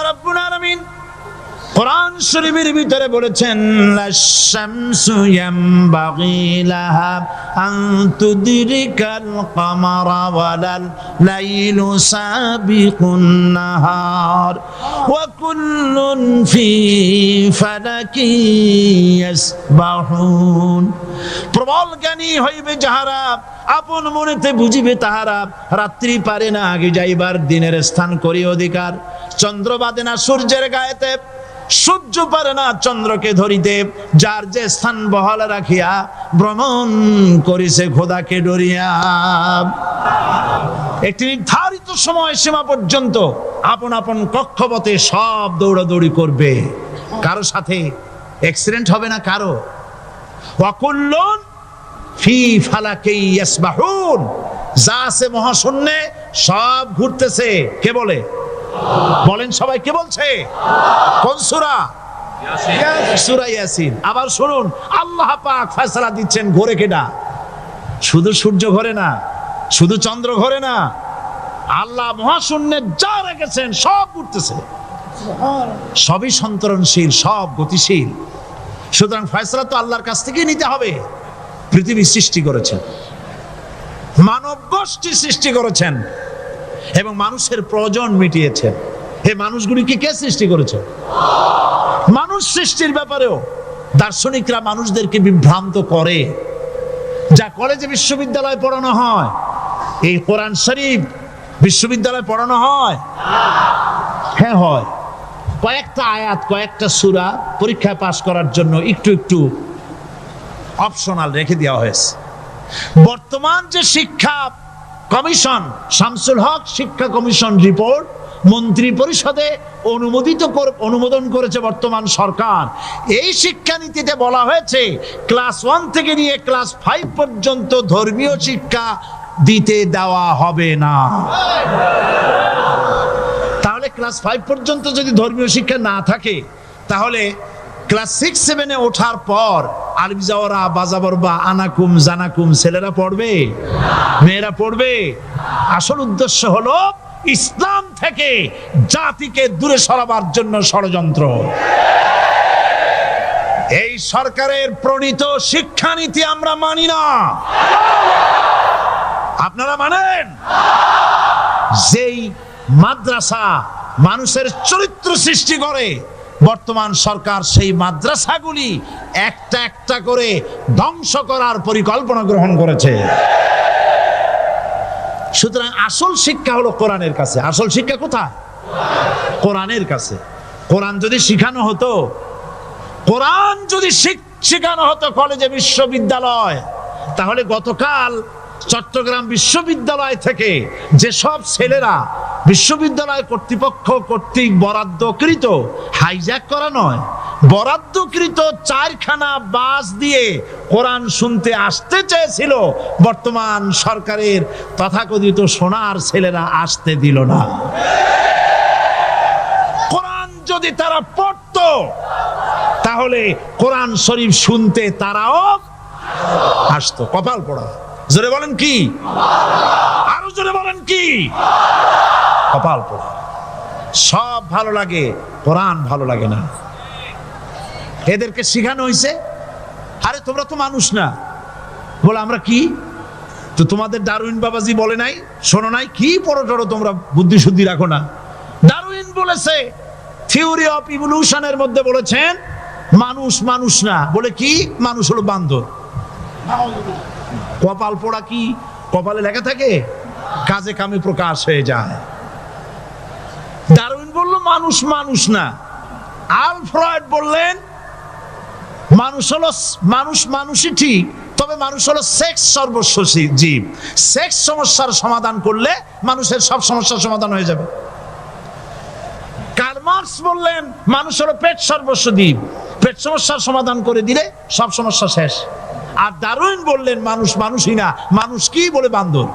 রাব্বুল আলামিন কোরআন শরীফের ভিতরে বলেছেন লাশ-শামসু ইয়ামবাগি লাহা আন তুদরিকাল কামারা ওয়ালাল লাইলু সাবিকুন নাহার ওয়া কুল্লুন ফি ফালাকি ইয়াসবাহুন। প্রবল জ্ঞানী হইবে যাহারা, আপন মনেতে বুঝিবে তাহারা, রাত্রি পারে না আগে যাইবার, দিনের স্থান করি অধিকার। চন্দ্র বাদে না সূর্যের গায়েতে, সূর্য পারে না চন্দ্রকে ধরিতে, যার যে স্থান বহাল রাখিয়া ভ্রমণ করিছে খোদাকে ডরিয়া। একটি নির্ধারিত সময় সীমা পর্যন্ত আপন আপন কক্ষপথে সব দৌড়াদৌড়ি করবে, কারো সাথে অ্যাক্সিডেন্ট হবে না কারো। ওয়াকুল্লুন ফি ফালাকি ইয়াসবাহুন, যা আছে মহাশূন্যে সব ঘুরতেছে। কে বলে? বলেন সবাই, কে বলছে? কোন সূরা? সূরা ইয়াসিন। আবার শুনুন, আল্লাহ পাক ফয়সালা দিচ্ছেন ঘোরে কেডা? শুধু সূর্য ঘোরে না, শুধু চন্দ্র ঘোরে না, আল্লাহ মহাশূন্যে যা রেখেছেন সব ঘুরতেছে, সবই সন্তরণশীল, সব গতিশীল। সুতরাং ফয়সালা তো আল্লাহর কাছ থেকেই নিতে হবে। পৃথিবী সৃষ্টি করেছেন, মানব গোষ্ঠী সৃষ্টি করেছেন এবং মানুষের প্রয়োজন মিটিয়েছেন। এই মানুষগুলিকে কে সৃষ্টি করেছে? মানুষ সৃষ্টির ব্যাপারেও দার্শনিকরা মানুষদেরকে বিভ্রান্ত করে। যা কলেজে বিশ্ববিদ্যালয়ে পড়ানো হয়, এই কোরআন শরীফ বিশ্ববিদ্যালয়ে পড়ানো হয়? হ্যাঁ হয়। কয়েকটা আয়াত, কয়েকটা সূরা পরীক্ষায় পাশ করার জন্য একটু একটু অপশনাল রেখে দেওয়া হয়েছে। বর্তমান যে শিক্ষা কমিশন, শামসুল হক শিক্ষা কমিশন রিপোর্ট মন্ত্রী পরিষদে অনুমোদন করেছে বর্তমান সরকার। এই শিক্ষানীতিতে বলা হয়েছে ক্লাস 1 থেকে নিয়ে ক্লাস 5 পর্যন্ত ধর্মীয় শিক্ষা দিতে দেওয়া হবে না। তাহলে ক্লাস 5 পর্যন্ত যদি ধর্মীয় শিক্ষা না থাকে, তাহলে ক্লাস 6-7-এ ওঠার পর আরবি যাওয়ারা, বাজাবরবা, আনাকুম, জানাকুম ছেলেরা পড়বে? মেয়েরা পড়বে? আসল উদ্দেশ্য হলো ইসলাম থেকে জাতিকে দূরে সরাবার জন্য ষড়যন্ত্র। এই সরকারের প্রণীত শিক্ষানীতি আমরা মানি না। আপনারা মানেন? যেই মাদ্রাসা মানুষের চরিত্র সৃষ্টি করে, বর্তমান সরকার সেই মাদ্রাসাগুলি একটা একটা করে ধ্বংস করার পরিকল্পনা গ্রহণ করেছে। সুতরাং আসল শিক্ষা হলো কোরআনের কাছে। আসল শিক্ষা কোথায়? কোরআনের কাছে। কোরআন যদি শিখানো হতো, কোরআন যদি শিখানো হতো কলেজে, বিশ্ববিদ্যালয়, তাহলে গতকাল চট্টগ্রাম বিশ্ববিদ্যালয় থেকে যেসব ছেলেরা বিশ্ববিদ্যালয় কর্তৃপক্ষ কর্তৃক বরাদ্দকৃত, হাইজ্যাক করা নয়, বরাদ্দকৃত 4খানা বাস দিয়ে কোরআন শুনতে আসতে চেয়েছিল, বর্তমান সরকারের তথাকথিত সোনার ছেলেরা আসতে দিল না। কোরআন যদি তারা পড়তো, তাহলে কোরআন শরীফ শুনতে তারাও আসতো। কপাল পোড়া। জোরে বলেন কি? আরো জোরে বলেন কি? কপাল পোড়া। সব ভালো লাগে, কোরআন ভালো লাগে না। এদেরকে শিখানো হয়েছে, আরে তোমরা তো মানুষ না। বলে আমরা কি? তো তোমাদের ডারউইন বাবাজি বলে নাই, শোনো নাই? কি পড়ো টড়ো তোমরা, বুদ্ধি শুদ্ধি রাখো না। ডারউইন বলেছে, থিওরি অফ ইভলিউশনের মধ্যে বলেছেন মানুষ মানুষ না। বলে কি? মানুষ হলো বান্দর। কপাল পোড়া। কি কপালে লেখা থাকে? কাজে কামে প্রকাশ হয়ে যায়। ডারউইন বলল মানুষ মানুষ না। আলফ্রয়েড বললেন মানুষ হলো মানুষ, মানুষই ঠিক, তবে মানুষ হলো সেক্স সর্বস্ব জীব। সেক্স সমস্যার সমাধান করলে মানুষের সব সমস্যার সমাধান হয়ে যাবে। কার্ল মার্কস বললেন মানুষ হলো পেট সর্বস্ব জীব, পেট সমস্যার সমাধান করে দিলে সব সমস্যা শেষ। আর ডারউইন বললেন মানুষ মানুষই না, মানুষ কি? বলে বান্দর।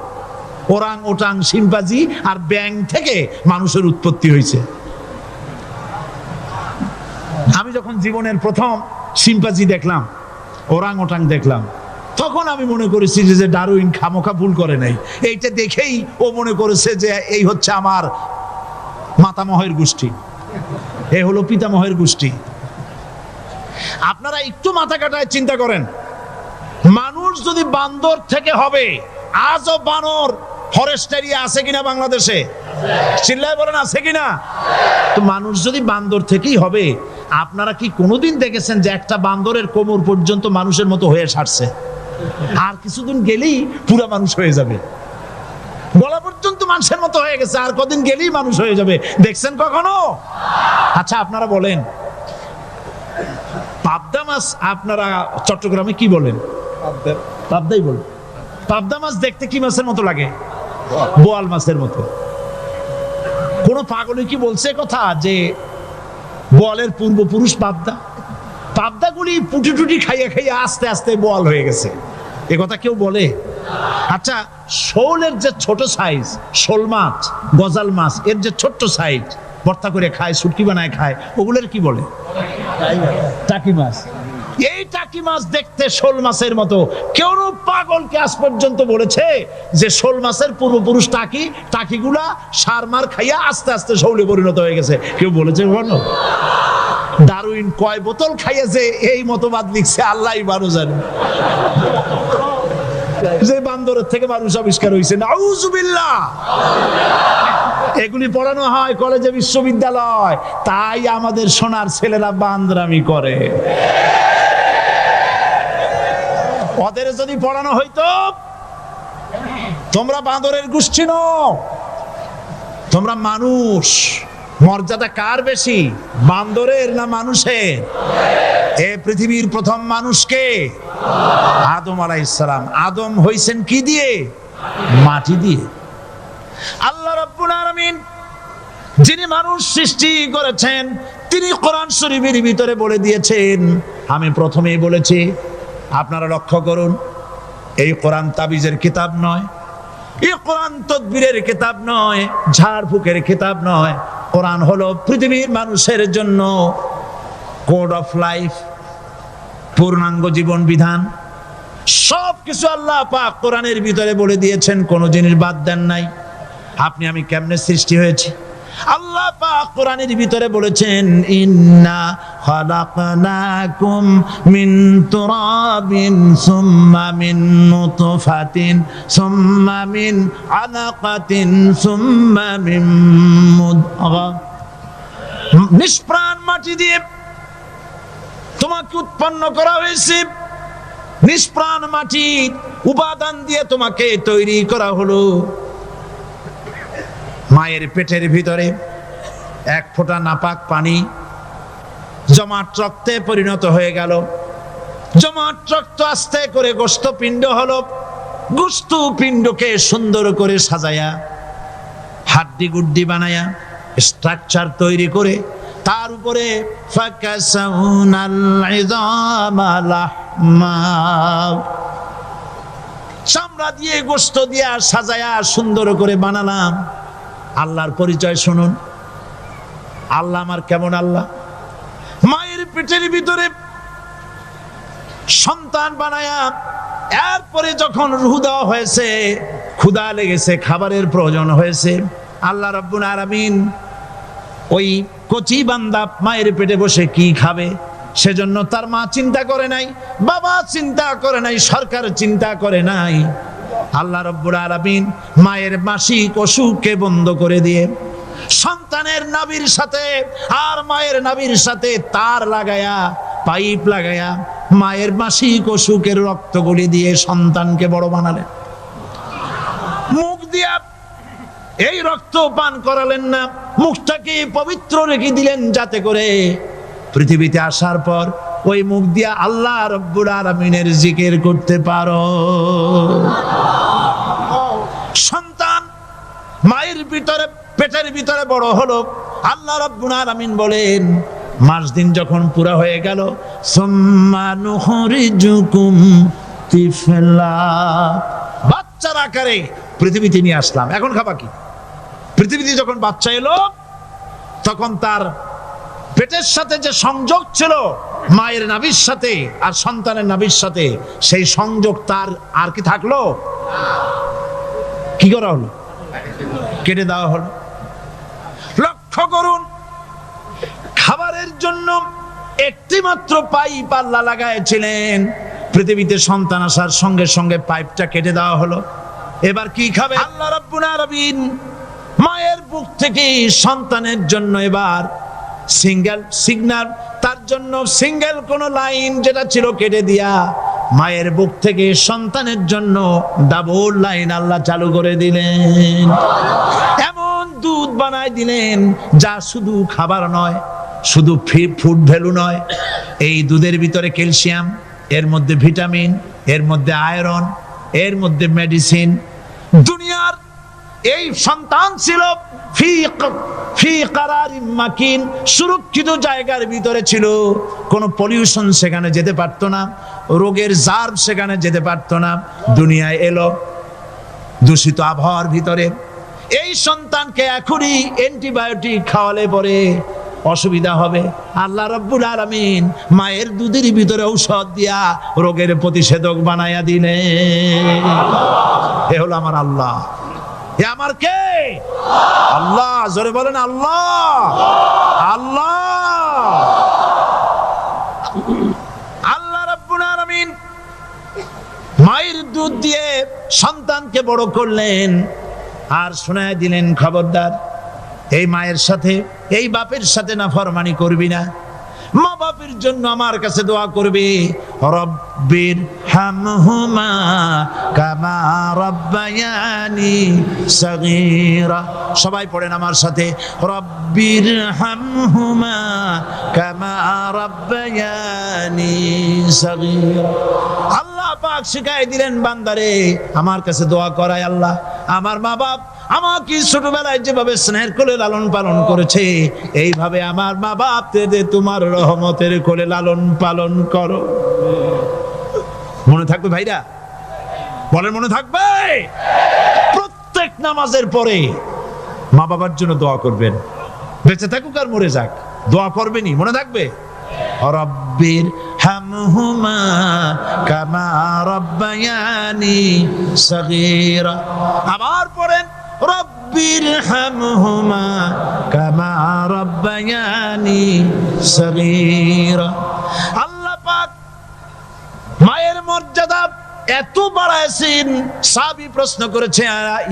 ওরাং ওটাং, শিম্পাজি আর ব্যাং থেকে মানুষের উৎপত্তি হয়েছে। আমি যখন জীবনের প্রথম শিম্পাজি দেখলাম, ওরাং ওটাং দেখলাম, তখন আমি মনে করেছি যে ডারউইন খামোখা ভুল করে নাই। এইটা দেখেই ও মনে করেছে যে এই হচ্ছে আমার মাতামহের গোষ্ঠী। এ হলো পিতামহের গোষ্ঠী। আপনারা একটু মাথা কাটায় চিন্তা করেন, মানুষ যদি বান্দর থেকে হবে, আজও বানর ফরেস্ট এরিয়া আছে কিনা বাংলাদেশে? চিল্লায় বলেন আছে কিনা? তো মানুষ যদি বান্দর থেকেই হবে, আপনারা কি কোনোদিন দেখেছেন যে একটা বান্দরের কোমর পর্যন্ত মানুষের মতো হয়ে সারছে? আর কিছুদিন গেলেই পুরা মানুষ হয়ে যাবে, গলা পর্যন্ত মানুষের মতো হয়ে গেছে, আর কদিন গেলেই মানুষ হয়ে যাবে। দেখছেন কখনো? আচ্ছা আপনারা বলেন, পাবদা মাছ আপনারা চট্টগ্রামে কি বলেন? পাবদাই বলেন। পাবদা মাছ দেখতে কি মাছের মতো লাগে? বোয়াল মাছের মতো। কোন পাগলে কি বলছে কথা যে বোয়ালের পূর্বপুরুষ পাবদা? পাবদাগুলি পুটি টুটি খাইয়া খাইয়া আস্তে আস্তে বোয়াল হয়ে গেছে, এ কথা কেউ বলে? আচ্ছা, শোলের যে ছোট সাইজ, শোল মাছ, গজাল মাছ, এর যে ছোট্ট সাইজ ভর্তা করে খায়, শুটকি বানায় খায়, ওগুলোর কি বলে? টাকি মাছ। এই টাকি মাছ দেখতে শোল মাছের মতো। কেউ পাগলকে আজ পর্যন্ত বলেছে যে শোল মাছের পূর্বপুরুষ টাকি, টাকিগুলা সার মার খাইয়া আস্তে আস্তে শৌলে পরিণত হয়ে গেছে? কেউ বলেছে কখনো? ডারউইন কয় বোতল খাইয়েছে এই মতবাদ লিখছে আল্লাহই ভালো জানে, যে বান্দরের থেকে মানুষ আবিষ্কার হয়েছে। নাউজুবিল্লাহ। এগুলি পড়ানো হয় কলেজে, বিশ্ববিদ্যালয়, তাই আমাদের সোনার ছেলেরা বান্দরামি করে। ওদের যদি পড়ানো হইতো তোমরা বান্দরের গোষ্ঠী নও, তোমরা মানুষ। মর্যাদা কার বেশি, বান্দরের না মানুষের? এ পৃথিবীর প্রথম মানুষকে আদম আলাইহিস সালাম। আদম হইছেন কি দিয়ে? মাটি দিয়ে। আল্লাহ রাব্বুল আলামিন যিনি মানুষ সৃষ্টি করেছেন, তিনি কোরআন শরীফের ভিতরে বলে দিয়েছেন, আমি প্রথমেই বলেছি, আপনারা লক্ষ্য করুন, এই কোরআন তাবিজের কিতাব নয়, এই কোরআন তদবিরের কিতাব নয়, ঝাড়ফুঁকের কিতাব নয়। কোরআন হলো পৃথিবীর মানুষের জন্য কোড অফ লাইফ, পূর্ণাঙ্গ জীবন বিধান। সবকিছু আল্লাহ পাক কোরআনের ভিতরে বলে দিয়েছেন, কোনো জিনিস বাদ দেন নাই। আপনি আমি কেমনে সৃষ্টি হয়েছি আল্লাহ পাক কোরআনের ভিতরে বলেছেন, ইন্না খালাকনাকুম মিন তুরাবিন সুম্মা মিন নুতফাতিন সুম্মা মিন আলাকাতিন সুম্মা মিন মুদগা। নিষ্প্রাণ মাটি দিয়ে তোমাকে উৎপন্ন করা হয়েছে, নিষ্প্রাণ মাটি উপাদান দিয়ে তোমাকে তৈরি করা হলো। মায়ের পেটের ভিতরে এক ফোঁটা নাপাক পানি জমাট রক্তে পরিণত হয়ে গেল, জমাট রক্ত আস্তে করে গোস্ত পিণ্ড হলো, গোস্ত পিণ্ডকে সুন্দর করে সাজায়া হাড্ডি গুড্ডি বানায়া স্ট্রাকচার তৈরি করে তার উপরে ফাকাসাউনাল ইযামা লাহমা, চামড়া দিয়ে গোস্ত দিয়া সাজায়া সুন্দর করে বানালাম। আল্লাহর পরিচয় শুনুন, আল্লাহ আমার কেমন আল্লাহ। মায়ের পেটের ভিতরে সন্তান বানায়া এরপরে যখন রূহ দেওয়া হয়েছে, ক্ষুধা লেগেছে, খাবারের প্রয়োজন হয়েছে, আল্লাহ রাব্বুল আলামিন ওই কচি বান্দা মায়ের পেটে বসে কি খাবে, সেজন্য তার মা চিন্তা করে নাই, বাবা চিন্তা করে নাই, সরকার চিন্তা করে নাই। আল্লাহ রাব্বুল আলামিন মায়ের মাসিক অসুখকে বন্ধ করে দিয়ে সন্তানের নাভির সাথে আর মায়ের নাভির সাথে তার লাগায়া, পাইপ লাগায়া মায়ের মাসিক অসুখের রক্তগুলি দিয়ে সন্তানকে বড় বানালেন। মুখ দিয়া এই রক্ত পান করালেন না, মুখটাকে পবিত্র রেখে দিলেন যাতে করে পৃথিবীতে আসার পর ওই মুখ দিয়া আল্লাহ রাব্বুল আলামিনের জিকির করতে পারো। সন্তান মায়ের ভিতরে পেটের ভিতরে বড় হলো, আল্লাহ রাব্বুল আলামিন বলেন মাস দিন যখন পুরা হয়ে গেল, সুম্মা নুখরিজুকুম তিফলা, বাচ্চার আকারে পৃথিবীতে নিয়ে আসলাম। এখন খাবা কি? পৃথিবীতে যখন বাচ্চা এলো তখন তার পেটের সাথে যে সংযোগ ছিল মায়ের নাভির সাথে আর সন্তানের নাভির সাথে, সেই সংযোগ তার আর কি থাকলো? কি করা হলো? কেটে দেওয়া হলো। লক্ষ্য করুন, জন্য একটি মাত্র পাইপ আল্লাহ লাগাইছিলেন। পৃথিবীতে সন্তান আসার সঙ্গে সঙ্গে পাইপটা কেটে দেওয়া হলো। এবার কি খাবে? আল্লাহ রাব্বুল আলামিন মায়ের বুক থেকে সন্তানের জন্য এবার সিঙ্গেল সিগন্যাল, তার জন্য সিঙ্গেল কোন লাইন যেটা ছিল কেটে দিয়া মায়ের বুক থেকে সন্তানের জন্য ডাবল লাইন আল্লাহ চালু করে দিলেন। এমন দুধ বানায় দিলেন যা শুধু খাবার নয়, শুধু ফুড ভ্যালু নয়, এই দুধের ভিতরে ক্যালসিয়াম, এর মধ্যে ভিটামিন, এর মধ্যে আয়রন, এর মধ্যে মেডিসিন। দুনিয়ার এই সন্তান ছিল ফি কারারিন মাকিন, সুরক্ষিত জায়গার ভিতরে ছিল। কোনো পলিউশন সেখানে যেতে পারতো না, রোগের জার্ম সেখানে যেতে পারতো না। দুনিয়ায় এলো দূষিত আবহাওয়ার ভিতরে। এই সন্তানকে এখনই অ্যান্টিবায়োটিক খাওয়ালে পরে অসুবিধা হবে। আল্লাহ রাব্বুল আলামিন মায়ের দুধের ভিতরে ঔষধ দিয়া রোগের প্রতিষেধক বানায়া দিলেন। এ হলো আমার আল্লাহ। এ আমার কে? আল্লাহ। জোরে বলেন আল্লাহ। আল্লাহ আল্লাহ রাব্বুল আলামিন মায়ের দুধ দিয়ে সন্তানকে বড় করলেন আর শোনায় দিলেন, খবরদার এই মায়ের সাথে, এই বাপের সাথে নাফরমানি করবি না। মা বাপের জন্য আমার কাছে দোয়া করবি, রব্বির হামহুমা কামা রাব্বায়ানি সগীরা। সবাই পড়েন আমার সাথে, রব্বির হামহুমা কামা রাব্বায়ানি সগীরা। আল্লাহ পাক শিখাই দিলেন বান্দারে আমার কাছে দোয়া করায়, আল্লাহ আমার মা বাপ আমাকে ছোটবেলায় যেভাবে স্নেহের কোলে লালন পালন করেছে, এইভাবে আমার মা বাপ তোমার রহমতের কোলে লালন পালন করো। মনে থাকবে ভাইরা? বলেন মনে থাকবে? প্রত্যেক নামাজের পরে মা বাবার জন্য দোয়া করবেন, বেঁচে থাকুক আর মরে যাক, দোয়া করবেনই। মনে থাকবে? রব্বির হামহুমা কামা রাব্বায়ানি সগীরা। আবার পড়েন, রব্বির হামহুমা কামা রাব্বায়ানি সগীরা। আল্লাহ পাক মায়ের মর্যাদা এত বাড়াইছেন, সাহাবী প্রশ্ন করেছে,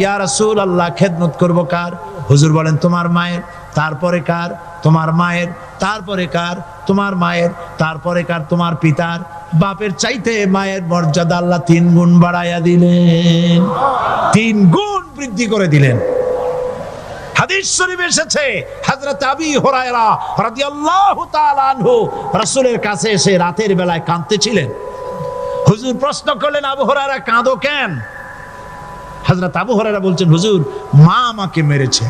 ইয়া রাসূলুল্লাহ খেদমত করব কার? হুজুর বলেন তোমার মায়ের, তারপরে কার? তোমার মায়ের, তারপরে কার? তোমার মায়ের, তারপরে কার? তোমার পিতার। বাপের চাইতে মায়ের মর্যাদা আল্লাহ 3 গুণ বাড়াইয়া দিলেন, 3 গুণ বৃদ্ধি করে দিলেন। হাদিস শরীফে এসেছে, হযরত আবী হুরায়রা রাদিয়াল্লাহু তাআলা আনহু রাসূলের কাছে এসে রাতের বেলায় কাঁদতেছিলেন। হুজুর প্রশ্ন করলেন, আবু হুরায়রা কাঁদো কেন? হযরত আবু হুরায়রা বলছেন, হুজুর মা আমাকে মেরেছে।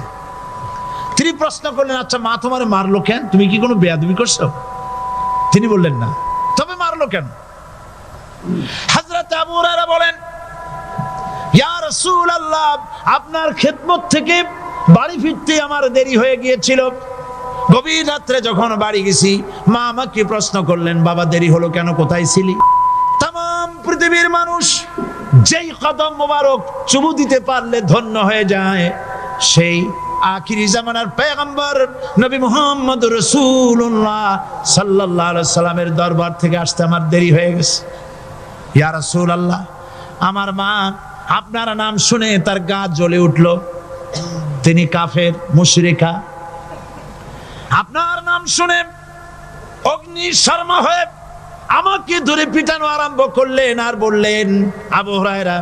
তিনি প্রশ্ন করলেন, আচ্ছা মা তোমারে মারলো কেন? তুমি কি কোনো বেয়াদবি করছো? তিনি বললেন না। তবে মারলো কেন? হযরত আবু হুরায়রা বলেন, ইয়া রাসূলুল্লাহ আপনার খেদমত থেকে বাড়ি ফিরতে আমার দেরি হয়ে গিয়েছিল। গভীর রাত্রে যখন বাড়ি গেছি, মা আমাকে প্রশ্ন করলেন, বাবা দেরি হলো কেন, কোথায় ছিলি? তাম পৃথিবীর মানুষ যেই কদম মোবারক চুমু দিতে পারলে ধন্য হয়ে যায়, সেই আখিরি জামানার পয়গম্বর নবী মুহাম্মদ রাসূলুল্লাহ সাল্লাল্লাহু আলাইহি সাল্লামের দরবার থেকে আসতে আমার দেরি হয়ে গেছে। ইয়া রাসূলুল্লাহ আমার মা আপনার নাম শুনে তার গা জ্বলে উঠলো, তিনি কাফের মুশরিকা। আপনার নাম শুনে অগ্নি শর্মা হয়ে আমাকে ধরে পিটানো আরম্ভ করলেন আর বললেন, আবু হুরায়রা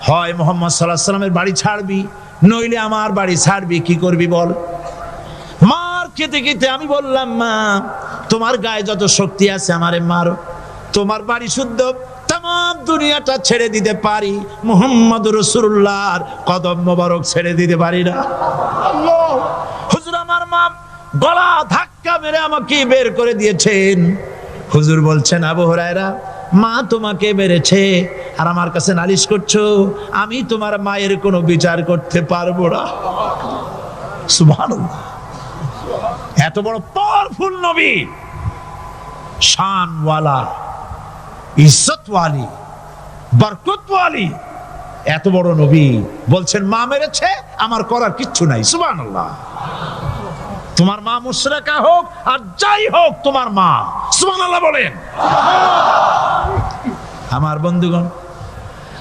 হয় মুহাম্মদ সাল্লাল্লাহু আলাইহি সাল্লামের বাড়ি ছাড়বি, নইলে আমার বাড়ি ছাড়বি, কি করবি বল? মার খেতে খেতে আমি বললাম, মা তোমার গায়ে যত শক্তি আছে আমারে মারো, তোমার বাড়ি শুদ্ধ, তাম দুনিয়াটা ছেড়ে দিতে পারি, মুহাম্মদ রাসূলুল্লাহর কদম মোবারক ছেড়ে দিতে পারি না। হুজুর আমার মা গলা ধাক্কা মেরে আমাকে বের করে দিয়েছেন। হুজুর বলছেন, আবু হুরায়রা মা তোমাকে মেরেছে আর আমার কাছে নালিশ করছো, আমি তোমার মায়ের কোনো বিচার করতে পারবো না। সুবহানাল্লাহ। এত বড় পাওয়ারফুল নবী, শানওয়ালা, ইজ্জতওয়ালি, বরকতওয়ালি, এত বড় নবী বলছেন মা মেরেছে, আমার করার কিচ্ছু নাই। সুবহানাল্লাহ। তোমার মা মুশরিকা হোক আর যাই হোক তোমার মা। সুবহানাল্লাহ বলেন। আমার বন্ধুগণ,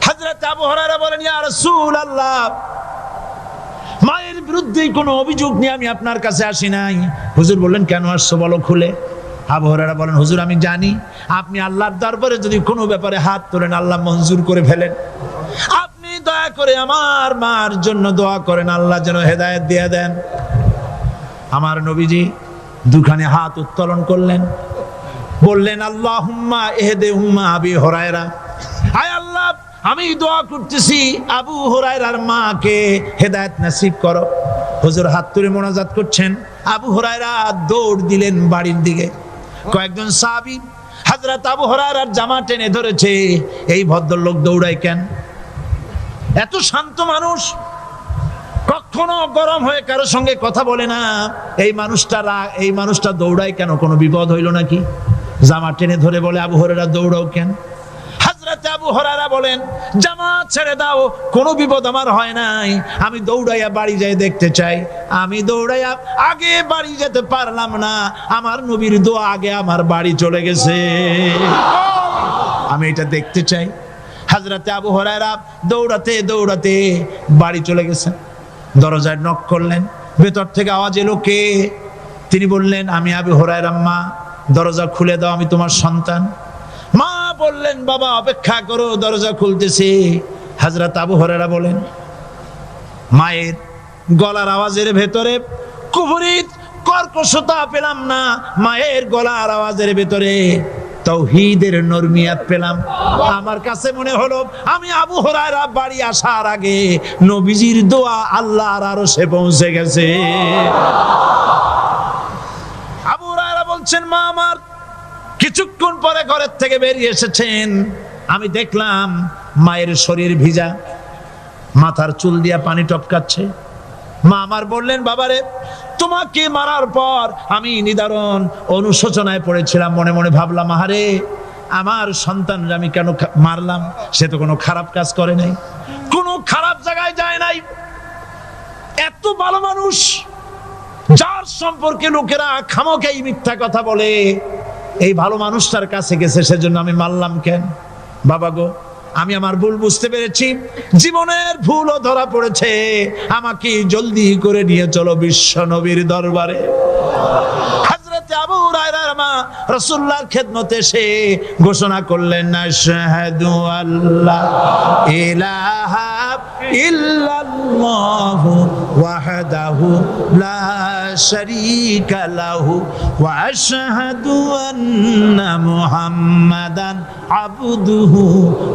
হযরত আবু হুরায়রা বলেন, ইয়া রাসূলুল্লাহ, মায়ের বিরুদ্ধে কোনো অভিযোগ নিয়ে আমি আপনার কাছে আসি নাই। হুজুর বললেন, কেন আসছো বলো খুলে। আবু হুরায়রা বলেন, হুজুর আমি জানি আপনি আল্লাহর দরবারে যদি কোনো ব্যাপারে হাত তোলেন আল্লাহ মঞ্জুর করে ফেলেন। আপনি দয়া করে আমার মার জন্য দোয়া করেন, আল্লাহ যেন হেদায়েত দিয়ে দেন। আমার নবীজি দুখানে হাত উত্তোলন করলেন, বললেন, আল্লাহুম্মা ইহদি উম্মা আবি হুরায়রা, আয় আল্লাহ আমি দোয়া করতেছি আবু হুরায়রার মাকে হেদায়েত নসিব করো। হুজুর হাত তুলে মোনাজাত করছেন, আবু হুরায়রা দৌড় দিলেন বাড়ির দিকে। কয়েকজন সাহাবী হযরত আবু হুরায়রার জামা টেনে ধরেছে, এই ভদ্রলোক দৌড়ায় কেন? এত শান্ত মানুষ, কখনো গরম হয়ে কারো সঙ্গে কথা বলে না, এই মানুষটা দৌড়ায় কেন? কোনো বিপদ হইল নাকি? জামা টেনে ধরে বলে, আবু হুরায়রা দৌড়াও কেন? হযরত আবু হুরায়রা বলেন, জামা ছেড়ে দাও, কোনো বিপদ আমার হয় নাই, আমি দৌড়াইয়া বাড়ি যাই দেখতে চাই। আমি দৌড়াইয়া আগে বাড়ি যেতে পারলাম না, আমার নবীর দোয়া আগে আমার বাড়ি চলে গেছে, আমি এটা দেখতে চাই। হযরত আবু হুরায়রা দৌড়াতে দৌড়াতে বাড়ি চলে গেছেন। দরজায় নক করলেন, ভেতর থেকে আওয়াজ এলো, কে? তিনি বললেন, আমি আবু হুরায়রা, মা দরজা খুলে দাও, আমি তোমার সন্তান। মা বললেন, বাবা অপেক্ষা করো, দরজা খুলতেছি। হযরত আবু হুরায়রা বলেন, মায়ের গলার আওয়াজের ভেতরে কুফরি কর্কশতা পেলাম না, মায়ের গলার আওয়াজের ভেতরে তাওহীদের নরমিয়াত পেলাম। আমার কাছে মনে হলো আমি আবু হুরায়রা বাড়ি আসার আগে নবীজির দোয়া আল্লাহর আরশে পৌঁছে গেছে। আবু হুরায়রা বলছেন, মা আমার কিছুক্ষণ পরে ঘরের থেকে বেরিয়ে এসেছেন, আমি দেখলাম মায়ের শরীর ভিজা, মাথার চুল দিয়া পানি টপকাচ্ছে। মা আমার বললেন, বাবারে তোমাকে মারার পর আমি নিদারুণ অনুশোচনায় পড়েছিলাম, মনে মনে ভাবলাম, আহারে আমার সন্তানরা আমি কেন মারলাম? সে তো কোনো খারাপ কাজ করে নাই, কোনো খারাপ জায়গায় যায় নাই, এত ভালো মানুষ যার সম্পর্কে লোকেরা খামোখাই মিথ্যা কথা বলে, এই ভালো মানুষটার কাছে গেছে, সেজন্য আমি মারলাম কেন? বাবা গো, আমি আমার ভুল বুঝতে পেরেছি, জীবনের ভুলও ধরা পড়েছে, আমাকে জলদি করে নিয়ে চলো বিশ্ব নবীর দরবারে। হযরত আবু হুরায়রার মা রাসূলুল্লাহর খেদমতে এসে ঘোষণা করলেন, আশহাদু আল্লা ইলাহা ইল্লাল্লাহু ওয়াহদাহু লা শারীকা লাহু ওয়া আশহাদু আন্না মুহাম্মাদান আবদুহু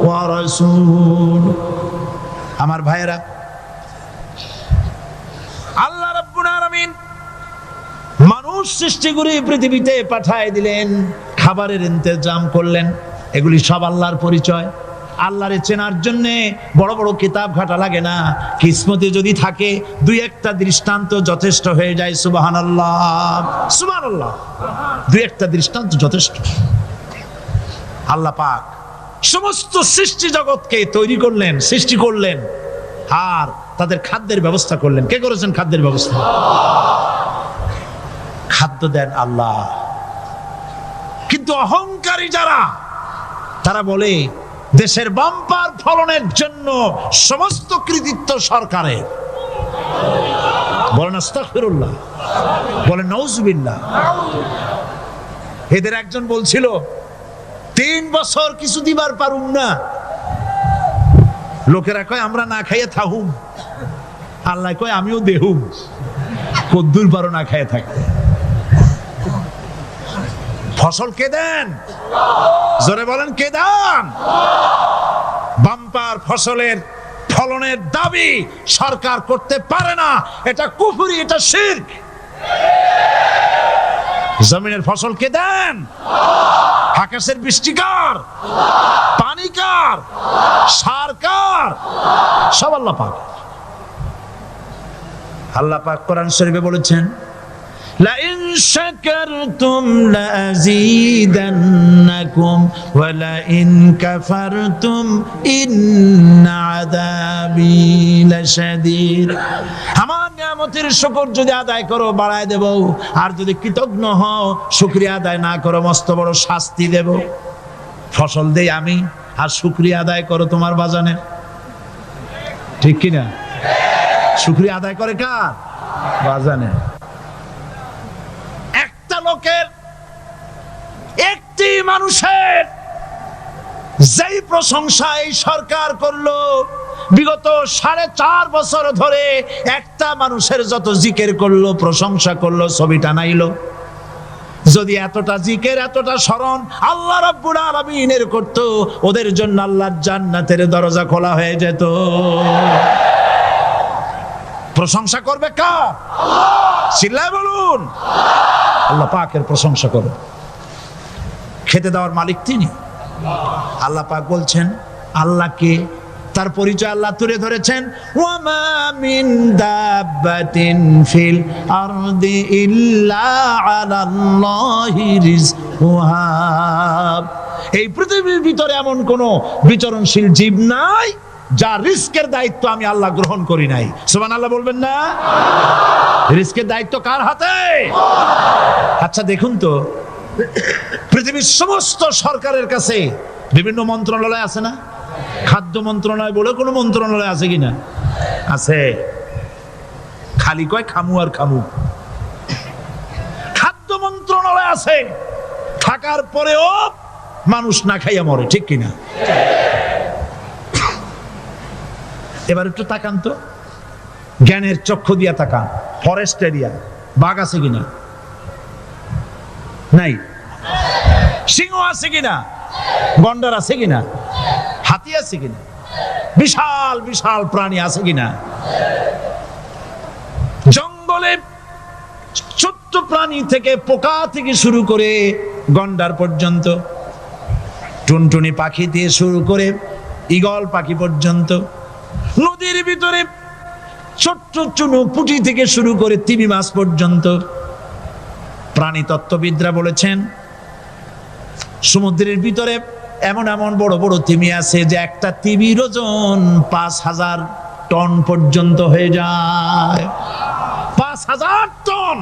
ওয়া রাসূলুহু। আমার ভাইরা, আল্লাহ রাব্বুল আলামিন মানুষ সৃষ্টি করে পৃথিবীতে পাঠায় দিলেন, খাবারের ইন্তজাম করলেন, এগুলি সব আল্লাহর পরিচয়। আল্লাহরে চেনার জন্য বড় বড় কিতাব ঘাটা লাগে না, কিসমতে যদি থাকে দুই একটা দৃষ্টান্ত যথেষ্ট হয়ে যায়। সুবহানাল্লাহ, সুবহানাল্লাহ, দুই একটা দৃষ্টান্ত যথেষ্ট। আল্লাহ পাক সমস্ত সৃষ্টি জগৎকে তৈরি করলেন, সৃষ্টি করলেন, আর তাদের খাদ্যের ব্যবস্থা করলেন। কে করেছেন খাদ্যের ব্যবস্থা? খাদ্য দেন আল্লাহ। কিন্তু অহংকারী যারা, তারা বলে দেশের বাম্পার ফলনের জন্য সমস্ত কৃতিত্ব সরকারের। বলেন আস্তাগফিরুল্লাহ, বলেন নাউজুবিল্লাহ। এদের একজন বলছিল, 3 বছর কিছু দিবার পারুম না, লোকেরা কয় আমরা না খাইয়ে থাকুম, আল্লাহ কয় আমিও দেহুম, কদ্দুর পারো না খাইয়ে থাকতে। ফসল কে দেন? জোরে বলেন, কে দেন? বাম্পার ফসলের ফলনের দাবি সরকার করতে পারে না, এটা কুফরি, এটা শিরক। জমিনের ফসল কে দেন? আকাশের বৃষ্টি কার? পানি কার? সার কার? সব আল্লাহ পাক। আল্লাহ পাক কোরআন শরীফে বলেছেন, লা ইন শাকারতুম লাযীদান্নাকুম ওয়া লাইন কাফারতুম ইন্না আযাবী লাশাদীদ। আমার নিয়ামতের শুকর যদি আদায় করো বাড়ায় দেব, আর যদি কৃতজ্ঞ হও শুকরিয়া আদায় না করো মস্ত বড় শাস্তি দেব। ফসল দেই আমি আর শুকরিয়া আদায় করো তোমার বাজানে, ঠিক কিনা? শুকরিয়া আদায় করে কার? বাজানে। একটা লোকের, একটি মানুষের যেই প্রশংসা এই সরকার করলো বিগত 4.5 বছর ধরে, একটা মানুষের যত জিকির করলো প্রশংসা করলো ছবি টানাইলো, যদি এতটা জিকির এতটা স্মরণ আল্লাহ রাব্বুল আলামিনের করত, ওদের জন্য আল্লাহর জান্নাতের দরজা খোলা হয়ে যেত। প্রশংসা করবে কার? চিল্লায় বলুন, আল্লাহ পাকের প্রশংসা করো। খেতে দেওয়ার মালিক তিনি। আল্লাহ পাক বলছেন আল্লাহকে, তার পরিচয় আল্লাহ তুলে ধরেছেন, ওয়ামা মিন দাব্বাতিন ফিল আরদি ইল্লা আলাল্লাহি রিজকুহা। এই পৃথিবীর ভিতরে এমন কোন বিচরণশীল জীব নাই যার রিস্কের দায়িত্ব আমি আল্লাহ গ্রহণ করি নাই। সুবহানাল্লাহ বলবেন না? রিস্কের দায়িত্ব কার হাতে? আচ্ছা দেখুন তো, পৃথিবীর সমস্ত সরকারের কাছে বিভিন্ন মন্ত্রণালয় আছে না? খাদ্য মন্ত্রণালয় বলে কোনো মন্ত্রণালয় আছে কিনা? আছে। খালি কয় খামু আর খামু। খাদ্য মন্ত্রণালয় আছে, থাকার পরেও মানুষ না খাইয়া মরে, ঠিক কিনা? এবার একটু তাকান তো, জ্ঞানের চক্ষু দিয়া তাকান। ফরেস্ট এরিয়া বাঘ আছে কিনা? নাই। সিংহ আছে কিনা? গন্ডার আছে কিনা? হাতি আছে কিনা? বিশাল বিশাল প্রাণী আছে কিনা? জঙ্গলে ছোট্ট প্রাণী থেকে পোকা থেকে শুরু করে গন্ডার পর্যন্ত, টুনটুনি পাখি দিয়ে শুরু করে ঈগল পাখি পর্যন্ত, নদীর ভিতরে ছোট্ট চুনো পুঁটি থেকে শুরু করে তিমি মাছ পর্যন্ত। প্রাণী তত্ত্ববিদরা বলেছেন সমুদ্রের ভিতরে এমন এমন বড় বড় তিমি আছে যে একটা তিমির ওজন 5000 টন পর্যন্ত হয়ে যায়। 5000 টন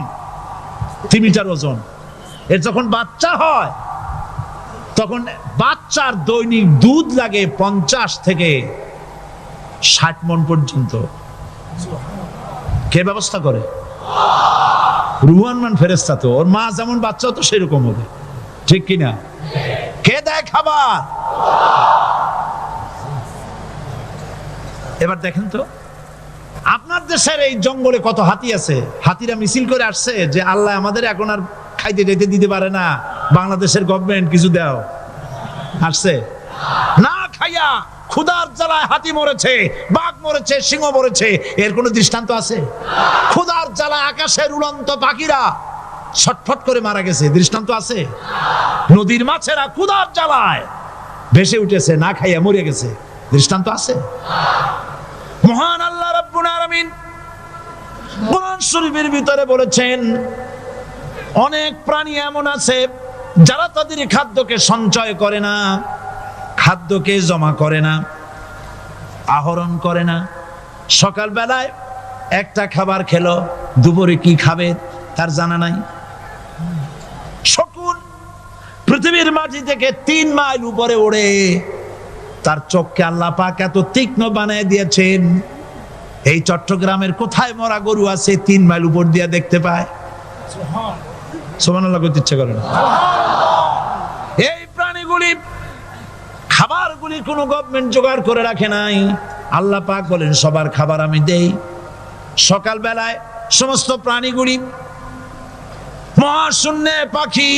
তিমিটার ওজন। এর যখন বাচ্চা হয় তখন বাচ্চার দৈনিক দুধ লাগে 50 থেকে 60 মণ পর্যন্ত। কে ব্যবস্থা করে? রুহান মান ফেরেশতা। তো ওর মা যেমন বাচ্চা তো সেরকম হবে, ঠিক কিনা? কে দেয় খাবার? এবার দেখেন তো, আপনার দেশের এই জঙ্গলে কত হাতি আছে। হাতিরা মিছিল করে আসছে যে আল্লাহ আমাদের এখন আর খাইতে যেতে দিতে পারে না, বাংলাদেশের গভর্নমেন্ট কিছু দাও। আসছে না, খাইয়া ক্ষুধার জ্বালায় হাতি মরেছে, বাঘ মরেছে, সিংহ মরেছে। এর কোনো দৃষ্টান্ত আছে? ক্ষুধার জ্বালায় আকাশের উড়ন্ত পাখিরা ছটফট করে মারা গেছে, দৃষ্টান্ত আছে? নদীর মাছেরা ক্ষুধার জ্বালায় ভেসে উঠেছে, না খাইয়া মরে গেছে, দৃষ্টান্ত আছে? মহান আল্লাহ রাব্বুল আলামিন কোরআন শরীফের ভিতরে বলেছেন অনেক প্রাণী এমন আছে যারা তাদের খাদ্যকে সঞ্চয় করে না, খাদ্যকে জমা করে না, আহরণ করে না। সকাল বেলায় একটা খাবার খেলো, দুপুরে কি খাবে তার জানা নাই। শকুন পৃথিবীর মাটি থেকে 3 মাইল উপরে ওড়ে, তার চোখকে আল্লাহ পাক এত তীক্ষ্ণ বানিয়ে দিয়েছেন। এই চট্টগ্রামের কোথায় মরা গরু আছে 3 মাইল উপর দিয়ে দেখতে পায়? সুবহানাল্লাহ করতে ইচ্ছা করে না। এই প্রাণীগুলি খাবারগুলি কোনো গভর্নমেন্ট জোগাড় করে রাখে নাই। আল্লাহ পাক বলেন সবার খাবার আমি দেই। সকাল বেলায় সমস্ত প্রাণীগুলি, মহাশূন্যে পাখি,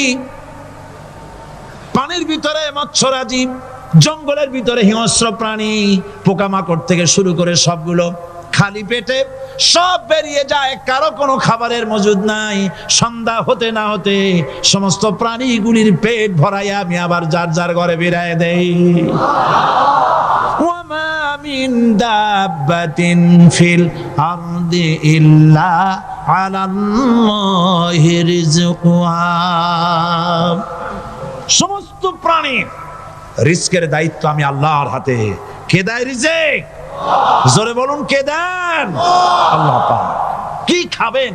পানির ভিতরে মৎস্যরাজি, জঙ্গলের ভিতরে হিংস্র প্রাণী, পোকামাকড় থেকে শুরু করে সবগুলো খালি পেটে সব বেরিয়ে যায়, কারো কোনো খাবারের মজুদ নাই। সন্ধ্যা হতে না হতে সমস্ত প্রাণীগুলির পেট ভরাইয়া আমি আবার যার যার ঘরে বেরায় দেই। ওয়ামা মিন দাব্বাতিন ফিল আরদি ইল্লা আলাল্লাহি রিজকুহা। সমস্ত প্রাণীর রিজকের দায়িত্ব আমি আল্লাহর হাতে। কে দেয় রিজেক? জোরে বলুন, কে দেন? আল্লাহ পাক। কি খাবেন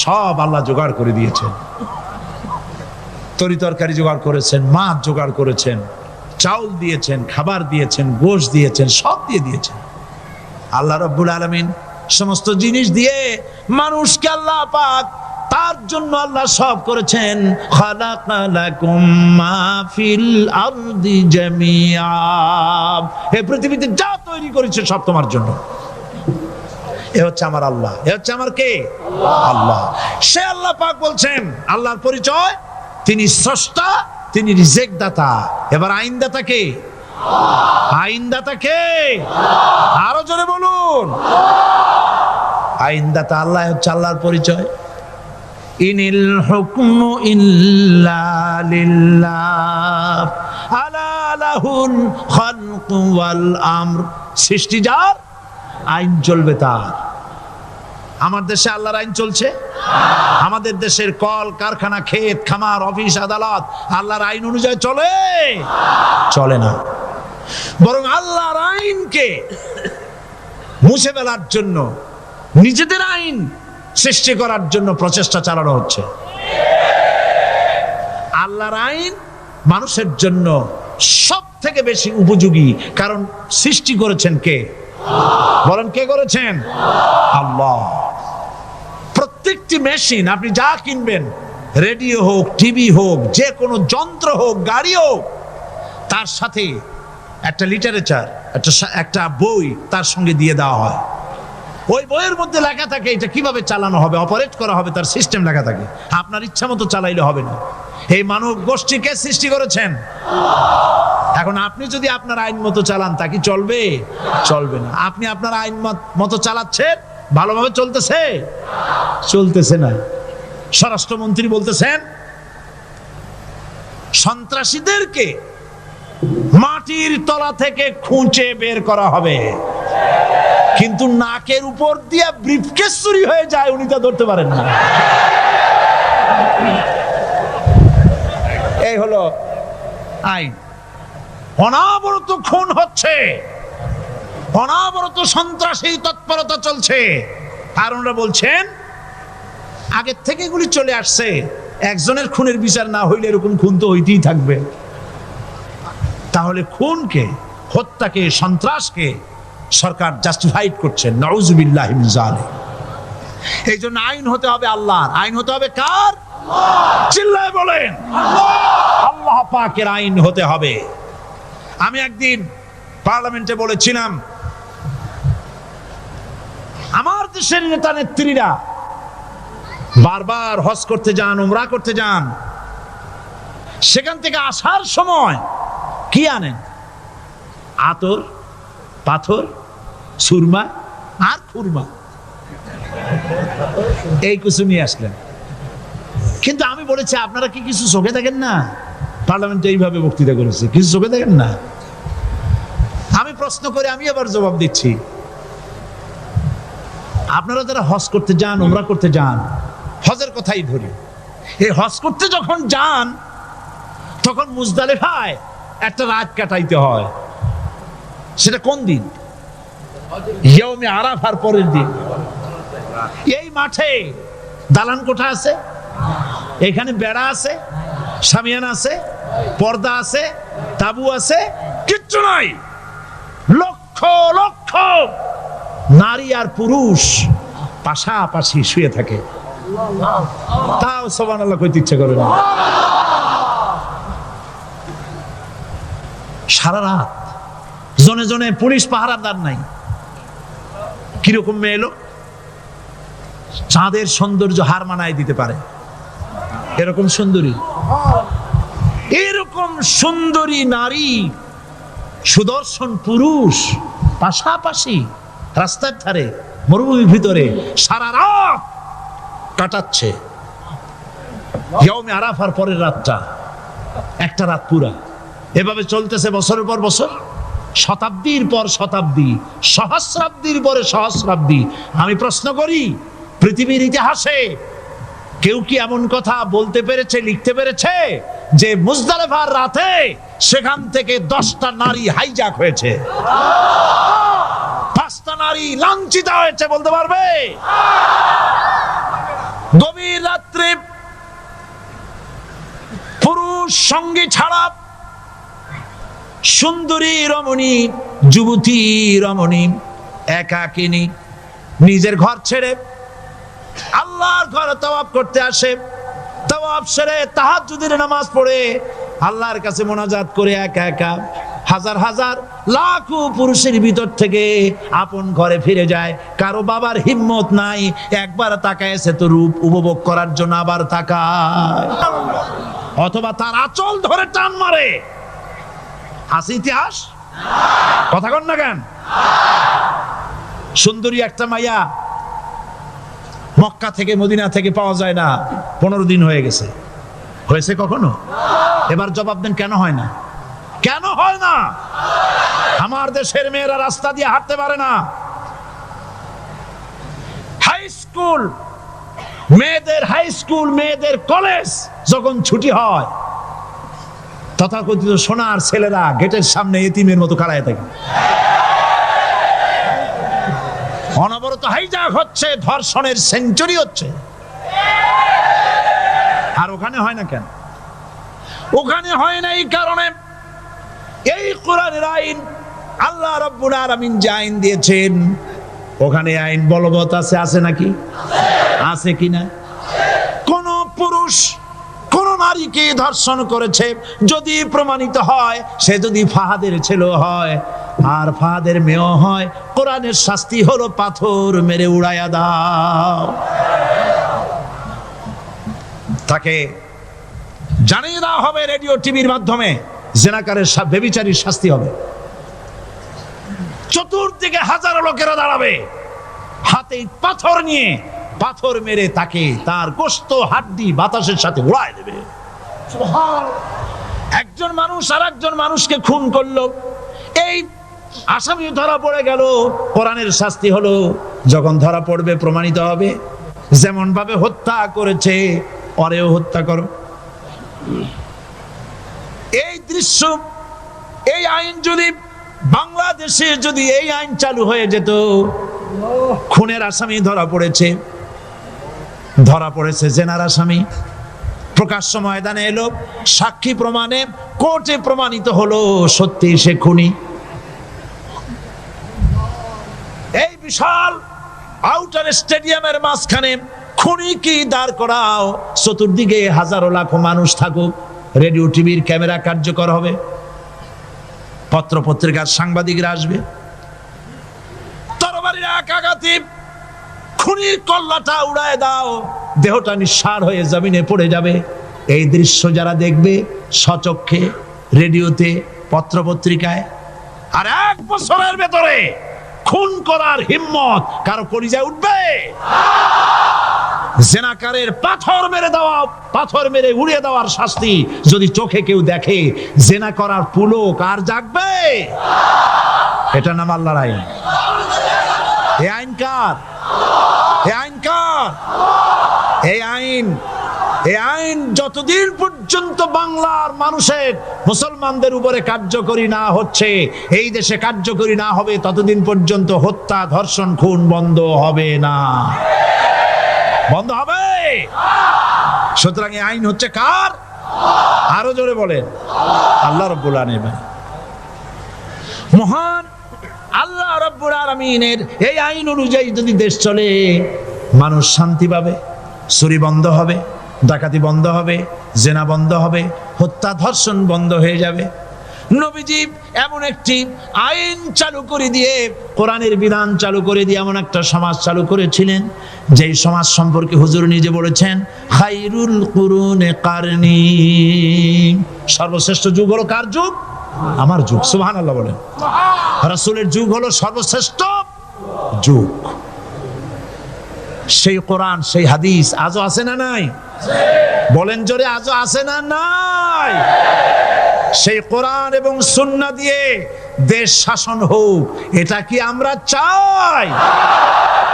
সব আল্লাহ জোগাড় করে দিয়েছেন। তরি তরকারি জোগাড় করেছেন, মাছ জোগাড় করেছেন, চাউল দিয়েছেন, খাবার দিয়েছেন, গোশত দিয়েছেন, সব দিয়ে দিয়েছেন। আল্লাহ রাব্বুল আলামিন সমস্ত জিনিস দিয়ে মানুষকে আল্লাহ পাক তার জন্য আল্লাহ সব করেছেন। খালাকালাকুম মা ফিল আরদি জামিআ। এই পৃথিবীতে যা তৈরি করেছে সব তোমার জন্য। এ হচ্ছে আমার আল্লাহ। এ হচ্ছে আমার কে? আল্লাহ। সে আল্লাহ পাক বলছেন, আল্লাহর পরিচয়, তিনি স্রষ্টা, তিনি রিজেক দাতা। এবার আইনদাতা কে? আইনদাতা কে? আরো জোরে বলুন। আইনদাতা আল্লাহ হচ্ছে আল্লাহর পরিচয়। ইনিল হুকমু ইল্লা লিল্লাহ আলা লাহুল খালকু ওয়াল আমর। সৃষ্টি যার, আইন চলবে তার। আমার দেশে আল্লাহর আইন চলছে? আমাদের দেশের কল কারখানা, ক্ষেত খামার, অফিস আদালত আল্লাহর আইন অনুযায়ী চলে? চলে না। বরং আল্লাহর আইনকে মুছে ফেলার জন্য, নিজেদের আইন সৃষ্টি করার জন্য প্রচেষ্টা চালানো হচ্ছে। আল্লাহর আইন মানুষের জন্য সব থেকে বেশি উপযোগী, কারণ সৃষ্টি করেছেন কে? বলেন, কে করেছেন? আল্লাহ। প্রত্যেকটি মেশিন আপনি যা কিনবেন, রেডিও হোক, টিভি হোক, যে কোনো যন্ত্র হোক, গাড়ি হোক, তার সাথে একটা লিটারেচার, একটা বই তার সঙ্গে দিয়ে দেওয়া হয়। ওই বইয়ের মধ্যে লেখা থাকে এটা কিভাবে চালানো হবে, অপারেট করা হবে, তার সিস্টেম লেখা থাকে। আপনার ইচ্ছা মতো চালাইলে হবে না। এই মানব গোষ্ঠীকে সৃষ্টি করেছেন। এখন আপনি যদি আপনার আইন মতো চালান, তা কি চলবে? চলবে না। আপনি আপনার আইন মতো চালাচ্ছেন, ভালোভাবে চলতেছে? চলতেছে না। স্বরাষ্ট্রমন্ত্রী বলতেছেন সন্ত্রাসীদেরকে মাটির তলা থেকে খুঁজে বের করা হবে, কিন্তু নাকের উপর দিয়ে ব্রিফকেস চুরি হয়ে যায়, উনি তা ধরতে পারেন না। এই হলো আইন। অনাবরত খুন হচ্ছে, অনাবরত সন্ত্রাসী তৎপরতা চলছে। আর ওনারা বলছেন আগের থেকে এগুলি চলে আসছে, একজনের খুনের বিচার না হইলে এরকম খুন তো হইতেই থাকবে। তাহলে খুনকে, হত্যাকে, সন্ত্রাসকে সরকার জাস্টিফাইড করছেন। নাউজুবিল্লাহি মিন যালিক। এই জন্য আইন হতে হবে আল্লাহর। আইন হতে হবে কার? চিল্লায় বলেন, আল্লাহ পাকের আইন হতে হবে। আমি একদিন পার্লামেন্টে বলেছিলাম, আমার দেশের নেতা নেত্রীরা বারবার হজ করতে যান, উমরা করতে যান, সেখান থেকে আসার সময় কি আনেন? আতর, পাথর, সুরমা আর খুরমা, এই কিছু নিয়ে আসলেন। কিন্তু আমি বলেছি, আপনারা কি কিছু চোখে দেখেন না? পার্লামেন্টে এইভাবে বক্তৃতা করেছে, কিছু চোখে দেখেন না? আমি প্রশ্ন করে আমি আবার জবাব দিচ্ছি, আপনারা যারা হজ করতে যান, উমরা করতে যান, হজের কথাই ধরি, এই হজ করতে যখন যান তখন মুজদালিফায় একটা রাত কাটাইতে হয়। সেটা কোন দিন? ইয়ৌমে আরাফার পরের দিন। এই মাঠে দালান কোঠা আছে, এখানে বেড়া আছে, শামিয়ানা আছে, পর্দা আছে, তাবু আছে, কিচ্ছু নাই। লক্ষ লক্ষ নারী আর পুরুষ পাশাপাশি শুয়ে থাকে, তাও সুবহানাল্লাহ কইতে ইচ্ছা করে না। সারা রাত জনে জনে পুলিশ পাহারাদার নাই। কিরকম মেয়ে এলো, চাঁদের সৌন্দর্য হার মানায় দিতে পারে এরকম সুন্দরী। এরকম সুন্দরী নারী, সুদর্শন পুরুষ পাশাপাশি রাস্তার ধারে, মরুভূমির ভিতরে সারা রাত কাটাচ্ছে। ইয়ৌমে আরাফার পরের রাতটা, একটা রাত পুরা। এভাবে চলতেছে বছরের পর বছর। শতাব্দীর পর শতাব্দী, সহস্রাব্দীর পরে সহস্রাব্দী। আমি প্রশ্ন করি, পৃথিবীর ইতিহাসে কেউ কি এমন কথা বলতে পেরেছে, লিখতে পেরেছে যে মুজদালিফার রাতে সেখান থেকে 10টা নারী হাইজ্যাক হয়েছে, 5টা নারী লাঞ্ছিত হয়েছে, বলতে পারবে? গভীর রাত্রে পুরুষ সঙ্গী ছাড়া সুন্দরী রমণী, যুবতী রমণী একাকিনী নিজের ঘর ছেড়ে আল্লাহর ঘরে তাওয়াফ করতে আসে। তাওয়াফ সেরে তাহাজ্জুদের নামাজ পড়ে আল্লাহর কাছে মোনাজাত করে একা একা হাজার হাজার লাখো পুরুষের ভিতর থেকে আপন ঘরে ফিরে যায়। কারো বাবার হিম্মত নাই একবার তাকায় সে তো রূপ উপভোগ করার জন্য আবার তাকায়, অথবা তার আঁচল ধরে টান মারে। আছে ইতিহাস? কথা কন না কেন? সুন্দরী একটা মাইয়া মক্কা থেকে মদিনা থেকে পাওয়া যায় না, 15 দিন হয়ে গেছে। হয়েছে কখনো? এবার জবাব দেন, কেন হয় না? কেন হয় না? আমার দেশের মেয়েরা রাস্তা দিয়ে হাঁটতে পারে না। হাই স্কুল মেয়েদের, হাই স্কুল মেয়েদের কলেজ যখন ছুটি হয়, তথাকথিত সোনার ছেলেরা গেটের সামনে এতিমের মতো কাড়ায় থাকে। অনবরত হাইজ্যাক হচ্ছে, ধর্ষণের সেঞ্চুরি হচ্ছে। আর ওখানে হয় না কেন? ওখানে হয় না এই কারণে, এই কোরআনের আইন আল্লাহ রাব্বুল আলামিন যে আইন দিয়েছেন, ওখানে আইন বলবৎ আছে। আছে নাকি? আছে কিনা? কোন পুরুষ কোন নারীকে ধর্ষণ করেছে যদি প্রমাণিত হয়, সে যদি ফাহাদের ছেলে হয় আর ফাহাদের মেয়ে হয়, কোরআনের শাস্তি হলো পাথর মেরে উড়াইয়া দাও। তাকে জানিয়ে দেওয়া হবে রেডিও টিভির মাধ্যমে, জেনাকারের ব্যভিচারীর শাস্তি হবে। চতুর্দিকে হাজারো লোকেরা দাঁড়াবে, হাতে পাথর নিয়ে পাথর মেরে তাকে তার গোশত হাড্ডি বাতাসের সাথে উড়ায় দেবে। একজন মানুষ আর একজন মানুষকে খুন করলো, এই আসামি ধরা পড়ে গেল, কোরআনের শাস্তি হলো যখন ধরা পড়বে প্রমাণিত হবে যেমন ভাবে হত্যা করেছে পরেও হত্যা করো। এই দৃশ্য, এই আইন যদি বাংলাদেশে যদি এই আইন চালু হয়ে যেত, খুনের আসামি ধরা পড়েছে জেনার আসামি, প্রকাশ্য ময়দানে এলো, সাক্ষী প্রমাণে কোর্টে প্রমাণিত হলো সত্যি সে খুনি। এই বিশাল আউটার স্টেডিয়ামের মাঝখানে খুনি কি দাঁড় করাও, চতুর্দিকে হাজারো লাখো মানুষ থাকুক, রেডিও টিভির ক্যামেরা কার্যকর হবে, পত্র পত্রিকার সাংবাদিকরা আসবে, তরবারির এক আঘাতে খুনির কল্লাটা উড়ায় দাও, দেহটা নিঃসার হয়ে জমিনে পড়ে যাবে। এই দৃশ্য যারা দেখবে সচক্ষে, রেডিওতে, পত্র পত্রিকায়, আর 1 বছরের ভেতরে খুন করার হিম্মত কারো কলিজায় উঠবে? জেনাকারের পাথর মেরে উড়িয়ে দেওয়ার শাস্তি যদি চোখে কেউ দেখে, জেনা করার পুলক আর জাগবে? এটা নাম আল্লাহর আইন। এই আইন কার? এই আইন কার? এই আইন যতদিন পর্যন্ত বাংলার মানুষের, মুসলমানদের উপরে কার্যকরী না হচ্ছে, এই দেশে কার্যকরী না হবে, ততদিন পর্যন্ত হত্যা, ধর্ষণ, খুন বন্ধ হবে না। বন্ধ হবে। সুতরাং এই আইন হচ্ছে কার? আরো জোরে বলেন, আল্লাহ রাব্বুল আলামিন। মহান আল্লাহ রাব্বুল আলামিনের এই আইন অনুযায়ী যদি দেশ চলে, মানুষ শান্তি পাবে, চুরি বন্ধ হবে, ডাকাতি বন্ধ হবে, জেনা বন্ধ হবে, হত্যা ধর্ষণ বন্ধ হয়ে যাবে। নবীজি এমন একটি আইন চালু করে দিয়ে, কোরআনের বিধান চালু করে দিয়ে এমন একটা সমাজ চালু করেছিলেন, যেই সমাজ সম্পর্কে হুজুর নিজে বলেছেন, খায়রুল কুরুনে কারনি, সর্বশ্রেষ্ঠ যুগ হলো কার যুগ? আমার যুগ। সুবহানাল্লাহ বলেন। রাসূলের যুগ হলো সর্বশ্রেষ্ঠ যুগ। সেই কোরআন, সেই হাদিস আজও আছে না নাই? বলেন জোরে, আজও আছে না নাই? সেই কোরআন এবং সুন্নাহ দিয়ে দেশ শাসন হোক, এটা কি আমরা চাই?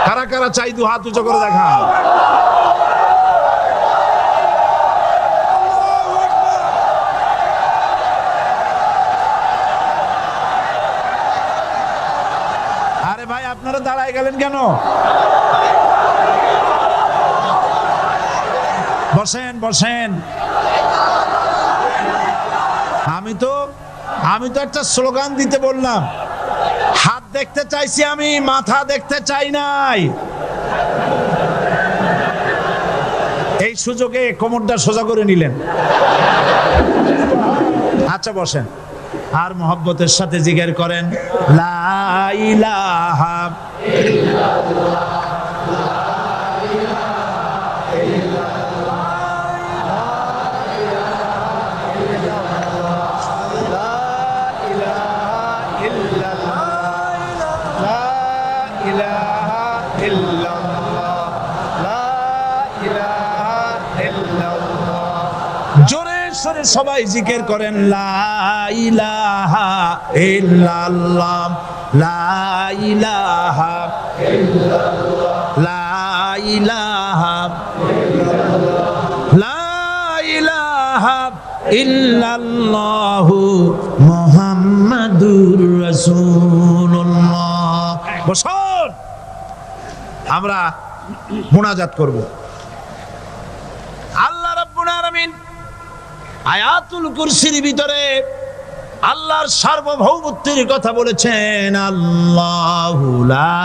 কারা কারা চাই দু হাত উঁচু করে দেখা। আরে ভাই, আপনারা দাঁড়ায় গেলেন কেন? বসেন বসেন। আমি তো একটা স্লোগান দিতে বললাম। হাত দেখতে চাইছি আমি, মাথা দেখতে চাই নাই। এই সুযোগে কোমরটা সোজা করে নিলেন। আচ্ছা বসেন, আর মহব্বতের সাথে জিকির করেন লা ইলাহা ইল্লাল্লাহ। জোরে সরে সবাই জিকির করেন লা ইলাহা ইল্লাল্লাহ, লা ইলাহা ইল্লাল্লাহ, লা ইলাহা ইল্লাল্লাহ, লা ইলাহা ইল্লাল্লাহু মুহাম্মাদুর রাসূলুল্লাহ। বসুন, আমরা মুনাজাত করব। আল্লাহ রাব্বুল আলামিন আয়াতুল কুরসির ভিতরে আল্লাহর সার্বভৌমত্বের কথা বলেছেন। আল্লাহু লা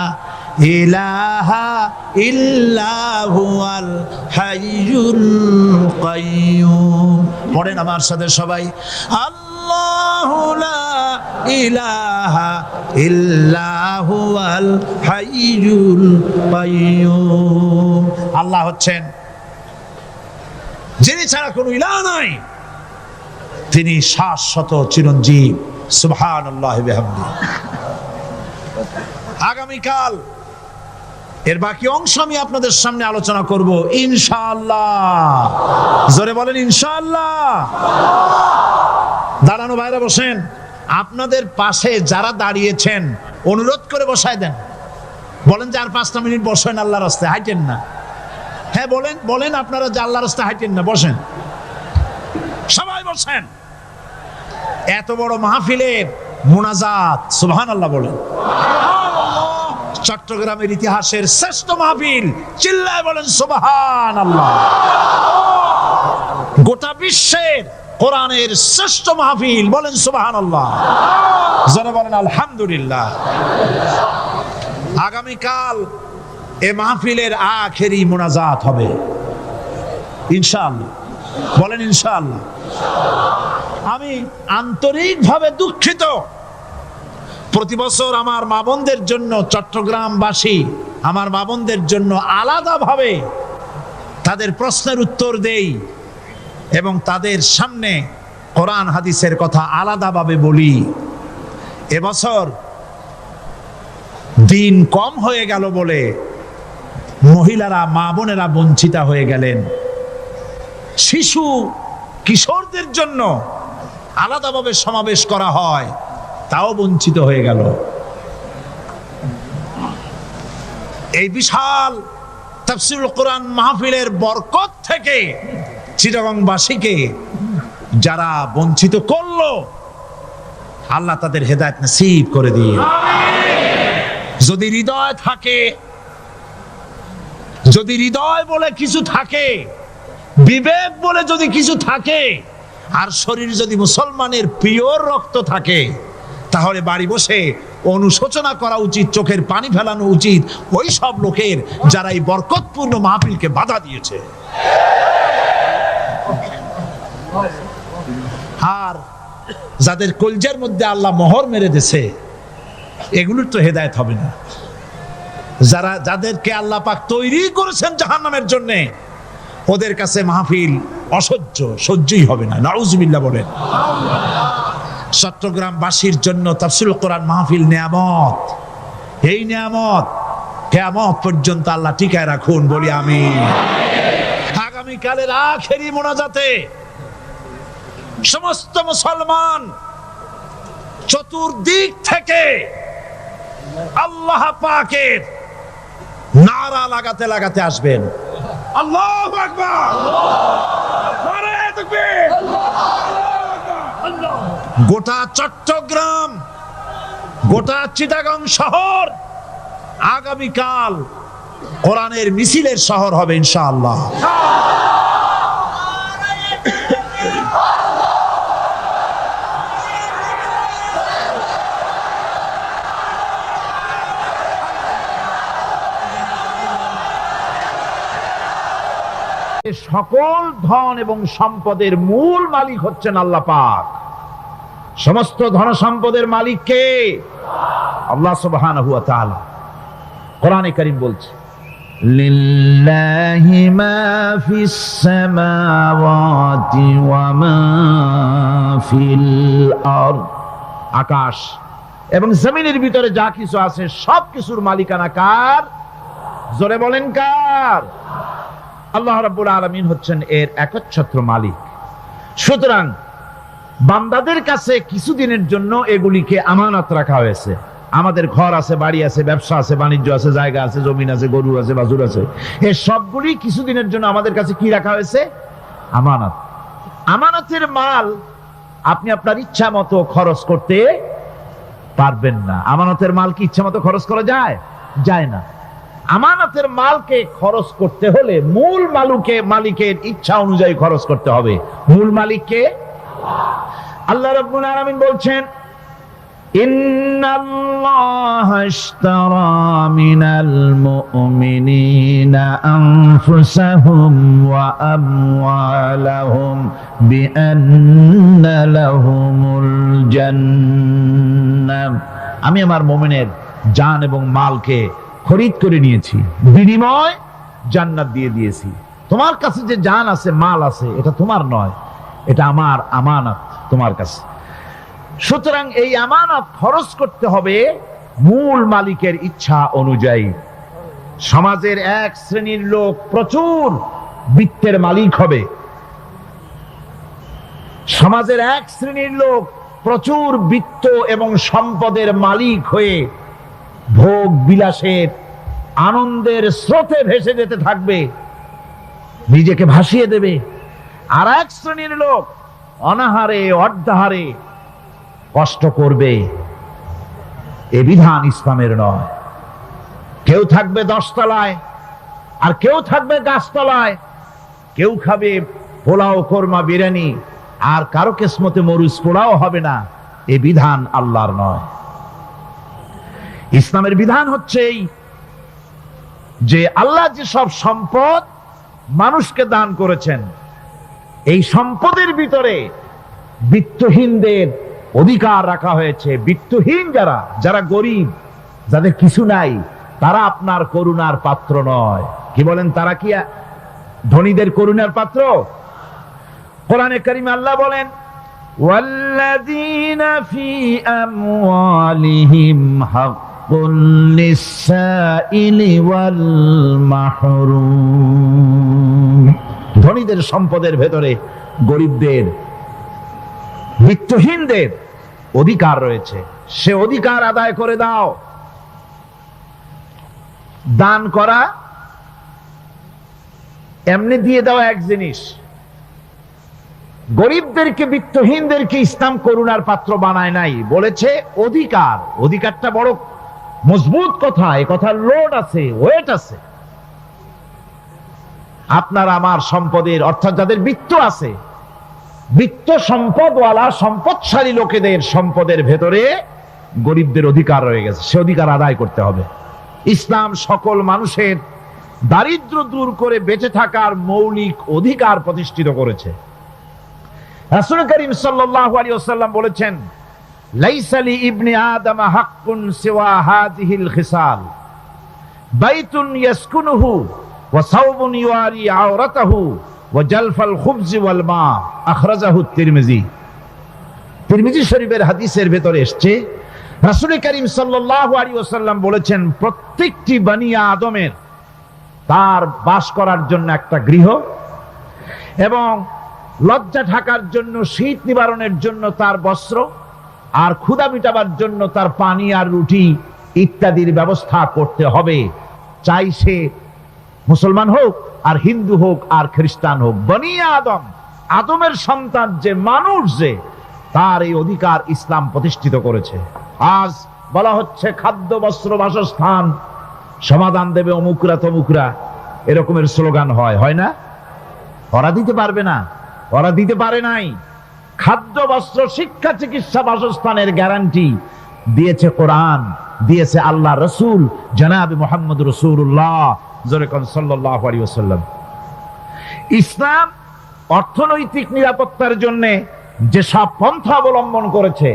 ইলাহা ইল্লা হুয়াল হাইয়ুল কাইয়্যুম। পড়েন আমার সাথে সবাই, আল্লাহু লা ইলাহা ইল্লা হুয়াল হাইয়ুল কাইয়্যুম। আল্লাহ হচ্ছেন যিনি ছাড়া কোনো ইলাহ নাই, তিনি শাশ্বত চিরঞ্জীব। সুবহানাল্লাহি ওয়া বিহামদিহি। আগামীকাল এর বাকি অংশ আমি আপনাদের সামনে আলোচনা করব ইনশাআল্লাহ। জোরে বলেন ইনশাআল্লাহ। দাঁড়ানো ভাইরা বসেন। আপনাদের পাশে যারা দাঁড়িয়েছেন অনুরোধ করে বসায় দেন। বলেন যে আর 5টা মিনিট বসেন, আল্লাহর রাস্তায় হাঁটেন না। হ্যাঁ বলেন, বলেন আপনারা যে আল্লাহর রাস্তায় হাঁটেন না, বসেন, সবাই বসেন। এত বড় মাহফিলের মুনাজাত, সুবহানাল্লাহ বলেন। চট্টগ্রামের ইতিহাসের শ্রেষ্ঠ মাহফিল, চিল্লায় বলেন সুবহানাল্লাহ। গোটা বিশ্বের কোরআনের শ্রেষ্ঠ মাহফিল, বলেন সুবহানাল্লাহ। যারা বলেন আলহামদুলিল্লাহ। আগামীকাল এ মাহফিলের আখেরি মুনাজাত হবে ইনশাআল্লাহ। বলেন ইনশাআল্লাহ। আমি আন্তরিকভাবে দুঃখিত, প্রতি বছর আমার মা বোনদের জন্য, চট্টগ্রামবাসী আমার মা বোনদের জন্য আলাদাভাবে তাদের প্রশ্নের উত্তর দেই এবং তাদের সামনে কোরআন হাদিসের কথা আলাদাভাবে বলি। এবছর দিন কম হয়ে গেল বলে মহিলারা, মা বোনেরা বঞ্চিতা হয়ে গেলেন। শিশু কিশোরদের জন্য আলাদাভাবে সমাবেশ করা হয়, তাও বঞ্চিত হয়ে গেল। এই বিশাল তাফসীরুল কোরআন মাহফিলের বরকত থেকে চিটাগংবাসীকে যারা বঞ্চিত করলো, আল্লাহ তাদের হেদায়েত নসিব করে দিয়ে। যদি হৃদয় থাকে, যদি হৃদয় বলে কিছু থাকে, বিবেক বলে যদি কিছু থাকে, আর শরীর যদি মুসলমানের পিওর রক্ত থাকে, তাহলে বাড়ি বসে অনুশোচনা করা উচিত, চোখের পানি ফেলানো উচিত ওই সব লোকের যারা এই বরকতপূর্ণ মাহফিলকে বাধা দিয়েছে। আর যাদের কলজার মধ্যে আল্লাহ মোহর মেরে দিয়েছে, এগুলোর তো হেদায়েত হবে না। যাদেরকে আল্লাহ পাক তৈরি করেছেন জাহান্নামের জন্য, ওদের কাছে মাহফিল অসহ্য, সহ্যই হবে না। নাউজুবিল্লাহ বলেন। চট্টগ্রামবাসীর জন্য তাফসীরুল কোরআন মাহফিল নিয়ামত। এই নিয়ামত কিয়ামত পর্যন্ত আল্লাহ টিকায় রাখুন, বলি আমিন। আগামীকালের আখেরি মোনাজাতে সমস্ত মুসলমান চতুর্দিক থেকে আল্লাহ পাকের নারা লাগাতে লাগাতে আসবেন। আল্লাহু আকবার, নারায়ে তাকবীর। গোটা চট্টগ্রাম, গোটা চিটাগাং শহর আগামীকাল কোরআনের মিছিলের শহর হবে ইনশাআল্লাহ। সকল ধন এবং সম্পদের মূল মালিক হচ্ছেন আল্লাহ পাক। সমস্ত ধন সম্পদের মালিক কে? আল্লাহ সুবহানাহু ওয়া তাআলা। কোরআনে কারীম বলছে, লিল্লাহি মা ফিস সামাওয়াতি ওয়া মা ফিল আরদ। আকাশ এবং জমিনের ভিতরে যা কিছু আছে সব কিছুর মালিকানা কার? জোরে বলেন কার? আল্লাহ রাব্বুল আলামিন হচ্ছেন এর একচ্ছত্র মালিক। সুতরাং বান্দাদের কাছে কিছুদিনের জন্য এগুলিকে আমানত রাখা হয়েছে। আমাদের ঘর আছে, বাড়ি আছে, ব্যবসা আছে, বাণিজ্য আছে, জায়গা আছে, জমিন আছে, গরু আছে, বাছুর আছে, এই সবগুলি কিছুদিনের জন্য আমাদের কাছে কি রাখা হয়েছে? আমানত। আমানতের মাল আপনি আপনার ইচ্ছা মতো খরচ করতে পারবেন না। আমানতের মাল কি ইচ্ছা মতো খরচ করা যায়? যায় না। আমানতের মালকে খরচ করতে হলে মূল মালিকের ইচ্ছা অনুযায়ী খরচ করতে হবে। মূল মালিককে আল্লাহ রাব্বুল আলামিন বলছেন, ইন্নাল্লাহা ইশতারা মিনাল মুমিনিনা আনফুসাহুম ওয়া আমওয়ালাহুম বিআন্না লাহুমুল জান্নাহ। আমি আমার মুমিনের জান এবং মালকে খরিদ করে নিয়েছি, বিনিময় জান্নাত দিয়ে দিয়েছি। তোমার কাছে যে জান আছে, মাল আছে, এটা তোমার নয়, এটা আমার আমানত তোমার কাছে। সুতরাং এই আমানত খরচ করতে হবে মূল মালিকের ইচ্ছা অনুযায়ী। সমাজের এক শ্রেণীর লোক প্রচুর বিত্তের মালিক হবে, সমাজের এক শ্রেণীর লোক প্রচুর বিত্ত এবং সম্পদের মালিক হয়ে ভোগ বিলাসের আনন্দের স্রোতে ভেসে যেতে থাকবে, নিজেকে ভাসিয়ে দেবে। আর এক শ্রেণীর লোক অনাহারে অর্ধাহারে কষ্ট করবে। এ বিধান ইসলামের নয়। কেউ থাকবে 10 তলায় আর কেউ থাকবে গাছতলায়, কেউ খাবে পোলাও, কোরমা, বিরিয়ানি, আর কারো কিসমতে মরুচ পোড়াও হবে না। এ বিধান আল্লাহর নয়। ইসলামের বিধান হচ্ছে এই যে আল্লাহ যে সব সম্পদ মানুষকে দান করেছেন, এই সম্পদের ভিতরে বিত্তহীনদের অধিকার রাখা হয়েছে। বিত্তহীন যারা গরিব, যাদের কিছু নাই, তারা আপনার করুণার পাত্র নয়। কি বলেন? তারা কি ধনীদের করুণার পাত্র? কোরআনে কারিমে আল্লাহ বলেন, ওয়াল্লাযীনা ফী আমওয়ালিহিম হাক্কুন লিস-সাইলি ওয়াল মাহরুম। ধনীদের সম্পদের ভেতরে গরিবদের, বিত্তহীনদের অধিকার রয়েছে। সে অধিকার আদায় করে দাও। দান করা এমনি দিয়ে দেওয়া এক জিনিস, গরিবদেরকে, বিত্তহীনদেরকে ইসলাম করুণার পাত্র বানায় নাই, বলেছে অধিকার। অধিকারটা বড় মজবুত কথা, এই কথার লোড আছে, ওয়েট আছে। আপনার আমার সম্পদের, অর্থাৎ যাদের বিত্ত আছে, বিত্ত সম্পদওয়ালা সম্পদশালী লোকেদের সম্পদের ভেতরে গরিবদের অধিকার রয়ে গেছে। সে অধিকার আদায় করতে হবে। ইসলাম সকল মানুষের দারিদ্র দূর করে বেঁচে থাকার মৌলিক অধিকার প্রতিষ্ঠিত করেছে। রাসূল করিম সাল্লাল্লাহু আলাইহি ওয়াসাল্লাম বলেছেন, লাইসা লি ইবনি আদম হাক্কুন সিওয়া হাযিহিল খিসাল, বাইতুন ইয়াসকুনুহু ওয়া সাওবুন ইউআরি আওরাতাহু ওয়া জালফাল খুবজি ওয়াল মা। আখরাজাহু তিরমিজি। তিরমিজি শরীফের হাদিসের ভেতরে এসেছে, রাসূল করিম সাল্লাল্লাহু আলাইহি ওয়াসাল্লাম বলেছেন, প্রত্যেকটি বনি আদমের তার বাস করার জন্য একটা গৃহ এবং লজ্জা ঢাকার জন্য, শীত নিবারণের জন্য তার বস্ত্র, আর ক্ষুধা মিটাবার জন্য তার পানি আর রুটি ইত্যাদির ব্যবস্থা করতে হবে, চাই সে মুসলমান হোক আর হিন্দু হোক আর খ্রিস্টান হোক। বনি আদম, আদমের সন্তান যে মানুষ, যে তার এই অধিকার ইসলাম প্রতিষ্ঠিত করেছে। আজ বলা হচ্ছে খাদ্য, বস্ত্র, বাসস্থান সমাধান দেবে অমুকরা তমুকরা, এরকমের স্লোগান হয় না? ওরা দিতে পারবে না, ওরা দিতে পারে নাই। খাদ্য, বস্ত্র, শিক্ষা, চিকিৎসা, বাসস্থানের গ্যারান্টি দিয়েছে কোরআন, দিয়েছে আল্লাহ রসুল জনাবে মুহাম্মদ রাসূলুল্লাহ সাল্লাল্লাহু আলাইহি ওয়াসাল্লাম। ইসলাম অর্থনৈতিক নিরাপত্তার জন্য যে সব পন্থা অবলম্বন করেছে,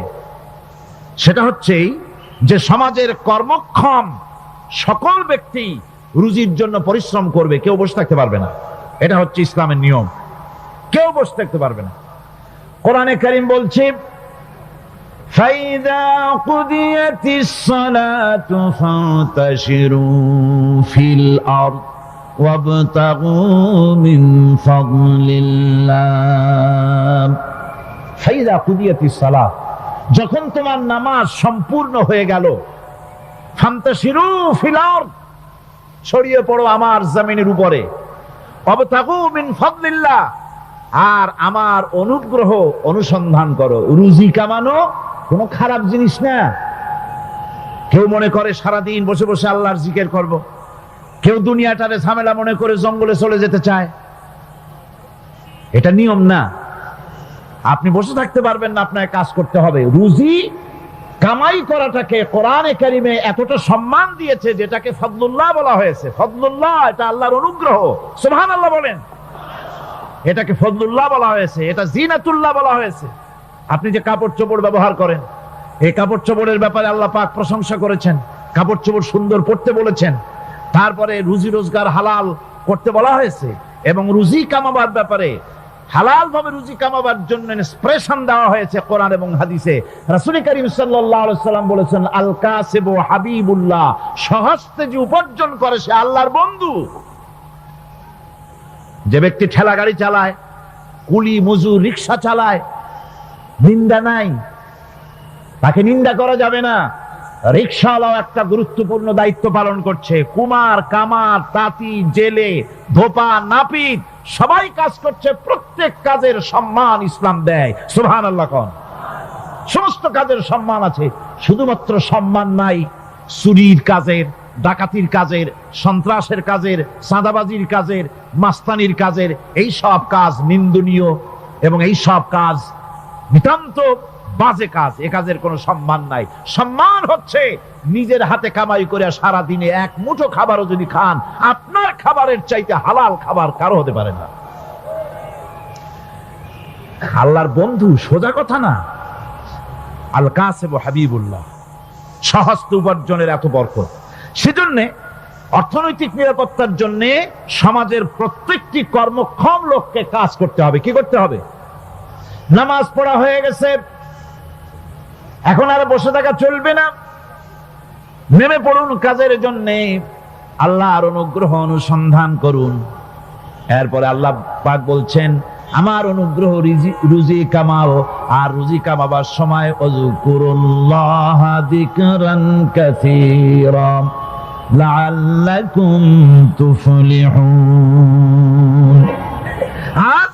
সেটা হচ্ছে যে সমাজের কর্মক্ষম সকল ব্যক্তি রুজির জন্য পরিশ্রম করবে, কেউ বসে থাকতে পারবে না। এটা হচ্ছে ইসলামের নিয়ম, কেউ বসে থাকতে পারবে না। কোরআনে কারীম বলছে, ফাইদা কুদিয়াতিস সালাতু ফান্তাশিরু ফিল আরদ ওয়াবতাগু মিন ফাদলিল্লাহ। ফাইদা কুদিয়াতিস সালাত, যখন তোমার নামাজ সম্পূর্ণ হয়ে গেল, ফান্তাশিরু ফিল আরদ, ছড়িয়ে পড়ো আমার জমিনের উপরে, ওয়াবতাগু মিন ফাদলিল্লাহ, আর আমার অনুগ্রহ অনুসন্ধান করো। রুজি কামানো কোনো খারাপ জিনিস না। কেউ মনে করে সারাদিন বসে বসে আল্লাহর জিকির করব, কেউ দুনিয়াটারে ঝামেলা মনে করে জঙ্গলে চলে যেতে চায়। এটা নিয়ম না। আপনি বসে থাকতে পারবেন না, আপনাকে কাজ করতে হবে। রুজি কামাই করাটাকে কোরআনে কারিমে এতটা সম্মান দিয়েছে, যেটাকে ফদলুল্লাহ বলা হয়েছে। ফদলুল্লাহ, এটা আল্লাহর অনুগ্রহ। সুবহানাল্লাহ বলেন। এটাকে ফদলুল্লাহ বলা হয়েছে, এটা জিনাতুল্লাহ বলা হয়েছে। আপনি যে কাপড় চোপড় ব্যবহার করেন, এই কাপড় চোপড়ের ব্যাপারে আল্লাহ পাক প্রশংসা করেছেন, কাপড় চোপড় সুন্দর পড়তে বলেছেন। তারপরে রুজি রোজগার হালাল করতে বলা হয়েছে, এবং রুজি কামাবার ব্যাপারে হালাল ভাবে রুজি কামাবার জন্য ইন্সপিরেশন দেওয়া হয়েছে কোরআন এবং হাদিসে। রাসূল করিম সাল্লাল্লাহু আলাইহি সাল্লাম বলেছেন, আল কাসিবু হাবিবুল্লাহ, সহস্তে যে উপার্জন করে সে আল্লাহর বন্ধু। যে ব্যক্তি ঠেলা গাড়ি চালায়, কুলি মজুর, রিক্সা চালায়, নিন্দা নাই, তাকে নিন্দা করা যাবে না। রিক্সাওয়ালাও একটা গুরুত্বপূর্ণ দায়িত্ব পালন করছে। কুমার, কামার, তাঁতি, জেলে, ধোপা, নাপিত সবাই কাজ করছে। প্রত্যেক কাজের সম্মান ইসলাম দেয়। সুবহানাল্লাহ কোন। সমস্ত কাজের সম্মান আছে, শুধুমাত্র সম্মান নাই চুরির কাজের, ডাকাতির কাজের, সন্ত্রাসের কাজের, চাঁদাবাজির কাজের, মাস্তানির কাজের। এই সব কাজ নিন্দনীয় এবং এই সব কাজ নিতান্ত বাজে কাজ। এ কাজের কোনো সম্মান নাই। সম্মান হচ্ছে নিজের হাতে কামাই করে সারা দিনে এক মুঠো খাবারও যদি খান, আপনার খাবারের চাইতে হালাল খাবার কারো হতে পারে না। আল্লাহর বন্ধু সোজা কথা না। আল কাসিব হাবিবুল্লাহ, সহস্ত উপার্জনের এত বরকত। সেজন্য অর্থনৈতিক নিরাপত্তার জন্য সমাজের প্রত্যেকটি কর্মক্ষম লোককে কাজ করতে হবে। কি করতে হবে? নামাজ পড়া হয়ে গেছে, এখন আর বসে থাকা চলবে না। নেমে পড়ুন কাজের জন্য, আল্লাহর অনুগ্রহ অনুসন্ধান করুন। এরপরে আল্লাহ পাক বলছেন, আমার অনুগ্রহ রুজি কামাও, আর রুজি কামাবার সময় ওয়াজকুরুল্লাহ যিকরান কাসীরা লাআল্লাকুম তুফলিহুন। আর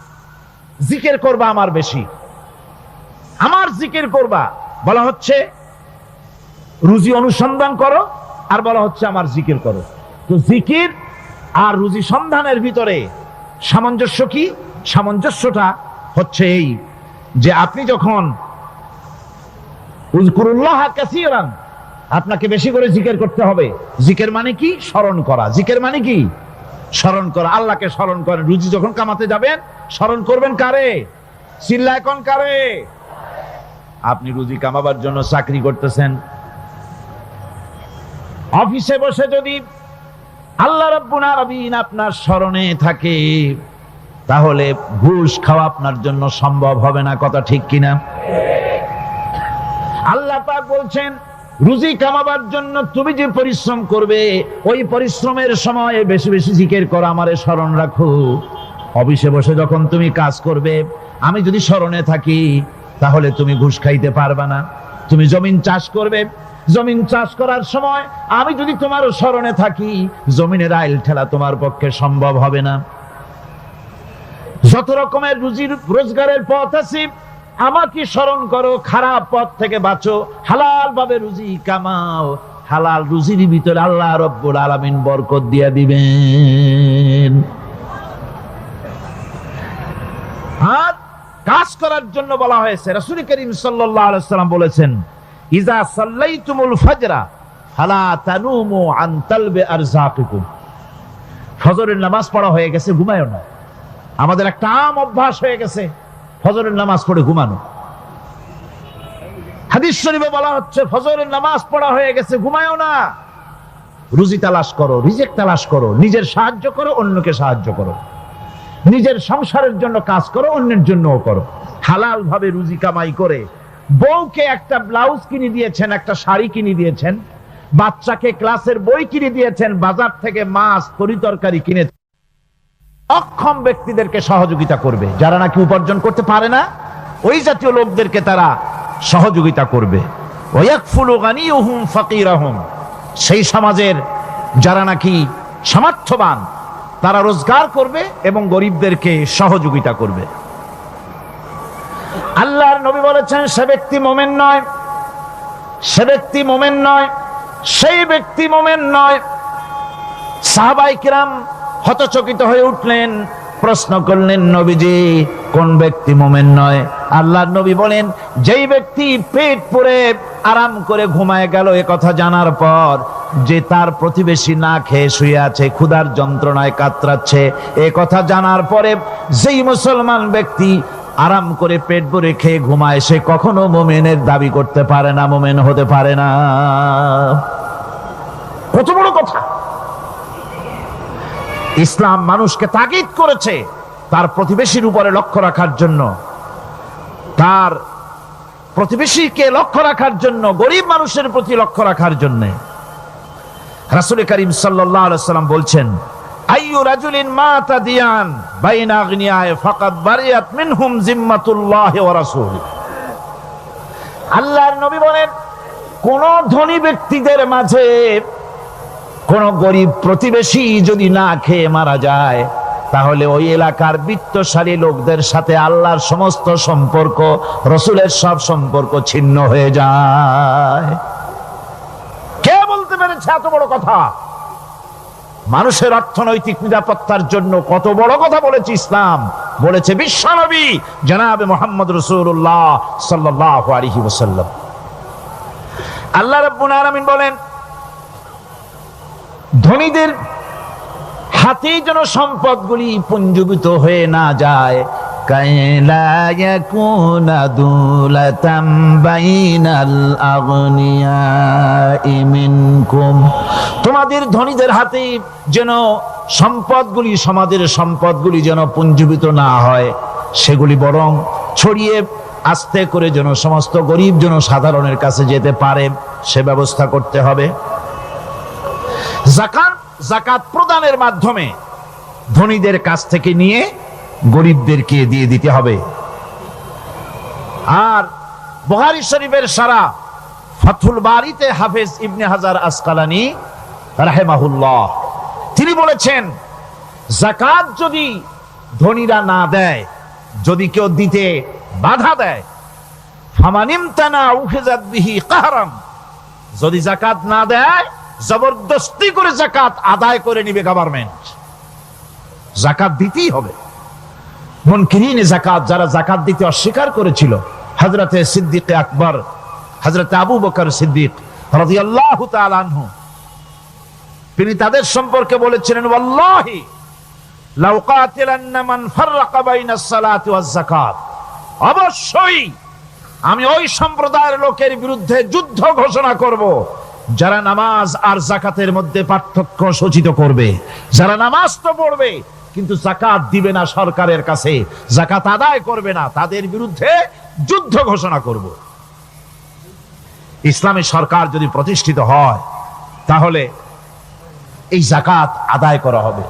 জিকির করবা আমার বেশি, আমার জিকির করবা। বলা হচ্ছে রুজি অনুসন্ধান করো, আর বলা হচ্ছে আমার জিকির করো। তো জিকির আর রুজি সন্ধানের ভিতরে সামঞ্জস্য কি? সামঞ্জস্যটা হচ্ছে এই যে আপনি যখন উযকুরুল্লাহ কাসীরান, আপনাকে বেশি করে জিকির করতে হবে। জিকির মানে কি? স্মরণ করা। জিকির মানে কি? স্মরণ করা। আল্লাহকে স্মরণ করেন। রুজি যখন কামাতে যাবেন স্মরণ করবেন কারে? চিল্লায় কোন কারে? আপনি রুজি কামাবার জন্য চাকরি করতেছেন, অফিসে বসে যদি আল্লাহ রাব্বুল আলামিন আপনার স্মরণে থাকে, তাহলে ঘুষ খাওয়া আপনার জন্য সম্ভব হবে না। কথা ঠিক কিনা? আল্লাহ পাক বলছেন, রুজি কামাবার জন্য তুমি যে পরিশ্রম করবে, ওই পরিশ্রমের সময় বেশি বেশি জিকির করো, আমারে স্মরণ রাখো। অফিসে বসে যখন তুমি কাজ করবে, আমি যদি স্মরণে থাকি তাহলে তুমি ঘুষ খাইতে পারবা না। তুমি জমিন চাষ করবে, জমিন চাষ করার সময় আমি যদি তোমার স্মরণে থাকি, জমিনের আইল ঠেলা তোমার পক্ষে সম্ভব হবে না। যত রকমের রুজি রোজগারের পথ আছে, আমাকে স্মরণ করো, খারাপ পথ থেকে বাঁচো, হালাল ভাবে রুজি কামাও। হালাল রুজির ভিতরে আল্লাহ রব্বুল আলামিন বরকত দিয়ে দিবেন। আর কাজ করার জন্য বলা হয়েছে, রাসূল করিম সাল্লাল্লাহু আলাইহি ওয়াসাল্লাম বলেছেন, ইজা সাল্লাইতুমুল ফাজরা ফালা তানুমু আন তালবি আরযাকিকুম। ফজরের নামাজ পড়া হয়ে গেছে, ঘুমায়ও না। আমাদের একটা আম অভ্যাস হয়ে গেছে ফজরের নামাজ পড়ে ঘুমানো। হাদিস শরীফে বলা হচ্ছে, ফজরের নামাজ পড়া হয়ে গেছে, ঘুমায়ও না। রুজি তালাশ করো, রিজিক তালাশ করো, নিজের সাহায্য করো, অন্যকে সাহায্য করো, নিজের সংসারের জন্য কাজ করো, অন্যের জন্যও করো। হালাল ভাবে রুজি কামাই করে বউকে একটা ব্লাউজ কিনে দিয়েছেন, একটা শাড়ি কিনে দিয়েছেন, বাচ্চাকে ক্লাসের বই কিনে দিয়েছেন, বাজার থেকে মাছ তরিতরকারি কিনে। অক্ষম ব্যক্তিদেরকে সহযোগিতা করবে, যারা নাকি উপার্জন করতে পারে না, ওই জাতীয় লোকদেরকে তারা সহযোগিতা করবে। ওয়াকফুলু গানিয়ুহুম ফাকিরাহুম, সেই সমাজের যারা নাকি সামর্থ্যবান তারা রোজগার করবে এবং গরিবদেরকে সহযোগিতা করবে। আল্লাহর নবী বলেছেন, সে ব্যক্তি মুমিন নয়, সে ব্যক্তি মুমিন নয়, সেই ব্যক্তি মুমিন নয়। সাহাবায়ে কিরাম হতচকিত হয়ে উঠলেন, প্রশ্ন করলেন, নবীজি কোন ব্যক্তি মুমিন নয়? আল্লাহর নবী বলেন, যেই ব্যক্তি পেট পুরে আরাম করে ঘুমায় গেল এ কথা জানার পর, যে তার প্রতিবেশী না খেয়ে শুয়ে আছে, ক্ষুধার যন্ত্রণায় কাতরাচ্ছে, এ কথা জানার পরে যেই মুসলমান ব্যক্তি আরাম করে পেট ভরে খেয়ে ঘুমায়, সে কখনো মুমিনের দাবি করতে পারে না, মুমিন হতে পারে না। কত বড় কথা! ইসলাম মানুষকে তাগিদ করেছে তার প্রতিবেশীর উপরে লক্ষ্য রাখার জন্য, তার প্রতিবেশীকে লক্ষ্য রাখার জন্য, গরিব মানুষের প্রতি লক্ষ্য রাখার জন্য। রাসূল করিম সাল্লাল্লাহু আলাইহি ওয়াসাল্লাম বলছেন, আইয়ু রাজুলিন মাতা দিয়ান বাইনা আগনিয়ায় ফাকাদ বারিয়াত মিনহুম জিম্মাতুল্লাহি ওয়া রাসূলি। আল্লাহর নবী বলেন, কোন ধনী ব্যক্তিদের মাঝে কোন গরিব প্রতিবেশী যদি না খেয়ে মারা যায়, তাহলে ওই এলাকার বিত্তশালী লোকদের সাথে আল্লাহর সমস্ত সম্পর্ক, রাসূলের সব সম্পর্ক ছিন্ন হয়ে যায়। কে বলতে পেরেছে এত বড় কথা? মানুষের অর্থনৈতিক নিরাপত্তার জন্য কত বড় কথা বলেছে ইসলাম, বলেছে বিশ্বনবী জনাবে মুহাম্মদ রাসূলুল্লাহ সাল্লাল্লাহু আলাইহি ওয়াসাল্লাম। আল্লাহ রাব্বুল আলামিন বলেন, ধনীদের হাতে যেন সম্পদগুলি পুঞ্জীভূত হয়ে না যায়, কাইলা ইয়াকুনা দুলাতাম বাইনাল আগনিয়াই মিনকুম। তোমাদের ধনীদের হাতে যেন সম্পদগুলি, সমাজের সম্পদগুলি যেন পুঞ্জীভূত না হয়, সেগুলি বরং ছড়িয়ে আস্তে করে যেন সমস্ত গরিব যেন সাধারণের কাছে যেতে পারে, সে ব্যবস্থা করতে হবে। যাকাত প্রদানের মাধ্যমে ধনীদের কাছ থেকে নিয়ে গরিবদেরকে দিয়ে দিতে হবে। আর বুখারী শরীফের সারা ফাথুল বারীতে হাফেজ ইবনে হাজার আসকালানী রাহিমাহুল্লাহ তিনি বলেছেন, যাকাত যদি ধনীরা না দেয়, যদি কেউ দিতে বাধা দেয়, ফামানিমতানা উখিযাত বিহি কাহরাম, যদি যাকাত না দেয় জবরদস্তি করে যাকাত আদায় করে নিবে গভর্নমেন্ট। যাকাত দিতেই হবে। মুনকিরিনে যাকাত, যারা যাকাত দিতে অস্বীকার করেছিল, হযরতে সিদ্দিক আকবর, হযরতে আবু বকর সিদ্দিক রাদিয়াল্লাহু তাআলা আনহু, তিনি তাদের সম্পর্কে বলেছিলেন, ওয়াল্লাহি লাউ কাতিলান্না মান ফাররাকা বাইনাস সালাতি ওয়াজ যাকাত, অবশ্যই আমি ওই সম্প্রদায়ের লোকের বিরুদ্ধে যুদ্ধ ঘোষণা করব যারা নামাজ আর যাকাতের মধ্যে পার্থক্য সূচিত করবে। যারা নামাজ তো পড়বে কিন্তু যাকাত দিবে না, সরকারের কাছে যাকাত আদায় করবে না, তাদের বিরুদ্ধে যুদ্ধ ঘোষণা করব। ইসলামী সরকার যদি প্রতিষ্ঠিত হয়, তাহলে এই যাকাত আদায় করা হবে।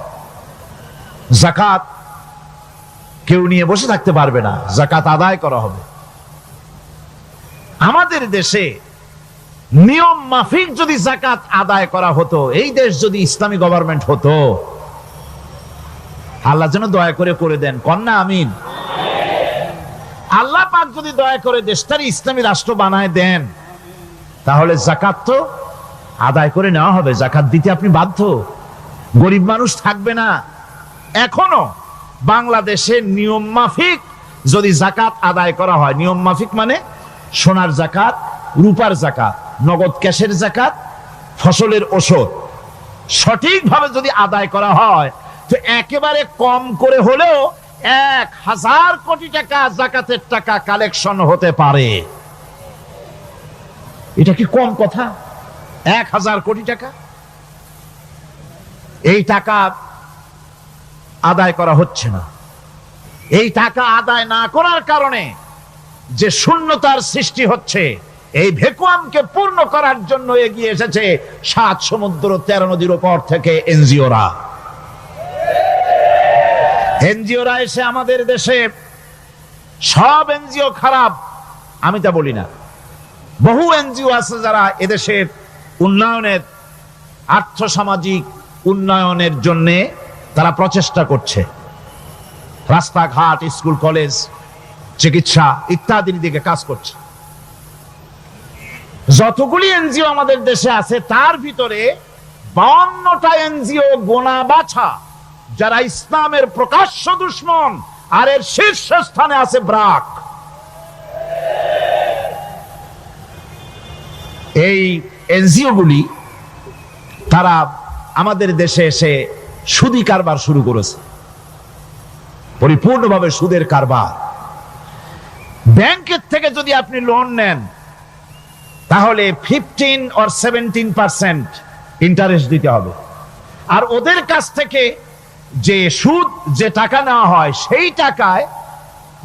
যাকাত কেউ নিয়ে বসে থাকতে পারবে না, যাকাত আদায় করা হবে। আমাদের দেশে নিয়ম মাফিক যদি যাকাত আদায় করা হতো, এই দেশ যদি ইসলামী গভর্নমেন্ট হতো, আল্লাহ যেন দয়া করে দেন, কন্যা আমিন। আল্লাহ পাক যদি দয়া করে দেশটারে ইসলামী রাষ্ট্র বানায় দেন, তাহলে যাকাত তো আদায় করে নেওয়া হবে, যাকাত দিতে আপনি বাধ্য, গরিব মানুষ থাকবে না। এখনো বাংলাদেশে নিয়ম মাফিক যদি যাকাত আদায় করা হয়, নিয়ম মাফিক মানে সোনার যাকাত, রূপার যাকাত, নগদ ক্যাশের যাকাত, ফসলের ওষুধ সঠিকভাবে যদি আদায় করা হয়, তো একেবারে কম করে হলেও 1000 কোটি টাকা যাকাতের টাকা কালেকশন হতে পারে। এটা কি কম কথা? 1000 কোটি টাকা, এই টাকা আদায় করা হচ্ছে না। এই টাকা আদায় না করার কারণে যে শূন্যতার সৃষ্টি হচ্ছে, এই ভ্যাকুয়ামকে পূর্ণ করার জন্য এগিয়ে এসেছে 7 সমুদ্র 13 নদীর উপর থেকে এনজিওরা। এনজিওরা এসে আমাদের দেশে, সব এনজিও খারাপ আমি তা বলি না, বহু এনজিও আছে যারা এদেশের উন্নয়নের, আর্থসামাজিক উন্নয়নের জন্য তারা প্রচেষ্টা করছে, রাস্তাঘাট, স্কুল কলেজ, চিকিৎসা ইত্যাদির দিকে কাজ করছে। যতগুলি এনজিও আমাদের দেশে আছে, তার ভিতরে 52টা এনজিও গোনা বাছা যারা ইসলামের প্রকাশ্য দুশমন, আর এর শীর্ষস্থানে আছে ব্রাক। এই এনজিও গুলি তারা আমাদের দেশে এসে সুদি কারবার শুরু করেছে, পরিপূর্ণভাবে সুদের কারবার। ব্যাংকের থেকে যদি আপনি লোন নেন, তাহলে 15 or 17% ইন্টারেস্ট দিতে হবে, আর ওদের কাছ থেকে যে সুদ, যে টাকা নেওয়া হয়, সেই টাকায়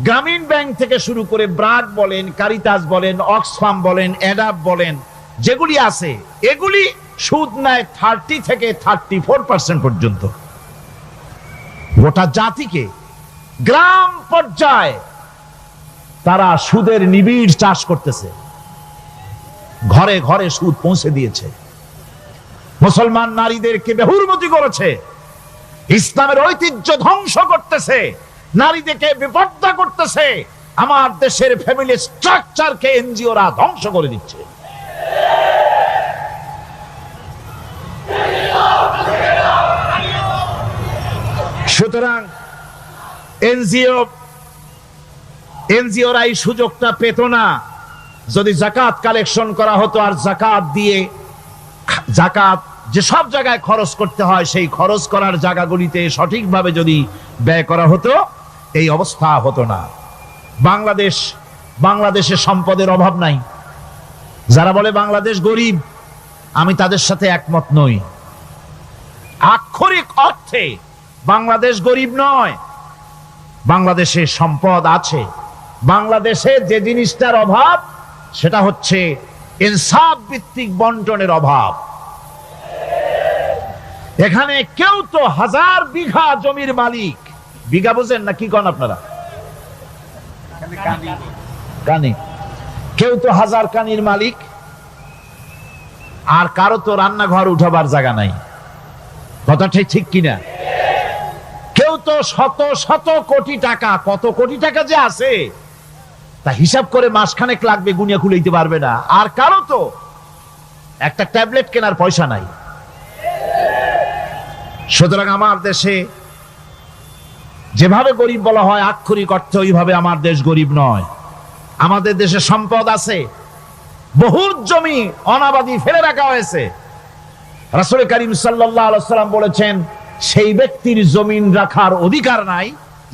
গ্রামীণ ব্যাংক থেকে শুরু করে ব্রাক বলেন, কারিতাস বলেন, অক্সফাম বলেন, অ্যাডাপ বলেন, যেগুলি আছে, এগুলি সুদ নেয় 30 থেকে 34% পর্যন্ত। গোটা জাতিকে গ্রাম পর্যায়ে তারা সুদের নিবিড় চাষ করতেছে, ঘরে ঘরে সুদ পৌঁছে দিয়েছে, মুসলমান নারীদেরকে বেহুরমতি করেছে, ইসলামের ঐতিহ্য ধ্বংস করতেছে, নারীদেরকে বিপর্দা করতেছে, আমার দেশের ফ্যামিলি স্ট্রাকচারকে এনজিওরা ধ্বংস করে দিচ্ছে। সুতরাং এনজিওরা এই সুযোগটা পেত না যদি যাকাত কালেকশন করা হতো, আর যাকাত দিয়ে, যাকাত যে সব জায়গায় খরচ করতে হয়, সেই খরচ করার জায়গাগুলিতে সঠিকভাবে যদি ব্যয় করা হতো, এই অবস্থা হতো না। বাংলাদেশে সম্পদের অভাব নাই। যারা বলে বাংলাদেশ গরিব, আমি তাদের সাথে একমত নই। আক্ষরিক অর্থে বাংলাদেশ গরিব নয়, বাংলাদেশে সম্পদ আছে। বাংলাদেশে যে জিনিসটার অভাব, সেটা হচ্ছে ইনসাফ ভিত্তিক বন্টনের অভাব। এখানে কেউ তো 1000 বিঘা জমির মালিক, বিঘা বুঝেন না কি কন আপনারা? কানি। কেউ তো 1000 কানির মালিক, আর কারো তো রান্নাঘর উঠাবার জায়গা নাই। কথাটা ঠিক কিনা? কেউ তো শত শত কোটি টাকা, কত কোটি টাকা যে আছে তা হিসাব করে মাসখানেক লাগবে, গুনিয়া খুলেইতে পারবে না। আর কারো তো একটা ট্যাবলেট কেনার পয়সা নাই। সুতরাং আমার দেশে যেভাবে গরিব বলা হয়, আক্ষরিক অর্থে ওইভাবে আমার দেশ গরিব নয়। আমাদের দেশে সম্পদ আছে, বহুত জমি অনাবাদি ফেলে রাখা হয়েছে। রাসূল করিম সাল্লাল্লাহু আলাইহি ওয়াসাল্লাম বলেছেন, সেই ব্যক্তির জমিন রাখার অধিকার নাই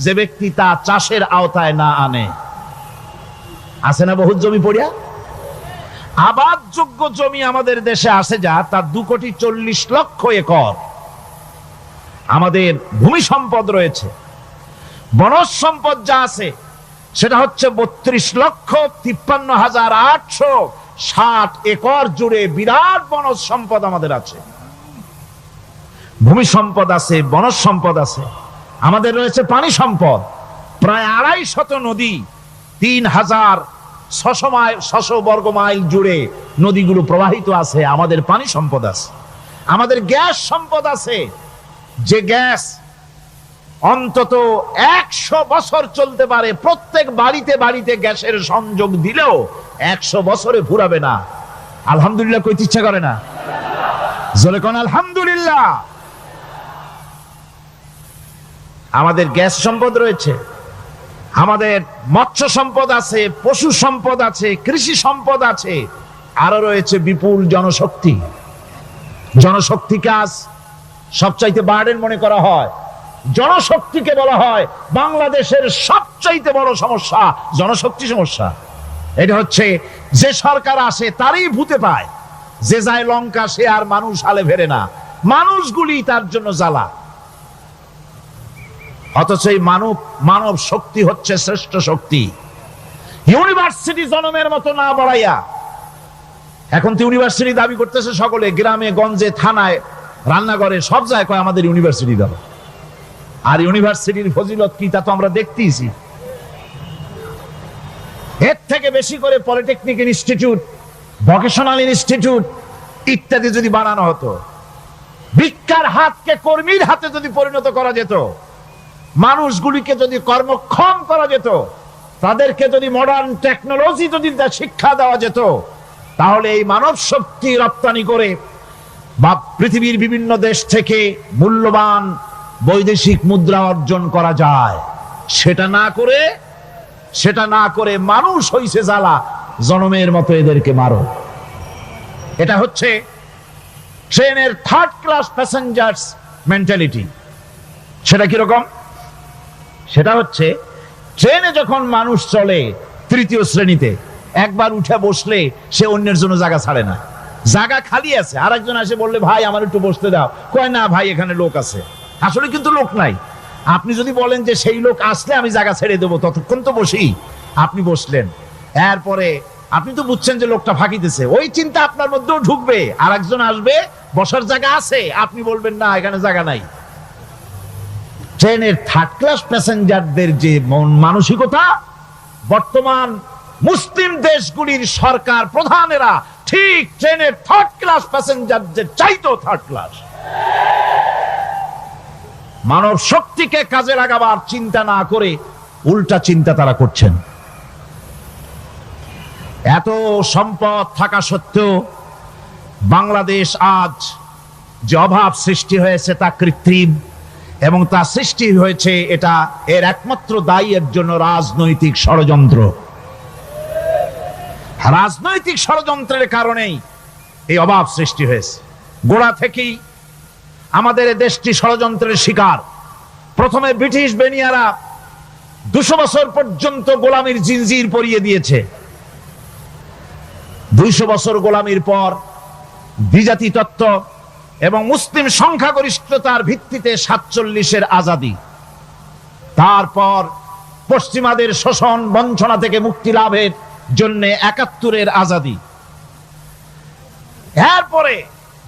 যে ব্যক্তি তা চাষের আওতায় না আনে। আছে না বহুত জমি পড়িয়া? আবাদযোগ্য জমি আমাদের দেশে আছে যা, তার 2,40,00,000 একর। আমাদের ভূমি সম্পদ রয়েছে, বনজ সম্পদ যা আছে সেটা হচ্ছে 32,53,860 একর জুড়ে বিরাট বনজ সম্পদ আমাদের আছে। ভূমি সম্পদ আছে, বনজ সম্পদ আছে। আমাদের রয়েছে পানি সম্পদ, প্রায় 250 নদী, 3600 বর্গ মাইল জুড়ে নদীগুলো প্রবাহিত আছে। আমাদের পানি সম্পদ আছে, আমাদের গ্যাস সম্পদ আছে, যে গ্যাস অন্তত 100 বছর চলতে পারে। প্রত্যেক বাড়িতে বাড়িতে গ্যাসের সংযোগ দিলেও 100 বছরে ফুরাবে না। আলহামদুলিল্লাহ কইতে ইচ্ছা করে না? জোরে কোন আলহামদুলিল্লাহ। আমাদের গ্যাস সম্পদ রয়েছে, আমাদের মৎস্য সম্পদ আছে, পশু সম্পদ আছে, কৃষি সম্পদ আছে, আরো রয়েছে বিপুল জনশক্তি। জনশক্তিকে আজ সবচাইতে বার্ডেন মনে করা হয়। জনশক্তিকে বলা হয় বাংলাদেশের সবচাইতে বড় সমস্যা, জনশক্তি সমস্যা। এটা হচ্ছে যে সরকার আসে তারই ভূতে পায়, যে যায় লঙ্কা সে আর মানুষ হালে ফেরে না, মানুষগুলি তার জন্য জ্বালা। অথচ এই মানব শক্তি হচ্ছে শ্রেষ্ঠ শক্তি। ইউনিভার্সিটি জনমের মতো না বাড়াইয়া, এখন তো ইউনিভার্সিটি দাবি করতেছে সকলে, গ্রামে গঞ্জে থানায় রান্নাঘরে সব জায়গায় কয় আমাদের ইউনিভার্সিটি দাও। আর ইউনিভার্সিটির ফজিলত কি তা তো আমরা দেখতেইছি। এর থেকে বেশি করে পলিটেকনিক ইনস্টিটিউট, ভোকেশনাল ইনস্টিটিউট ইত্যাদি যদি বানানো হতো, ভিক্ষার হাতকে কর্মীর হাতে যদি পরিণত করা যেত, মানুষগুলিকে যদি কর্মক্ষম করা যেত, তাদেরকে যদি মডার্ন টেকনোলজি যদি শিক্ষা দেওয়া যেত, তাহলে এই মানব শক্তি রপ্তানি করে বা পৃথিবীর বিভিন্ন দেশ থেকে মূল্যবান বৈদেশিক মুদ্রা অর্জন করা যায়। সেটা না করে মানুষ হইছে জ্বালা, জনমের মতো এদেরকে মারো। এটা হচ্ছে ট্রেনের থার্ড ক্লাস প্যাসেঞ্জার্স মেন্টালিটি। সেটা কিরকম? সেটা হচ্ছে ট্রেনে যখন মানুষ চলে তৃতীয় শ্রেণীতে, একবার উঠে বসলে সে অন্যের জন্য জায়গা ছাড়ে না। জায়গা খালি আছে, আরেকজন এসে বললে ভাই আমার একটু বসতে দাও, কয় না ভাই এখানে লোক আছে। আসলে কিন্তু লোক নাই। আপনি যদি বলেন যে সেই লোক আসলে আমি জায়গা ছেড়ে দেবো, ততক্ষণ তো বসি। আপনি বসলেন, এরপরে আপনি তো বুঝছেন যে লোকটা ফাঁকিতেছে, ওই চিন্তা আপনার মধ্যেও ঢুকবে, আর একজন আসবে বসার জায়গা আছে, আপনি বলবেন না এখানে জায়গা নাই। ট্রেনের থার্ড ক্লাস প্যাসেঞ্জারদের যে মানসিকতা, বর্তমান মুসলিম দেশগুলির সরকার প্রধানেরা ঠিক ট্রেনের থার্ড ক্লাস প্যাসেঞ্জারদের চাইতেও থার্ড ক্লাস। মানব শক্তিকে কাজে লাগাবার চিন্তা না করে উল্টা চিন্তা তারা করছেন। এত সম্পদ থাকা সত্ত্বেও বাংলাদেশ আজ যে অভাব সৃষ্টি হয়েছে তা কৃত্রিম, এবং তা সৃষ্টি হয়েছে এটা এর একমাত্র দায়ী এর জন্য রাজনৈতিক ষড়যন্ত্র। রাজনৈতিক ষড়যন্ত্রের কারণেই এই অভাব সৃষ্টি হয়েছে। গোড়া থেকেই আমাদের দেশটি ষড়যন্ত্রের শিকার। প্রথমে ব্রিটিশ বেনিয়ারা 200 বছর পর্যন্ত গোলামির জিনজির পরিয়ে দিয়েছে। 200 বছর গোলামির পর দ্বিজাতি তত্ত্ব এবং মুসলিম সংখ্যাগরিষ্ঠতার ভিত্তিতে 47-এর আজাদি, তারপর পশ্চিমাদের শোষণ বঞ্চনা থেকে মুক্তি লাভের জন্য 71-এর আজাদি, এরপরে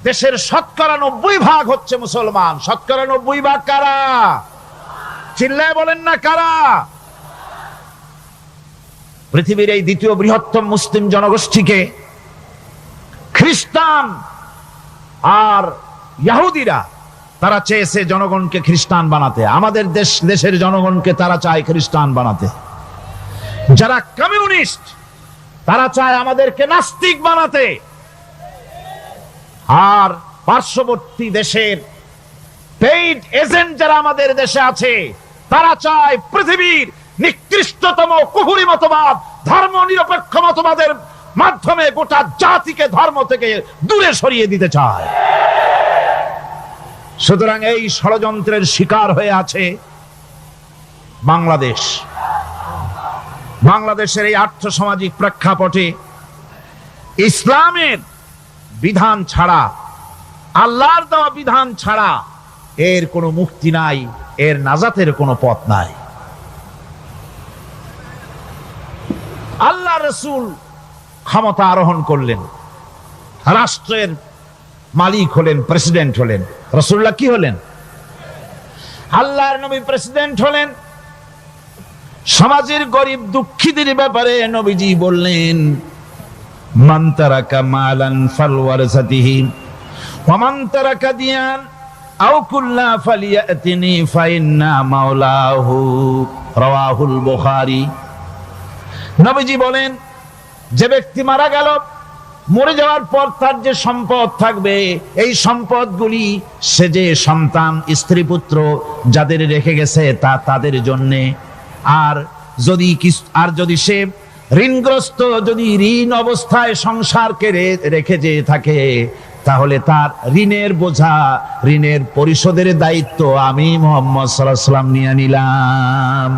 দেশের 90% হচ্ছে মুসলমান। 90% কারা? চিল্লায় বলেন না কারা? পৃথিবীর এই দ্বিতীয় বৃহত্তম মুসলিম জনগোষ্ঠীকে খ্রিস্টান আর ইহুদিরা তারা চেয়েছে জনগণকে খ্রিস্টান বানাতে। আমাদের দেশের জনগণকে তারা চায় খ্রিস্টান বানাতে। যারা কমিউনিস্ট তারা চায় আমাদেরকে নাস্তিক বানাতে। আর পার্শ্ববর্তী দেশের পেইড এজেন্ট যারা আমাদের দেশে আছে তারা চায় পৃথিবীর নিকৃষ্টতম কুফরি মতবাদ, ধর্ম নিরপেক্ষ মতবাদের মাধ্যমে গোটা জাতিকে ধর্ম থেকে দূরে সরিয়ে দিতে চায়। সুতরাং এই ষড়যন্ত্রের শিকার হয়ে আছে বাংলাদেশ। বাংলাদেশের এই আর্থসামাজিক প্রেক্ষাপটে ইসলামের বিধান ছাড়া, আল্লাহর দেওয়া বিধান ছাড়া এর কোনো মুক্তি নাই, এর নাজাতের কোনো পথ নাই। আল্লাহ রাসূল ক্ষমতা আরোহণ করলেন, রাষ্ট্রের মালিক হলেন, প্রেসিডেন্ট হলেন। রাসূলুল্লাহ কি হলেন? আল্লাহর নবী প্রেসিডেন্ট হলেন। সমাজের গরিব দুঃখীদের ব্যাপারে নবীজি বললেন, মান তারাকা মালান ফালওয়ারসাতিহি ওয়া মান তারাকা দিয়ান আও কুল্লা ফালিয়াতিনি ফাইন্না মাওলাহু, রাওয়াহুল বুখারী। নবীজি বলেন, যে ব্যক্তি মারা গেল, মরে যাওয়ার পর তার যে সম্পদ থাকবে, এই সম্পদগুলি সে যে সন্তান স্ত্রী পুত্র যাদের রেখে গেছে তা তাদের জন্যে। আর যদি সে ঋণগ্রস্ত, যদি ঋণ অবস্থায় সংসারকে রেখে যে থাকে, তাহলে তার ঋণের বোঝা, ঋণের পরিশোধের দায়িত্ব আমি মুহাম্মদ সাল্লাল্লাহু আলাইহি ওয়াসাল্লাম নিয়ে নিলাম।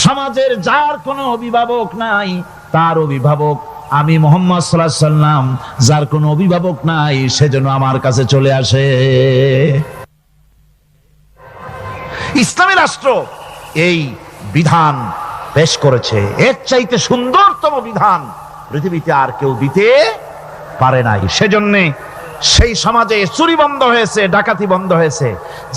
সমাজের যার কোনো অভিভাবক নাই, তার অভিভাবক আমি মুহাম্মদ সাল্লাল্লাহু আলাইহি ওয়াসাল্লাম। যার কোনো অভিভাবক নাই, সেজন্য আমার কাছে চলে আসে। ইসলামী রাষ্ট্র এই বিধান পেশ করেছে। এর চাইতে সুন্দরতম বিধান পৃথিবীতে আর কেউ দিতে পারে নাই। সেজন্য সেই সমাজে চুরি বন্ধ হয়েছে, ডাকাতি বন্ধ হয়েছে,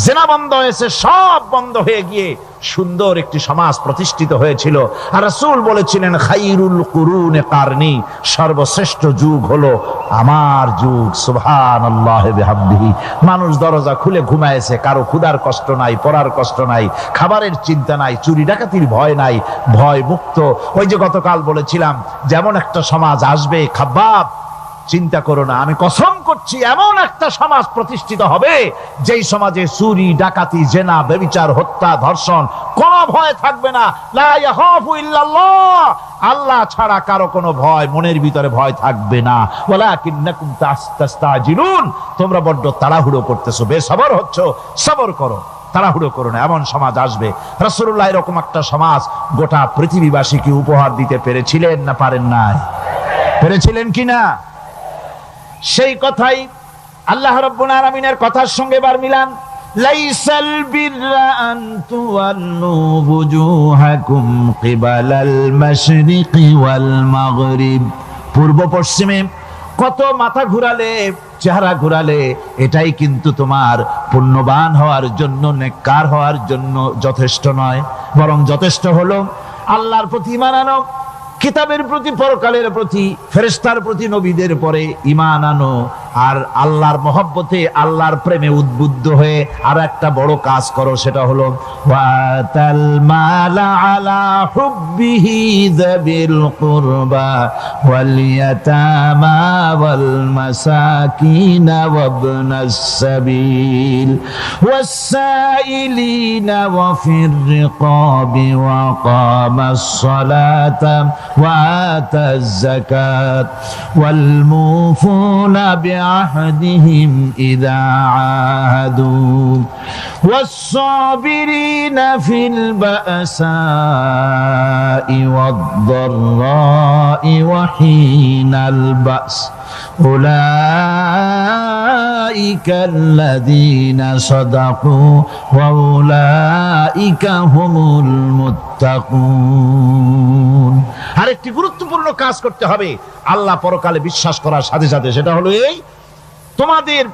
জেনা বন্ধ হয়েছে, সব বন্ধ হয়ে গিয়ে সুন্দর একটি সমাজ প্রতিষ্ঠিত হয়েছিল। আর রাসূল বলেছিলেন, খাইরুল কুরুনে কারনি, সর্বশ্রেষ্ঠ যুগ হলো আমার যুগ। সুবহানাল্লাহি বিহামদিহি। মানুষ দরজা খুলে ঘুমায়েছে, কারো ক্ষুধার কষ্ট নাই, পড়ার কষ্ট নাই, খাবারের চিন্তা নাই, চুরি ডাকাতির ভয় নাই, ভয় মুক্ত। ওই যে গতকাল বলেছিলাম, যেমন একটা সমাজ আসবে, খাব্বাব চিন্তা করো না, আমি কসম করছি এমন একটা সমাজ প্রতিষ্ঠিত হবে যেই সমাজে চুরি ডাকাতি জেনা ব্যভিচার হত্যা ধর্ষণ কোনো ভয় থাকবে না। লা ইয়াখাফু ইল্লাল্লাহ, আল্লাহ ছাড়া কারো কোনো ভয়, মনের ভিতরে ভয় থাকবে না। ওয়ালাকিন্নাকুম তাস্তাজিলুন, তোমরা বড্ড তাড়াহুড়ো করতেছো, বেসবর হচ্ছ, সবর করো, তাড়াহুড়ো করো না। এমন সমাজ আসবে। রাসূলুল্লাহ এরকম একটা সমাজ গোটা পৃথিবীবাসীকে উপহার দিতে পেরেছিলেন না পারেন নাই? পেরেছিলেন কিনা? সেই কথাই আল্লাহ রাব্বুল আলামিনের কথার সঙ্গে বার মিলান। লাইসাল বিররা আন তুওয়াল্লু বুজুহাকুম কিবালাল মাশরিকি ওয়াল মাগরিব, পূর্ব পশ্চিমে কত মাথা ঘুরালে, চেহারা ঘুরালে, এটাই কিন্তু তোমার পুণ্যবান হওয়ার জন্য, নেককার হওয়ার জন্য যথেষ্ট নয়। বরং যথেষ্ট হলো আল্লাহর প্রতি ঈমান আনো, কিতাবের প্রতি, পরকালের প্রতি, ফেরেশতার প্রতি, নবীদের পরে ঈমান আনো। আর আল্লাহর মহব্বতে, আল্লাহর প্রেমে উদ্বুদ্ধ হয়ে আর একটা বড় কাজ করো, সেটা হলো ওয়াতাল মালা আলা হুব্বিহি যাবিল কুরবা ওয়াল ইয়াতামা ওয়াল মাসাকিন ওয়াবনাস সাবিল ওয়াস-সাইলিনা ওয়া ফির রিকাবি ওয়া কামাস সালাতা ওয়া আতাজ যাকাত ওয়াল মুফুনা بعهدهم إذا عاهدوا والصابرين في البأساء والضراء وحين البأس أولئك الذين صدقوا وأولئك هم المتقون। আরেকটি গুরুত্বপূর্ণ কাজ করতে হবে আল্লাহ পরকালে বিশ্বাস করার সাথে সাথে, সেটা হলো এই, তোমাদের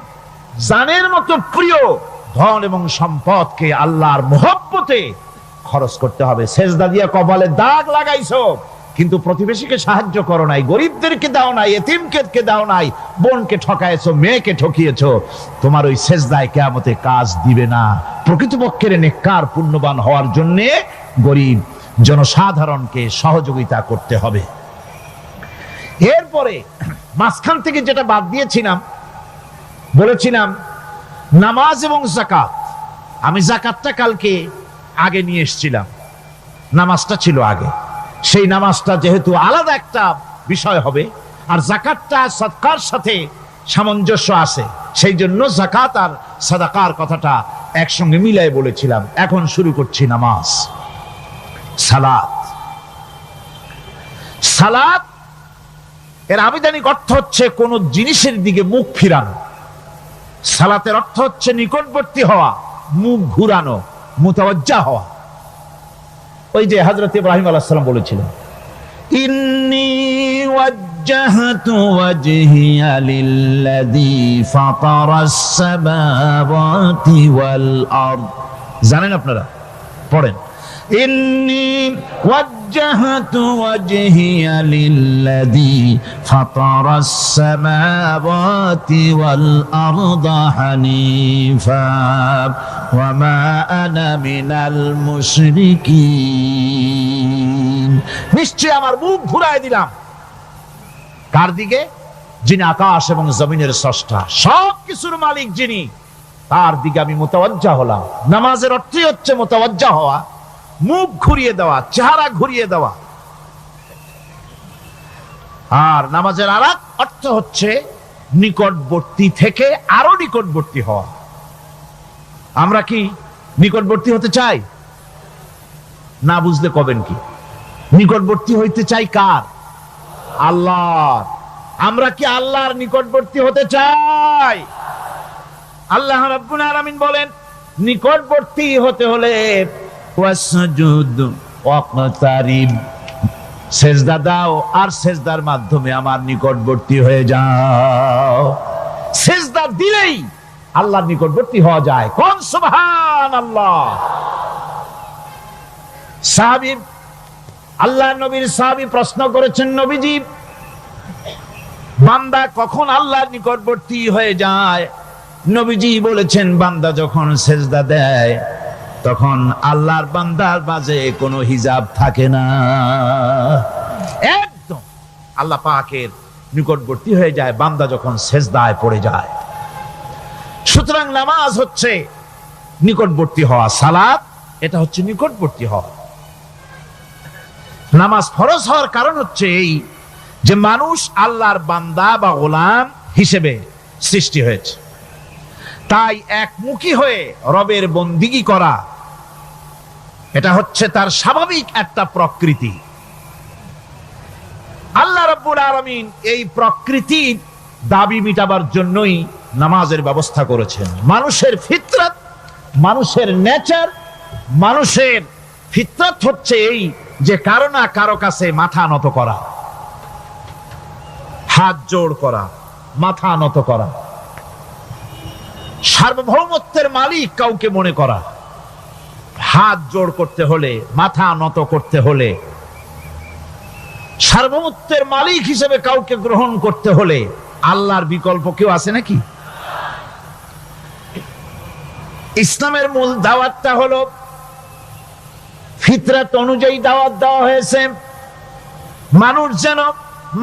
জানের মতো প্রিয় ধন এবং সম্পদকে আল্লাহর মহব্বতে খরচ করতে হবে। সেজদা দিয়া কপালে দাগ লাগাইছো, কিন্তু প্রতিবেশীকে সাহায্য করো নাই, গরিবদেরকে দাও নাই, এতিমকে দাও নাই, বোনকে ঠকাইছো, মেয়েকে ঠকিয়েছো, তোমার ওই সেজদায় কিয়ামতে কাজ দিবে না। প্রকৃতপক্ষের নেককার পুণ্যবান হওয়ার জন্য গরিব জনসাধারণকে সহযোগিতা করতে হবে। এরপরে মাঝখান থেকে যেটা বাদ দিয়েছিলাম, বলেছিলাম নামাজ এবং যাকাত। আমি যাকাতটা কালকে আগে নিয়ে এসেছিলাম, নামাজটা ছিল আগে। সেই নামাজটা যেহেতু আলাদা একটা বিষয় হবে, আর যাকাতটা সাদকার সাথে সামঞ্জস্য আছে, সেই জন্য যাকাত আর সাদাকার কথাটা একসঙ্গে মিলাই বলেছিলাম। এখন শুরু করছি নামাজ। সালাত, সালাত এর আবিধানিক অর্থ হচ্ছে কোন জিনিসের দিকে মুখ ফিরানো। সালাতের অর্থ হচ্ছে নিকটবর্তী হওয়া, মুখ ঘুরানো, মুতাওয়াজ্জা হওয়া। ওই যে হযরত ইব্রাহিম আলাইহিস সালাম বলেছিলেন, ইন্নী ওয়াজ্জাহতু ওয়াজহিয়া লিল্লাযী ফাতারাস সামাওয়াতি ওয়াল আরদ। জানেন আপনারা? পড়েন, ইন্নী ওয়াজ্জাহতু ওয়াজহিয়া লিল্লাযী ফাতারাস সামাওয়াতি ওয়াল আরদা হানিফা ওয়া মা আনা মিনাল মুশরিকিন। নিশ্চয় আমার মুখ ঘুরায় দিলাম কার দিকে? যিনি আকাশ এবং জমিনের স্রষ্টা, সব কিছুর মালিক যিনি, তার দিকে আমি মুতাওয়াজ্জা হলাম। নামাজের অর্থই হচ্ছে মুতাওয়াজ্জা হওয়া, মুখ ঘুরিয়ে দেওয়া, চেহারা ঘুরিয়ে দেওয়া। আর নামাজের আরেক অর্থ হচ্ছে নিকটবর্তী থেকে আরো নিকটবর্তী হওয়া। আমরা কি নিকটবর্তী হতে চাই? না বুঝলে কবেন কি? নিকটবর্তী হইতে চাই কার? আল্লাহর। আমরা কি আল্লাহর নিকটবর্তী হতে চাই? আল্লাহ রাব্বুল আলামিন বলেন, নিকটবর্তী হতে হলে ওয়াসজুদ ওয়াকতারিব, সেজদা দাও আর সেজদার মাধ্যমে আমার নিকটবর্তী হয়ে যাও। সেজদা দিলেই আল্লাহর নিকটবর্তী হওয়া যায়। কোন সুবহানাল্লাহ। সাহাবী, আল্লাহ নবীর সাহাবী প্রশ্ন করেছেন, নবীজি, বান্দা কখন আল্লাহর নিকটবর্তী হয়ে যায়? নবীজি বলেছেন, বান্দা যখন সেজদা দেয় তখন আল্লাহর বান্দার মাঝে কোনো হিজাব থাকে না, একদম আল্লাহ পাকের নিকটবর্তী হয়ে যায় বান্দা যখন সেজদায় পড়ে যায়। সুতরাং নামাজ হচ্ছে নিকটবর্তী হওয়া, সালাত এটা হচ্ছে নিকটবর্তী হওয়া। নামাজ ফরজ হওয়ার কারণ হচ্ছে এই যে মানুষ আল্লাহর বান্দা বা গোলাম হিসেবে সৃষ্টি হয়েছে, তাই একমুখী হয়ে রবের বন্দিগি করা এটা হচ্ছে তার স্বাভাবিক একটা প্রকৃতি। আল্লাহ রাব্বুল আলামিন এই প্রকৃতির দাবি মিটাবার জন্যই নামাজের ব্যবস্থা করেছেন। মানুষের ফিতরত, মানুষের নেচার, মানুষের ফিতরত হচ্ছে এই যে কারো না কারো কাছে মাথা নত করা, হাত জোড় করা, মাথা নত করা, সার্বভৌমত্বের মালিক কাউকে মনে করা। হাত জোড় করতে হলে, মাথা নত করতে হলে, সার্বভৌমত্বের মালিক হিসেবে কাউকে গ্রহণ করতে হলে আল্লাহর বিকল্প কেউ আছে নাকি? ইসলামের মূল দাওয়াতটা হলো ফিতরত অনুযায়ী দাওয়াত দেওয়া হয়েছে। মানুষ যেন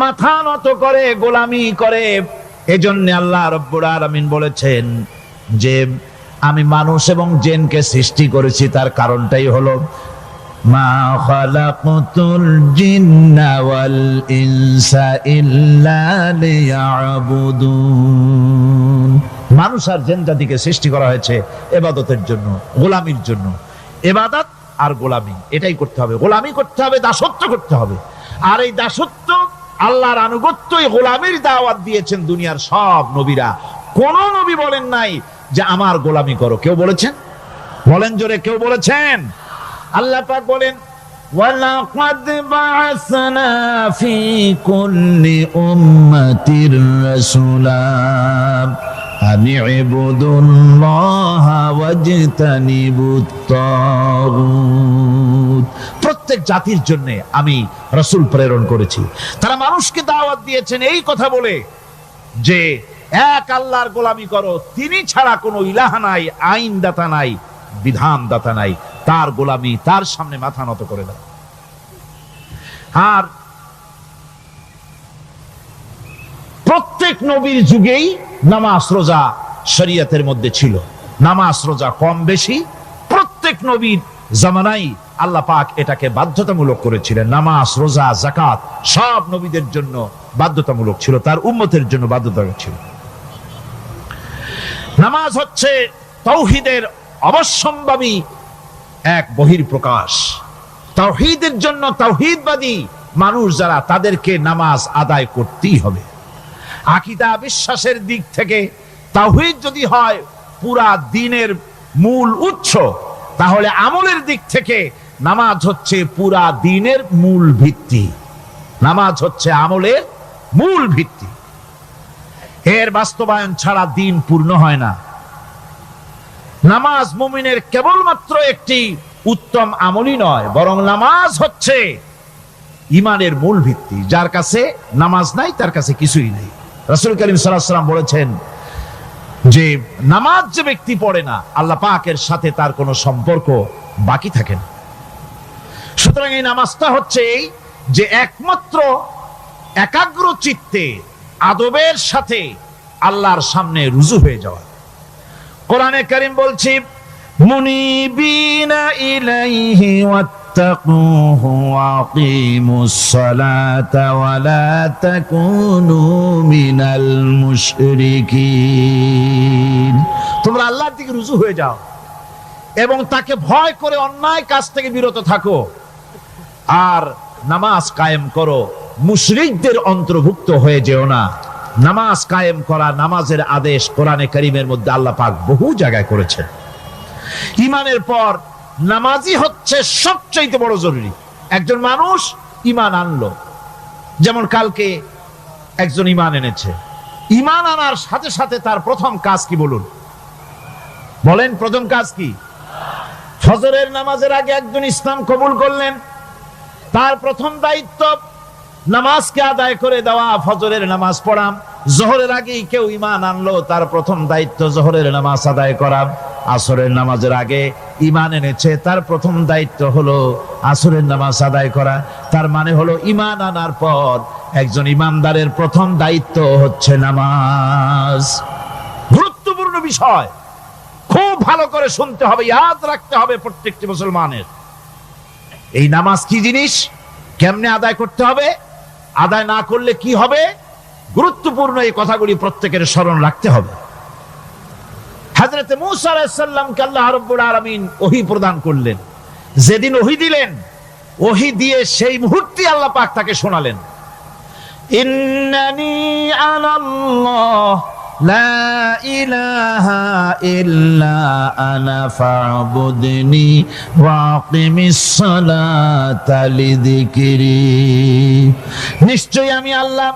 মাথা নত করে, গোলামি করে। এজন্য আল্লাহ রাব্বুল আলামিন বলেছেন যে আমি মানুষ এবং জিনকে সৃষ্টি করেছি, তার কারণটাই হলো মা খালাকতুল জিন্না ওয়াল ইনসা ইল্লা লিয়াবুদুন। মানুষ আর জিন জাতিকে সৃষ্টি করা হয়েছে ইবাদতের জন্য, গোলামির জন্য। ইবাদত আর গোলামি এটাই করতে হবে, গোলামি করতে হবে, দাসত্ব করতে হবে। আর এই দাসত্ব, আল্লাহর আনুগত্যই গোলামির দাওয়াত দিয়েছেন দুনিয়ার সব নবীরা। কোন নবী বলেন নাই যে আমার গোলামি করো। কেউ বলেছেন? বলেন জোরে, কেউ বলেছেন? আল্লাহ পাক বলেন, ওয়ালাকাদ বা'আসনা ফি কুল্লি উম্মাতির রাসূলা আনি ইবুদুল্লাহা ওয়াজতানিবুত তাগুত। প্রত্যেক জাতির জন্য আমি রাসূল প্রেরণ করেছি, তারা মানুষকে দাওয়াত দিয়েছেন এই কথা বলে যে এক আল্লাহর গোলামি করো, তিনি ছাড়া কোনো ইলাহ নাই, আইন দাতা নাই, বিধান দাতা নাই, তার গোলামি, তার সামনে মাথা নত করে দাও। আর প্রত্যেক নবীর যুগেই নামাজ রোজা শরীয়তের মধ্যে ছিল। নামাজ রোজা কম বেশি প্রত্যেক নবীর জামানায় আল্লাহ পাক এটাকে বাধ্যতামূলক করেছিলেন। নামাজ, রোজা, যাকাত সব নবীদের জন্য বাধ্যতামূলক ছিল, তার উম্মতের জন্য বাধ্যতামূলক ছিল। নামাজ হচ্ছে তাওহীদের অবশ্যম্ভাবী এক বহির্প্রকাশ। তাওহীদের জন্য তাওহীদবাদী মানুষ যারা, তাদেরকে নামাজ আদায় করতেই হবে। আকীদা বিশ্বাসের দিক থেকে তাওহীদ যদি হয় পুরা দ্বীনের মূল উৎস, তাহলে আমলের দিক থেকে নামাজ হচ্ছে পুরা দ্বীনের মূল ভিত্তি। নামাজ হচ্ছে আমলের মূল ভিত্তি। এর বাস্তবায়ন ছাড়া দ্বীন পূর্ণ হয় না। নামাজ মুমিনের কেবলমাত্র একটি উত্তম আমলই নয়, বরং নামাজ হচ্ছে ইমানের মূল ভিত্তি। যার কাছে নামাজ নাই তার কাছে কিছুই নেই। রাসূল করিম সাল্লাল্লাহু আলাইহি ওয়াসাল্লাম বলেছেন যে নামাজ যে ব্যক্তি পড়ে না, আল্লাহ পাকের সাথে তার কোনো সম্পর্ক বাকি থাকে না। সুতরাং এই নামাজটা হচ্ছে এই যে একমাত্র একাগ্র চিত্তে আদবের সাথে আল্লাহর সামনে রুজু হয়ে যাওয়া। কোরআনে কারীম বলছে মুনিবিনা ইলাইহি ওয়াত্তাকুহু ওয়া আকিমুস সালাতা ওয়া লা তাকুনু মিনাল মুশরিকিন। তোমরা আল্লাহর দিকে রুজু হয়ে যাও এবং তাকে ভয় করে অন্যায় কাজ থেকে বিরত থাকো, আর নামাজ কায়েম করো, মুশরিকদের অন্তর্ভুক্ত হয়ে যেও না। নামাজ কায়েম করা, নামাজের আদেশ কোরআনে কারীমের মধ্যে আল্লাহ পাক বহু জায়গায় করেছেন। ঈমানের পর নামাজই হচ্ছে সবচেয়ে বড় জরুরি। একজন মানুষ ঈমান আনলো, যেমন কালকে একজন ঈমান এনেছে, ঈমান আনার সাথে সাথে তার প্রথম কাজ কি বলুন? বলেন প্রথম কাজ কি? ফজরের নামাজের আগে একজন ইসলাম কবুল করলেন, তার প্রথম দায়িত্ব নামাজকে আদায় করে দেওয়া, ফজরের নামাজ পড়া। জোহরের আগেই কেউ ঈমান আনলো, তার প্রথম দায়িত্ব জোহরের নামাজ আদায় করা। আসরের নামাজের আগে ঈমান এনেছে, তার প্রথম দায়িত্ব হলো আসরের নামাজ আদায় করা। তার মানে হলো ঈমান আনার পর একজন ঈমানদারের প্রথম দায়িত্ব হচ্ছে নামাজ। গুরুত্বপূর্ণ বিষয়, খুব ভালো করে শুনতে হবে, ইয়াদ রাখতে হবে প্রত্যেকটি মুসলমানের। এই নামাজ কি জিনিস, কেমনে আদায় করতে হবে, আদায় না করলে কি হবে, গুরুত্বপূর্ণ এই কথাগুলি প্রত্যেকের স্মরণ রাখতে হবে। হযরত মূসা আলাইহিস সালামকে আল্লাহ রাব্বুল আলামিন ওহী প্রদান করলেন। যেদিন ওহী দিলেন, ওহী দিয়ে সেই মুহূর্তে আল্লাহ পাক তাকে শোনালেন, ইন্নানি আনাল্লাহ লা ইলাহা ইল্লা আনা ফা'বুদনি ওয়া আকিমিস সালাতা লিযিকরি। নিশ্চয়ই আমি আল্লাহ,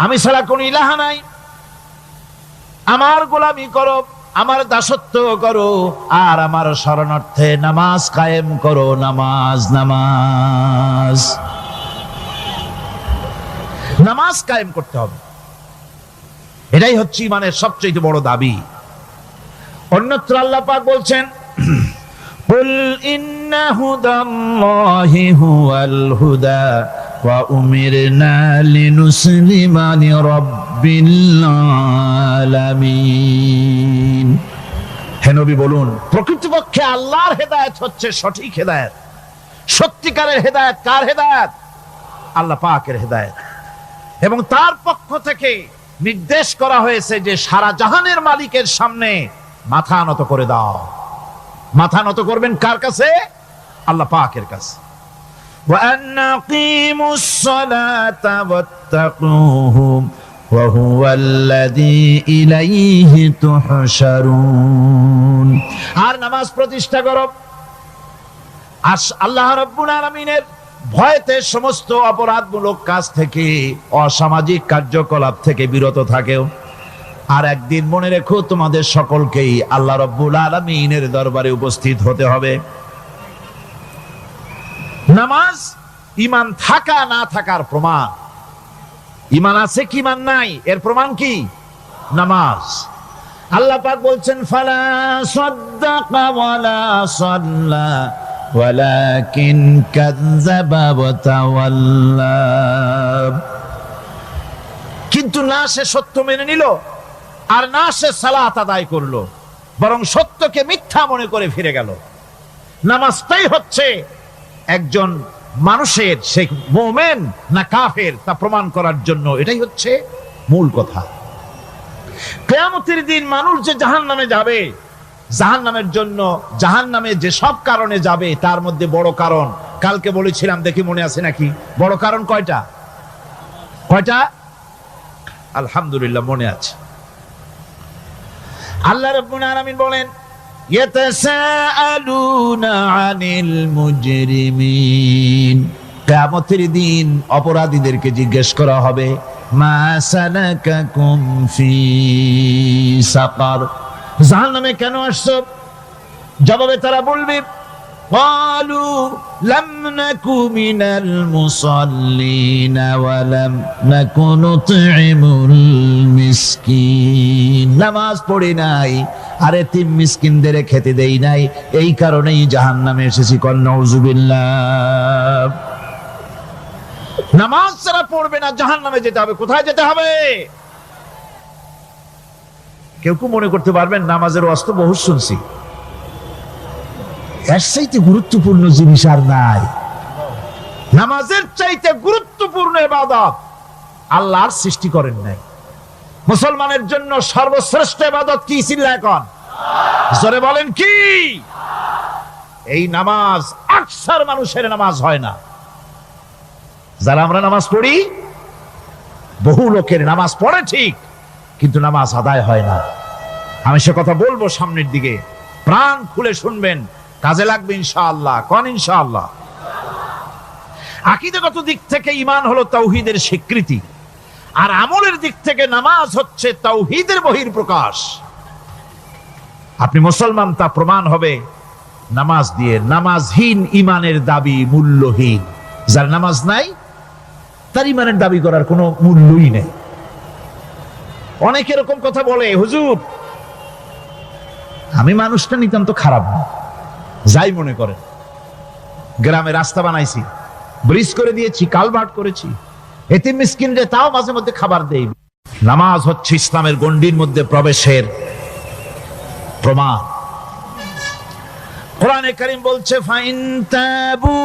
আমি ছাড়া কোনো ইলাহ নাই, আমার গোলামি করো, আমার দাসত্ব করো, আর আমার শরণার্থে নামাজ কায়েম করো। নামাজ নামাজ নামাজ কায়েম করতে হবে, এটাই হচ্ছে ইমানের সবচেয়ে বড় দাবি। অন্যত্র আল্লাহ পাক বলছেন, কুল ইন্না হুদাল্লাহি হুয়াল হুদা ওয়া উমিরনা লিনুসলিমা লিরাব্বিল আলামিন। হে নবী বলুন, প্রকৃতপক্ষে আল্লাহর হেদায়েত হচ্ছে সঠিক হেদায়েত। সত্যিকারের হেদায়েত কার হেদায়েত? আল্লাহ পাকের হেদায়েত। এবং তার পক্ষ থেকে নির্দেশ করা হয়েছে যে সারা জাহানের মালিকের সামনে মাথা নত করে দাও। মাথা নত করবেন কার কাছে? আল্লাহ পাকের কাছে। ওয়া আনাকিমুস সালাতা ওয়াত্তাকুহু ওয়া হুয়াল্লাযী ইলাইহি তুহশারুন। আর নামাজ প্রতিষ্ঠা করো, আল্লাহ রাব্বুল আলামিনের ভয়তে সমস্ত অপরাধমূলক কাজ থেকে, অসামাজিক কার্যকলাপ থেকে বিরত থাকেও। আর একদিন মনে রেখো, তোমাদের সকলকেই আল্লাহ রাব্বুল আলামিনের দরবারে উপস্থিত হতে হবে। নামাজ ঈমান থাকা না থাকার প্রমাণ। ঈমান আছে কি ঈমান নাই এর প্রমাণ কি? নামাজ। আল্লাহ পাক বলছেন, ফালা সাদ্দাকা ওয়ালা সাল্লা ওয়ালাকিন কাযযাবা ওয়া তাওয়াল্লা। কিন্তু না সে সত্য মেনে নিল, আর না সে সালাত আদায় করলো, বরং সত্যকে মিথ্যা মনে করে ফিরে গেল। নামাজটাই হচ্ছে একজন মানুষের, সে মুমিন না কাফের তা প্রমাণ করার জন্য, এটাই হচ্ছে মূল কথা। কিয়ামতের দিন মানুষ যে জাহান্নামে যাবে, জাহান্নামের জন্য, জাহান্নামে যে সব কারণে যাবে তার মধ্যে বড় কারণ কালকে বলেছিলাম, দেখি মনে আছে নাকি? বড় কারণ কয়টা? কয়টা? আলহামদুলিল্লাহ মনে আছে। আল্লাহ রাব্বুল আলামিন বলেন, ইয়াতাসাআলুনা আনিল মুজরিমিন। কিয়ামতের দিন অপরাধীদেরকে জিজ্ঞেস করা হবে, মা সালাকাকুম ফি সাকার, জাহান্নামে কেন আসছো? জবাবে তারা বলবে, قالوا لم نك من المصلين ولم نك نطعم المسكين নামাজ পড়ি নাই আর এতিম মিসকিনদের খেতে দেই নাই, এই কারণেই জাহান্নামে এসেছি। কল নাউযুবিল্লাহ। নামাজ যারা পড়বে না জাহান্নামে যেতে হবে। কোথায় যেতে হবে? কেউ কেউ মনে করতে পারবেন নামাজের ওয়াজ তো বহু শুনছি, এর চাইতে গুরুত্বপূর্ণ জিনিস আর নাই। নামাজের চাইতে গুরুত্বপূর্ণ ইবাদত আল্লাহর সৃষ্টি করেন নাই। মুসলমানের জন্য সর্বশ্রেষ্ঠ ইবাদত কি ছিল? এখন জোরে বলেন কি? এই নামাজ। আকসার মানুষের নামাজ হয় না। যারা আমরা নামাজ পড়ি, বহু লোকের নামাজ পড়ে ঠিক, কিন্তু নামাজ আদায় হয় না। আমি সে কথা বলবো সামনের দিকে, প্রাণ খুলে শুনবেন, কাজে লাগবে ইনশাআল্লাহ। কোন ইনশাআল্লাহ? আকীদাগত দিক থেকে ঈমান হলো তাওহীদের স্বীকৃতি, আর আমলের দিক থেকে নামাজ হচ্ছে তাওহীদের বহিঃপ্রকাশ। আপনি মুসলমান তা প্রমাণ হবে নামাজ দিয়ে। নামাজহীন ঈমানের দাবি মূল্যহীন। যার নামাজ নাই তার ঈমানের দাবি করার কোনো মূল্যই নেই। অনেক এরকম কথা বলে, হুজুর আমি মানুষটা নিতান্ত খারাপ না, যাই মনে করেন, গ্রামে রাস্তা বানাইছি, ব্রিজ করে দিয়েছি, কালভার্ট করেছি, এতিম মিসকিনদের তাও মাঝে মধ্যে খাবার দেই। নামাজ হচ্ছে ইসলামের গণ্ডির মধ্যে প্রবেশের প্রমাণ। কোরআনে কারীম বলছে ফাইন তাবু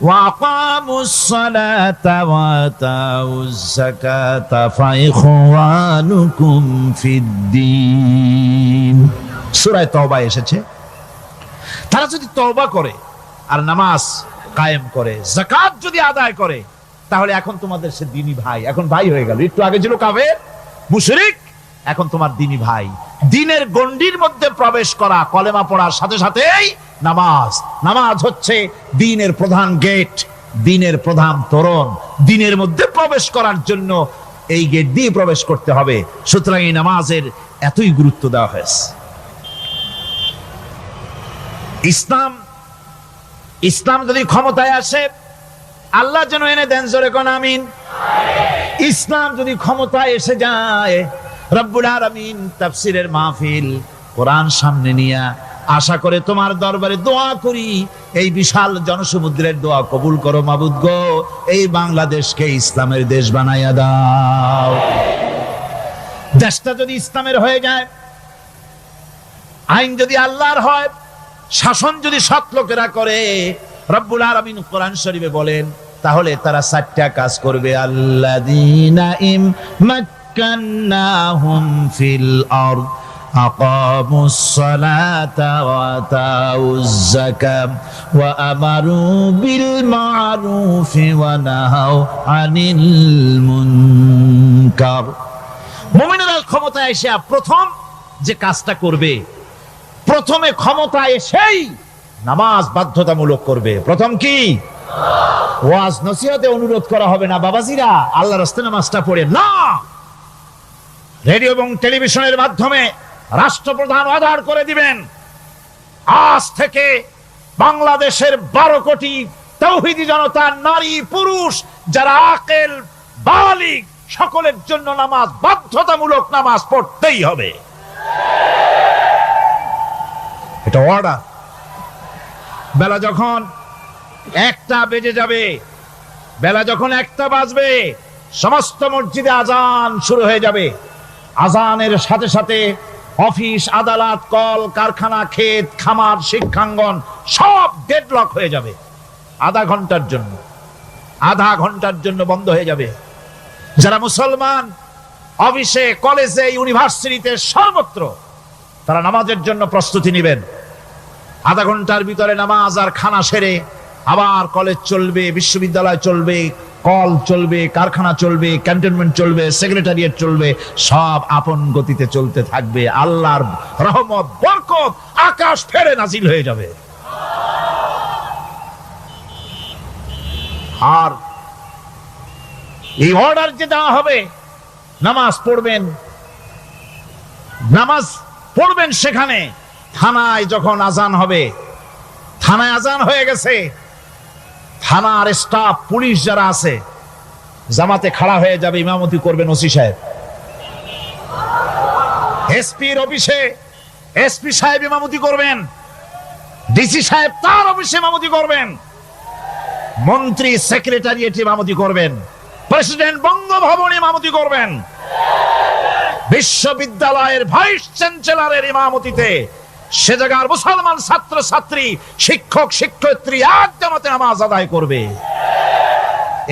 ওয়া আকামুস সালাতা ওয়া আতাউজ যাকাতা ফাইখওয়ানুকুম ফিদ্দীন। সূরা তওবা এসেছে, তারা যদি তওবা করে আর নামাজ কায়েম করে, যাকাত যদি আদায় করে, তাহলে এখন তোমাদের সে দ্বীনি ভাই। এখন ভাই হয়ে গেল। একটু আগে ছিল কাফের মুশরিক, এখন তোমার দ্বীনি ভাই। দ্বীনের গণ্ডির মধ্যে প্রবেশ করা কলেমা পড়ার সাথে সাথেই নামাজ। নামাজ হচ্ছে দ্বীনের প্রধান গেট, দ্বীনের প্রধান তোরণ। দ্বীনের মধ্যে প্রবেশ করার জন্য এই গেট দিয়ে প্রবেশ করতে হবে। সুতরাং এই নামাজের এতই গুরুত্ব দেওয়া হয়েছে। ইসলাম যদি ক্ষমতায় আসে, আল্লাহ যেন এনে দেন, জোরে কোন আমিন। ইসলাম যদি ক্ষমতায় এসে যায়, রব্বুল আলামিন তাফসীরের মাহফিল, কোরআন সামনে নিয়ে আশা করে তোমার দরবারে দোয়া করি, এই বিশাল জনসমুদ্রের দোয়া কবুল করো মাবুদ গো, এই বাংলাদেশকে ইসলামের দেশ বানাইয়া দাও। দেশটা যদি ইসলামের হয়ে যায়, আইন যদি আল্লাহর হয়, শাসন যদি সৎ লোকেরা করে, রব্বুল আলামিন কোরআন শরীফে বলেন, তাহলে তারা 4টা কাজ করবে। আল্লাযীনা মাক্কান্নাহুম ফিল আরদ আকামুস সালাতা ওয়া আতাউজ যাকাত ওয়া আমারু বিল মা'রুফি ওয়া নাহাউ আনিল মুনকার। মুমিনেরা ক্ষমতায় এসে প্রথম যে কাজটা করবে, প্রথমে ক্ষমতায় এসেই নামাজ বাধ্যতামূলক করবে। প্রথম কি? ওয়াজ নসিহতে অনুরোধ করা হবে না, বাবাজিরা আল্লাহর রাস্তায় নামাজটা পড়ে না। রেডিও এবং টেলিভিশনের মাধ্যমে রাষ্ট্রপ্রধান অর্ডার করে দিবেন, আজ থেকে বাংলাদেশের 12 কোটি তাওহীদি জনতা, নারী পুরুষ যারা আকেল বালিগ, সকলের জন্য নামাজ বাধ্যতামূলক, নামাজ পড়তেই হবে। এটা অর্ডার। বেলা যখন 1টা বেজে যাবে, বেলা যখন 1টা বাজবে, সমস্ত মসজিদে আজান শুরু হয়ে যাবে। আজানের সাথে সাথে অফিস, আদালত, কল কারখানা, ক্ষেত খামার, শিক্ষাঙ্গন সব ডেডলক হয়ে যাবে। আধা ঘন্টার জন্য বন্ধ হয়ে যাবে। যারা মুসলমান অফিসে, কলেজে, ইউনিভার্সিটিতে, সর্বত্র তারা নামাজের জন্য প্রস্তুতি নেবেন। আধা ঘন্টার ভিতরে নামাজ আর খানা সেরে আবার কলেজ চলবে, বিশ্ববিদ্যালয় চলবে, কল চলবে, কারখানা চলবে, ক্যান্টনমেন্ট চলবে, সেক্রেটারিয়েট চলবে, সব আপন গতিতে চলতে থাকবে। আল্লাহর রহমত, বরকত আকাশ ফেরে নাজিল হয়ে যাবে। আর এই অর্ডার যে দেওয়া হবে, নামাজ পড়বেন সেখানে। থানায় যখন আজান হবে, থানায় আজান হয়ে গেছে, থানার স্টাফ পুলিশ যারা আছে জামাতে খাড়া হয়ে যাবে, ইমামতি করবেন ওসি সাহেব। এসপির অফিসে এসপি সাহেব ইমামতি করবেন, ডিসি সাহেব তার অফিসে ইমামতি করবেন, মন্ত্রী সেক্রেটারিয়েট ইমামতি করবেন, প্রেসিডেন্ট বঙ্গভবনে ইমামতি করবেন, বিশ্ববিদ্যালয়ের ভাইস চ্যান্সেলরের ইমামতিতে সে জায়গার মুসলমান ছাত্র ছাত্রী, শিক্ষক শিক্ষয়িত্রী এক জামাতে নামাজ আদায় করবে।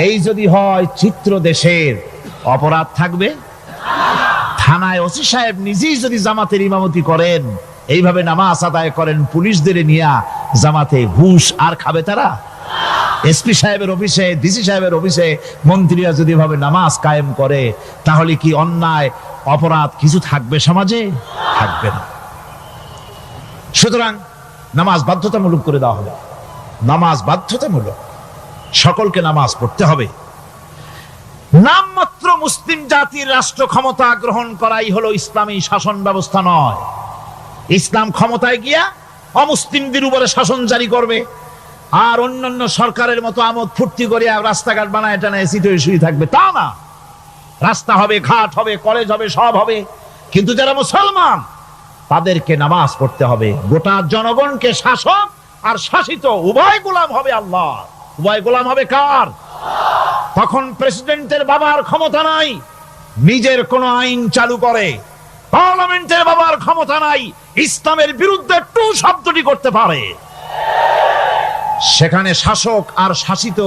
এই যদি হয় চিত্র দেশের, অপরাধ থাকবে? থানায় ওসি সাহেব নিজেই যদি জামাতের ইমামতি করেন, এইভাবে নামাজ আদায় করেন পুলিশদের নিয়ে জামাতে, ঘুষ আর খাবে তারা? এসপি সাহেবের অফিসে, ডিসি সাহেবের অফিসে মন্ত্রীরা যদি ভাবে নামাজ কায়েম করে, তাহলে কি অন্যায় অপরাধ কিছু থাকবে সমাজে? থাকবে না। সুতরাং নামাজ বাধ্যতামূলক করে দেওয়া হবে। নামাজ বাধ্যতামূলক, সকলকে নামাজ পড়তে হবে। নামমাত্র মুসলিম জাতির রাষ্ট্র ক্ষমতা গ্রহণ করাই হলো ইসলামী শাসন ব্যবস্থা নয়। ইসলাম ক্ষমতায় গিয়া অমুসলিমদের উপরে শাসন জারি করবে, আর অন্যান্য সরকারের মতো আমোদ ফুর্তি করে রাস্তাঘাট বানায় টানা এসি তো শুয়ে থাকবে, তা না। রাস্তা হবে, ঘাট হবে, কলেজ হবে, সব হবে, কিন্তু যারা মুসলমান তাদেরকে নামাজ পড়তে হবে। গোটা জনগণকে শাসক আর শাসিত উভয় গোলাম হবে আল্লাহ। উভয় গোলাম হবে কার? তখন প্রেসিডেন্টের বাবার ক্ষমতা নাই নিজের কোন আইন চালু করে, পার্লামেন্টের বাবার ক্ষমতা নাই ইসলামের বিরুদ্ধে টু শব্দটি করতে পারে। সেখানে শাসক আর শাসিত,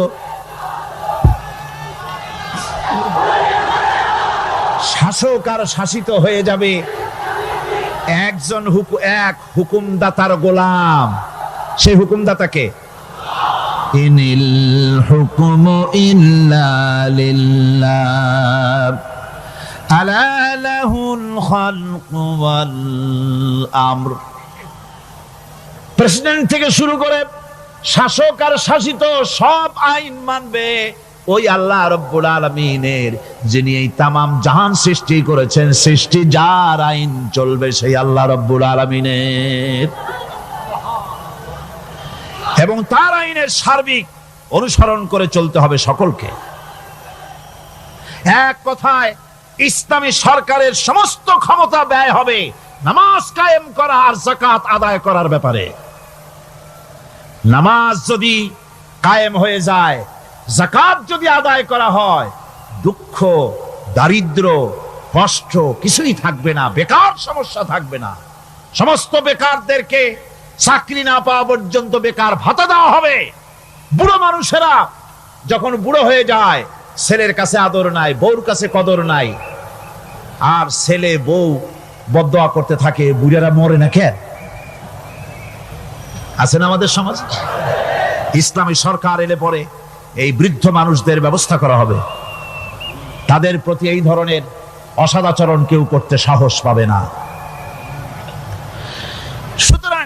শাসক আর শাসিত হয়ে যাবে একজন এক হুকুমদাতার গোলাম। সেই হুকুমদাতাকে ইনিল হুকুমু ইল্লা লিল্লাহ আলা লাহুল খালকু ওয়াল আমর। প্রেসিডেন্ট থেকে শুরু করে শাসক আর শাসিত সব আইন মানবে ওই আল্লাহ রাব্বুল আলামিনের, যিনি এই তামাম জাহান সৃষ্টি করেছেন। সৃষ্টি যার আইন চলবে সেই আল্লাহ রাব্বুল আলামিনের, এবং তার আইনের সার্বিক অনুসরণ করে চলতে হবে সকলকে। এক কথায় ইসলামী সরকারের সমস্ত ক্ষমতা ব্যয় হবে নামাজ কায়েম করা আর যাকাত আদায় করার ব্যাপারে। নামাজ যদি কায়েম হয়ে যায়, যাকাত যদি আদায় করা হয়, দুঃখ, দারিদ্র, কষ্ট কিছুই থাকবে না, বেকার সমস্যা থাকবে না। সমস্ত বেকারদেরকে চাকরি না পাওয়া পর্যন্ত বেকার ভাতা দেওয়া হবে। বুড়ো মানুষেরা যখন বুড়ো হয়ে যায়, ছেলের কাছে আদর নাই, বউর কাছে কদর নাই, আর ছেলে বউ বদদোয়া করতে থাকে, বুড়ারা মরে না কেন? আছে না আমাদের সমাজ? ইসলামী সরকার এলে পরে এই বৃদ্ধ মানুষদের ব্যবস্থা করা হবে। তাদের প্রতি এই ধরনের অসদাচরণ কেউ করতে সাহস পাবে না। সুতরাং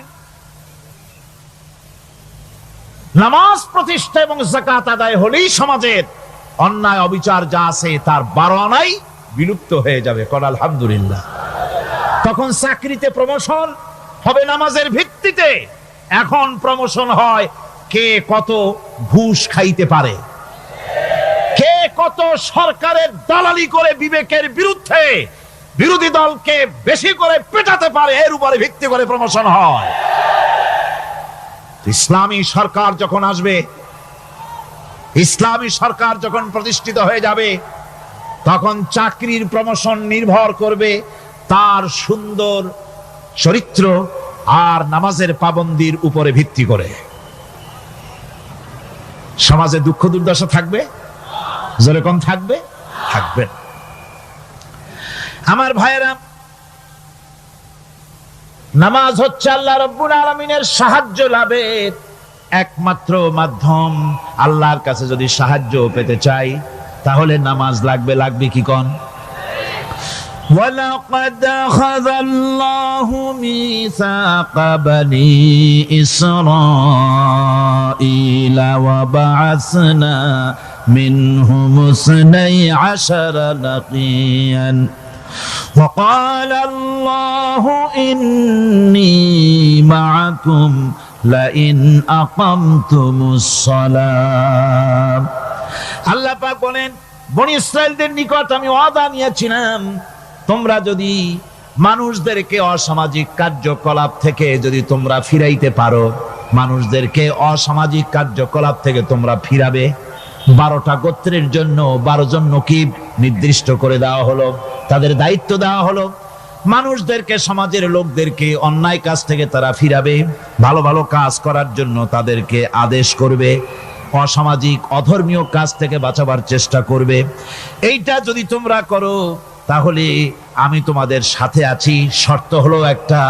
নামাজ প্রতিষ্ঠা এবং যাকাত আদায় হলেই সমাজের অন্যায় অবিচার যা আছে তার 12 আনাই বিলুপ্ত হয়ে যাবে। কোন আলহামদুলিল্লাহ। তখন চাকরিতে প্রমোশন হবে নামাজের ভিত্তিতে। এখন প্রমোশন হয় কে কত ঘুষ খাইতে পারে, কে কত সরকারের দালালি করে বিবেকের বিরুদ্ধে বিরোধী দলকে বেশি করে পেটাতে পারে, এর উপরে ভিত্তি করে প্রমোশন হয়। ইসলামী সরকার যখন আসবে, ইসলামী সরকার যখন প্রতিষ্ঠিত হয়ে যাবে, তখন চাকরির প্রমোশন নির্ভর করবে তার সুন্দর চরিত্র আর নামাজের পাবন্দির উপরে ভিত্তি করে। সমাজে দুঃখ দুর্দশা থাকবে? যেরকম থাকবে, থাকবে। আমার ভাইয়েরা, নামাজ হচ্ছে আল্লাহ রাব্বুল আলামিনের সাহায্য লাভের একমাত্র মাধ্যম। আল্লাহর কাছে যদি সাহায্য পেতে চাই তাহলে নামাজ লাগবে। লাগবে কি কোন? وَلَقَدْ أَخَذَ اللَّهُ مِيثَاقَ بَنِي إِسْرَائِيلَ وَبَعَثْنَا مِنْهُمُ 12 نَقِيًّا وَقَالَ اللَّهُ إِنِّي مَعَكُمْ লাইন আকামতুমুস সালাম। আল্লাহ পাক বলেন, বনি ইসরাইলদের নিকট আমি ওয়াদা নিয়েছিলাম, তোমরা যদি মানুষদেরকে অসামাজিক কার্যকলাপ থেকে যদি তোমরা ফিরাইতে পারো, মানুষদেরকে অসামাজিক কার্যকলাপ থেকে তোমরা ফিরাবে। 12টা গোত্রের জন্য 12 জন নকিব নির্দিষ্ট করে দেওয়া হলো, তাদের দায়িত্ব দেওয়া হলো। মানুষদেরকে, সমাজের লোকদেরকে অন্যায় কাজ থেকে তারা ফিরাবে, ভালো ভালো কাজ করার জন্য তাদেরকে আদেশ করবে, অসামাজিক অধর্মীয় কাজ থেকে বাঁচাবার চেষ্টা করবে। এইটা যদি তোমরা করো তাহলে আমি তোমাদের সাথে আছি। শর্ত হলো একটা,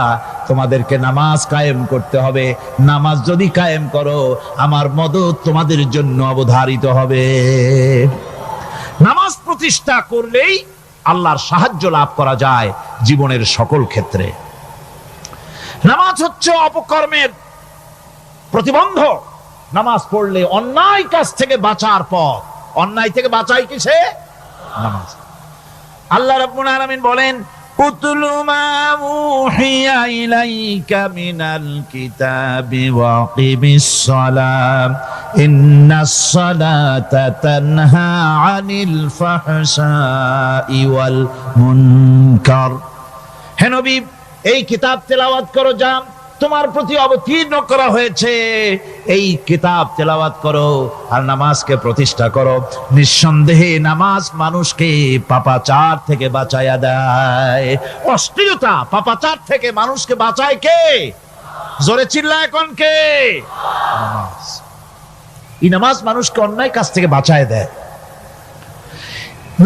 তোমাদেরকে নামাজ কায়েম করতে হবে। নামাজ যদি কায়েম করো, আমার মদদ তোমাদের জন্য অবধারিত হবে। নামাজ প্রতিষ্ঠা করলেই আল্লাহর সাহায্য লাভ করা যায় জীবনের সকল ক্ষেত্রে। নামাজ হচ্ছে অপকর্মের প্রতিবন্ধক। নামাজ পড়লে অন্যায় কাজ থেকে বাঁচার পথ। অন্যায় থেকে বাঁচাই কিসে? নামাজ। আল্লাহ রাব্বুল আলামিন বলেন, উতলু মা উহিয়া ইলাইকা মিনাল কিতাবি ওয়াকিমিস সালাম ইন্নাস সালাতা তানহা আনিল ফাহশাই ওয়াল মুনকার। হে নবী, এই কিতাব তেলাওয়াত করো, যা তোমার প্রতি অবতীর্ণ করা হয়েছে, এই কিতাব তেলাওয়াত করো আর নামাজকে প্রতিষ্ঠা করো। নিঃসন্দেহে নামাজ মানুষকে পাপাচার থেকে বাঁচায়া দেয়। অশ্লীলতা, পাপাচার থেকে মানুষকে বাঁচায় কে? জোরে চিল্লা এখন কে? নামাজ। এই নামাজ মানুষকে অন্যায় কাজ থেকে বাঁচায় দেয়।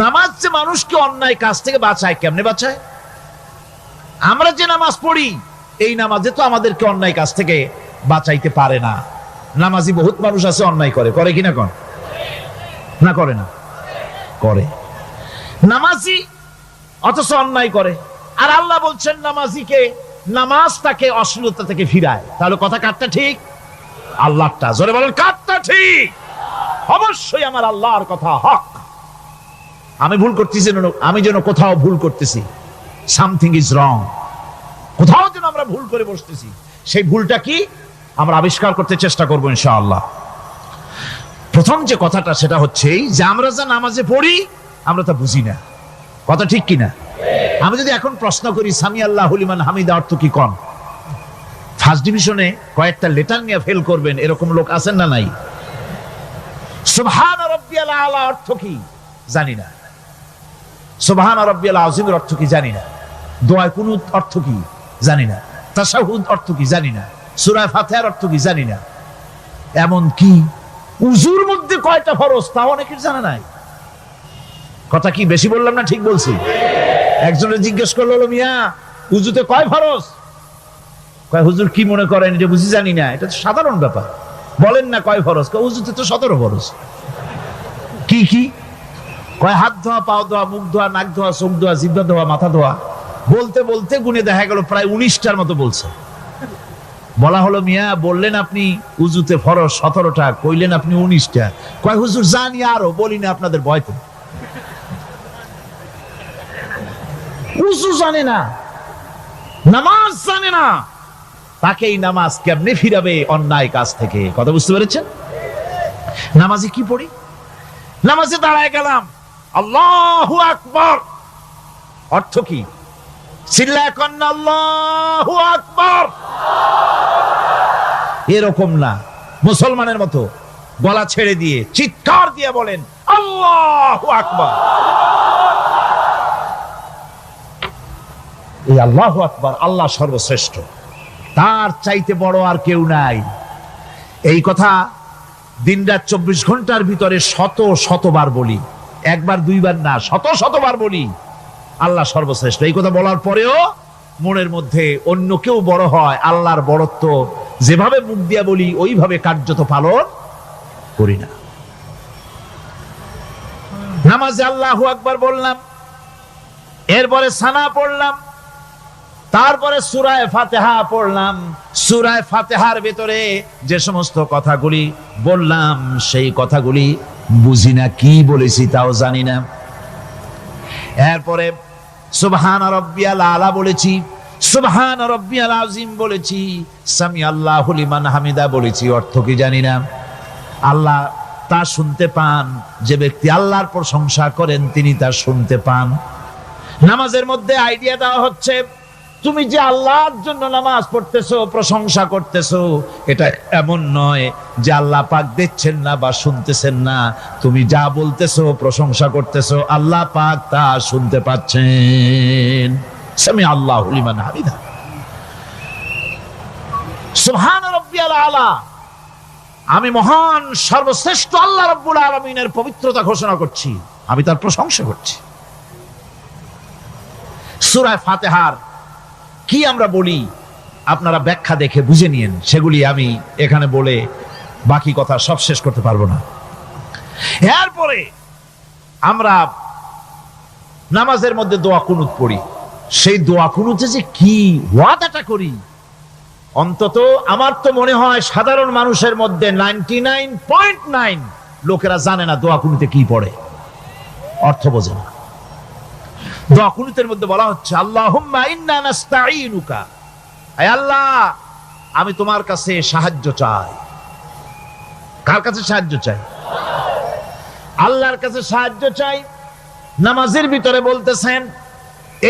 নামাজ যে মানুষকে অন্যায় কাজ থেকে বাঁচায়, কেমনে বাঁচায়? আমরা যে নামাজ পড়ি, এই নামাজে তো আমাদেরকে অন্যায় কাজ থেকে বাঁচাইতে পারে না। নামাজি বহুত মানুষ আছে অন্যায় করে, করে কিনা কোন? না করে না? করে। নামাজি অথচ অন্যায় করে। আর আল্লাহ বলছেন নামাজিকে, নামাজ তাকে অশ্লীলতা থেকে ফিরায়। তাহলে কথা কারটা ঠিক? আল্লাহরটা। জোরে বলেন, কারটা ঠিক? অবশ্যই আমার আল্লাহর কথা হক। আমি ভুল করতেছি, আমি যেন কোথাও ভুল করতেছি, সামথিং ইজ রং, কোথাও যেন আমরা ভুল করে বসতেছি, সেই ভুলটা কি আমরা আবিষ্কার করতে চেষ্টা করবো ইনশাআল্লাহ। প্রথম যে কথাটা সেটা হচ্ছে যে আমরা যা নামাজে পড়ি আমরা তা বুঝি না। কথা ঠিক কিনা? আমি যদি এখন প্রশ্ন করি সামি আল্লাহু লিমান হামিদা অর্থ কি কোন, ফার্স্ট ডিভিশনে কয়েকটা লেটার নিয়ে ফেল করবেন এরকম লোক আছেন না নাই? সুবহান রাব্বিয়াল আলা অর্থ কি জানি না, সুবহান রাব্বিয়াল আযীমের অর্থ কি জানি না, দোয়ায়ে কুনুত অর্থ কি জানি না, তাশাহুদ অর্থ কি জানি না, সূরা ফাতিহার অর্থ কি জানি না। এমন কি উযুর মধ্যে কয়টা ফরজ তা অনেকের জানা নাই। কথা কি বেশি বললাম না ঠিক বলছি? একজনে জিজ্ঞেস করলো, মিয়া উযুতে কয় ফরজ? কয় হুজুর কি মনে করেন এটা বুঝি জানি না, এটা তো সাধারণ ব্যাপার, বলেন না কয় ফরজ? কয় উযুতে তো 17 ফরজ। কি কি? কয় হাত ধোয়া, পাও ধোয়া, মুখ ধোয়া, নাক ধোয়া, চোখ ধোয়া, জিহ্বা ধোয়া, মাথা ধোয়া। বলতে বলতে গুনে দেখা গেল প্রায় 19টার মতো বলছে। বলা হলো, মিয়া বললেন আপনি উযুতে ফরজ 17টা, কইলেন আপনি 19টা। কয় হুজুর জানি আরো, বলি না আপনাদের ভয়তে। উযু জানে না, নামাজ জানে না, তাকে এই নামাজ কেমনে ফিরাবে অন্যায় কাজ থেকে? কথা বুঝতে পেরেছেন? নামাজে কি পড়ি? নামাজে দাঁড়ায় গেলাম, আল্লাহু আকবার অর্থ কি? চিল্লায় কন্না আল্লাহু আকবার। এরকম না, মুসলমানের মতো গলা ছেড়ে দিয়ে চিৎকার দিয়ে বলেন আল্লাহু আকবার। এই আল্লাহু আকবার, আল্লাহ সর্বশ্রেষ্ঠ, তার চাইতে বড় আর কেউ নাই। এই কথা দিনরাত 24 ঘন্টার ভিতরে শত শতবার বলি, একবার দুইবার না, শত শতবার বলি আল্লাহ সর্বশ্রেষ্ঠ। এই কথা বলার পরেও মনের মধ্যে অন্য কেউ বড় হয়, আল্লাহর বড়ত্ব যেভাবে মুখ দিয়া বলি ওইভাবে কার্যত পালন করি না। নামাজে আল্লাহু আকবার বললাম, এরপরে সানা পড়লাম, তারপরে সূরা ফাতিহা পড়লাম। সূরা ফাতিহার ভিতরে যে সমস্ত কথাগুলি বললাম সেই কথাগুলি বুঝি না, কি বলেছি তাও জানি না। এরপরে সুবহান রাব্বিয়াল আলা বলেছি, সুবহান রাব্বিয়াল আযীম বলেছি, সামি আল্লাহু লিমান হামিদা বলেছি, অর্থ কি জানি না। আল্লাহ তা শুনতে পান, যে ব্যক্তি আল্লাহর প্রশংসা করেন তিনি তা শুনতে পান। নামাজের মধ্যে আইডিয়া দেওয়া হচ্ছে, তুমি যে আল্লাহর জন্য নামাজ পড়তেছো, প্রশংসা করতেছো, এটা এমন নয় যে আল্লাহ পাক দেখছেন না বা শুনতেছেন না। তুমি যা বলতেছো, প্রশংসা করতেছো, আল্লাহ পাক তা শুনতে পাচ্ছেন। সামি আল্লাহু লিমান হামিদা। সুবহান রাব্বিয়াল আলা। আমি মহান সর্বশ্রেষ্ঠ আল্লাহ রাব্বুল আলামিনের পবিত্রতা ঘোষণা করছি, আমি তার প্রশংসা করছি। সূরা ফাতিহার কি আমরা বলি আপনারা ব্যাখ্যা দেখে বুঝে নিয়েন, সেগুলি আমি এখানে বলে বাকি কথা সব শেষ করতে পারবো না। এরপরে আমরা নামাজের মধ্যে দোয়া কুনুত পড়ি। সেই দোয়া কুনুতে যে কি ওয়াদাটা করি, অন্তত আমার তো মনে হয় সাধারণ মানুষের মধ্যে 99.9 লোকেরা জানে না দোয়া কুনুতে কি পড়ে, অর্থ বোঝে না। দোয়া কুনুতের মধ্যে বলা হচ্ছে, আল্লাহুম্মা ইন্না নাস্তাঈনুকা, আয় আল্লাহ আমি তোমার কাছে সাহায্য চাই। কার কাছে সাহায্য চাই? আল্লাহর কাছে সাহায্য চাই। নামাজের ভিতরে বলতেছেন,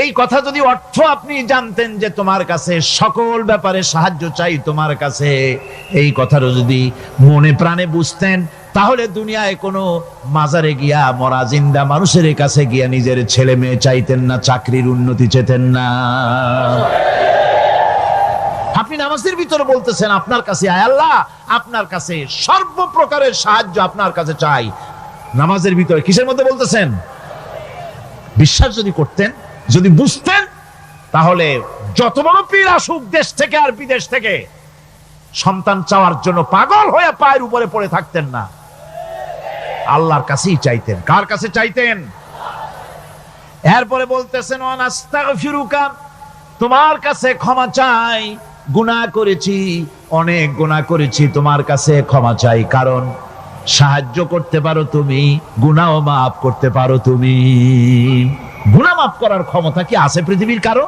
এই কথা যদি অর্থ আপনি জানতেন যে তোমার কাছে সকল ব্যাপারে সাহায্য চাই তোমার কাছে, এই কথাটা যদি মনে প্রাণে বুঝতেন, তাহলে দুনিয়ায় কোনো মাজারে গিয়া মরা জিন্দা মানুষের কাছে গিয়া নিজের ছেলে মেয়ে চাইতেন না, চাকরির উন্নতি চেতেন না। আপনি নামাজের ভিতরে বলতেছেন আপনার কাছে, আয় আল্লাহ আপনার কাছে সর্বপ্রকারের সাহায্য আপনার কাছে চাই। নামাজের ভিতরে কিসের মধ্যে বলতেছেন? বিশ্বাস যদি করতেন, যদি বুঝতেন, তাহলে যত বড় পীর আসুক দেশ থেকে আর বিদেশ থেকে, সন্তান চাওয়ার জন্য পাগল হয়ে পায়ের উপরে পড়ে থাকতেন না, আল্লাহর কাছেই চাইতেন। কার কাছে চাইতেন? এরপরে বলতেছেন, ওয়ানাস্তাগফিরুকা, তোমার কাছে ক্ষমা চাই, গুনাহ করেছি, অনেক গুনাহ করেছি, তোমার কাছে ক্ষমা চাই, কারণ সাহায্য করতে পারো তুমি, গুনাহ মাফ করতে পারো তুমি। গুনাহ মাফ করার ক্ষমতা কি আছে পৃথিবীর কারো?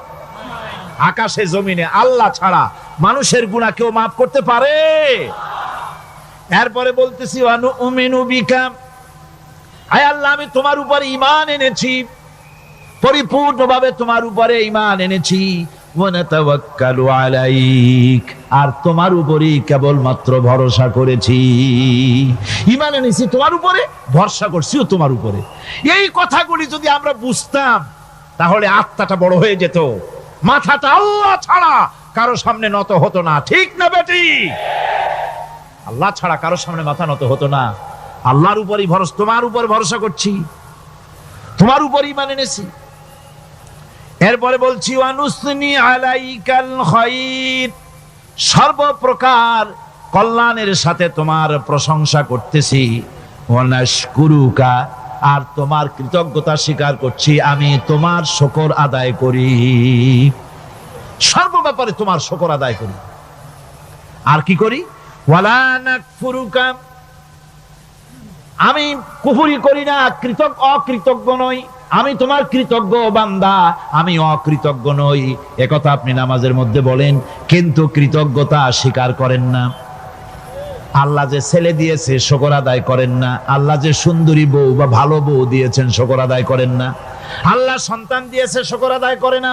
আকাশে জমিনে আল্লাহ ছাড়া মানুষের গুনাহ কেউ মাফ করতে পারে? এরপরে বলতেছি, ওয়ানুমিনু বিকা, আয় আল্লাহ আমি তোমার উপরে ঈমান এনেছি, পরিপূর্ণভাবে তোমার উপরে ঈমান এনেছি। ওয়ানাতাওয়াক্কালু আলাইক, আর তোমার উপরেই কেবলমাত্র ভরসা করেছি। ঈমান এনেছি তোমার উপরে, ভরসা করছিও তোমার উপরে। এই কথাগুলি যদি আমরা বুঝতাম, তাহলে আত্মাটা বড় হয়ে যেত, মাথাটা আল্লাহ ছাড়া কারো সামনে নত হতো না। ঠিক না বেটি? আল্লাহ ছাড়া কারো সামনে মাথা নত হতো না। আল্লাহর উপরই ভরসা, তোমার উপর ভরসা করছি, তোমার উপর ঈমান এনেছি। এরপরে বলছি, ওয়ানুসনি আলাইকাল খায়র, সর্বপ্রকার কল্যাণের সাথে তোমার প্রশংসা করতেছি। ওয়ানাশকুরুকা, আর তোমার কৃতজ্ঞতা স্বীকার করছি, আমি তোমার শুকর আদায় করি, সর্ব ব্যাপারে তোমার শুকর আদায় করি। আর কি করি? ওয়ালা নাকফুরুকা, আমি কুফরি করি না, অকৃতজ্ঞ নই, আমি তোমার কৃতজ্ঞ বান্দা, আমি অকৃতজ্ঞ নই। একথা আপনি নামাজের মধ্যে বলেন, কিন্তু কৃতজ্ঞতা স্বীকার করেন না। আল্লাহ যে ছেলে দিয়েছে শুকর আদায় করেন না, আল্লাহ যে সুন্দরী বউ বা ভালো বউ দিয়েছেন শুকর আদায় করেন না, আল্লাহ সন্তান দিয়েছে শুকর আদায় করে না,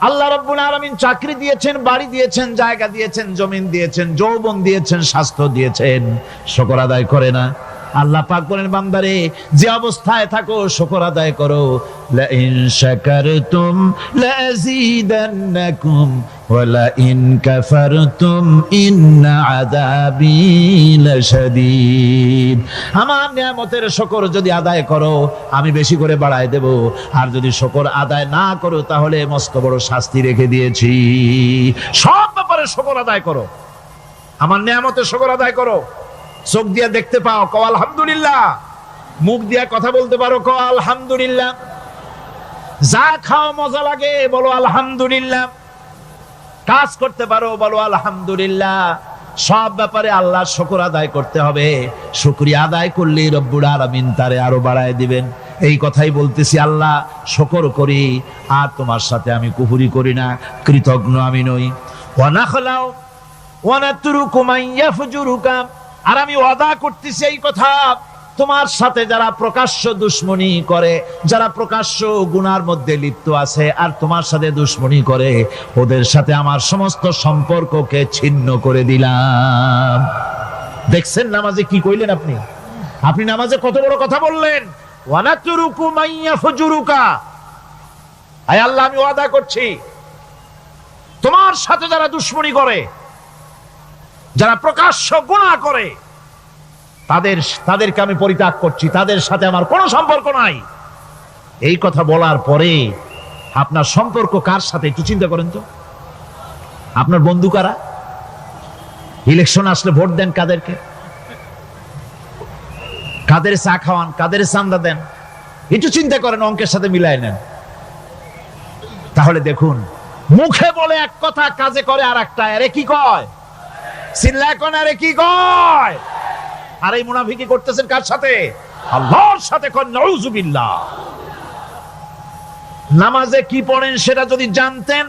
আল্লাহ রাব্বুল আলামিন চাকরি দিয়েছেন, বাড়ি দিয়েছেন, জায়গা দিয়েছেন, জমিন দিয়েছেন, যৌবন দিয়েছেন, স্বাস্থ্য দিয়েছেন, শুকর আদায় করে না। আল্লাহ পাক বলেন, বান্দারে যে অবস্থায় থাকো শুকর আদায় করো। লা ইন শাকারতুম লাযীদান্নাকুম ওয়া লা ইন কাফারতুম ইন্না আযাবী লাশাদীদ। আমার নিয়ামতের শুকর যদি আদায় করো আমি বেশি করে বাড়ায় দেব, আর যদি শুকর আদায় না করো তাহলে মস্ত বড় শাস্তি রেখে দিয়েছি। সব ব্যাপারে শুকর আদায় করো, আমার নিয়ামতের শুকর আদায় করো। চোখ দিয়া দেখতে পাও, কও আলহামদুলিল্লাহ। মুখ দিয়া কথা বলতে পারো, কও আলহামদুলিল্লাহ। যা খাও মজা লাগে, বলো আলহামদুলিল্লাহ। কাজ করতে পারো, বলো আলহামদুলিল্লাহ। সব ব্যাপারে আল্লাহর শুকর আদায় করতে হবে। শুকরিয়া আদায় করলে রব্বুল আলামিন তারে আরো বাড়ায় দিবেন। এই কথাই বলতেছি, আল্লাহ শুকর করি, আর তোমার সাথে আমি কুফরি করি না, কৃতজ্ঞ আমি নই। ওয়া নাখলাউ ওয়া নাতরুকু মান ইয়াফজুরুকা, আর আমি ওয়াদা করতেছি এই কথা, তোমার সাথে যারা প্রকাশ্য দুশ্মনী করে, যারা প্রকাশ্য গুনার মধ্যে লিপ্ত আছে আর তোমার সাথে দুশ্মনী করে, ওদের সাথে আমার সমস্ত সম্পর্ককে ছিন্ন করে দিলাম। দেখছেন নামাজে কি কইলেন আপনি? আপনি নামাজে কত বড় কথা বললেন, ওয়ানাতুরুকু মাইয়া ফুজুরুকা। আয় আল্লাহ, আমি ওয়াদা করছি তোমার সাথে যারা দুশ্মনী করে, যারা প্রকাশ্য গুনাহ করে, তাদেরকে আমি পরিত্যাগ করছি, তাদের সাথে আমার কোনো সম্পর্ক নাই। এই কথা বলার পরে আপনার সম্পর্ক কার সাথে একটু চিন্তা করেন তো। আপনার বন্ধু কারা? ইলেকশন আসলে ভোট দেন কাদেরকে? কাদের চা খাওয়ান, কাদের চান্দা দেন? একটু চিন্তা করেন, অঙ্কের সাথে মিলাই নেন। তাহলে দেখুন, মুখে বলে এক কথা, কাজে করে আর একটা। আরে কি কয়? চিল্লায় কোন? আরে কি কয়? আর এই মুনাফিকি করতেছেন কার সাথে? আল্লাহর সাথে। কোন নাউজুবিল্লাহ। নামাজে কি পড়েন সেটা যদি জানতেন,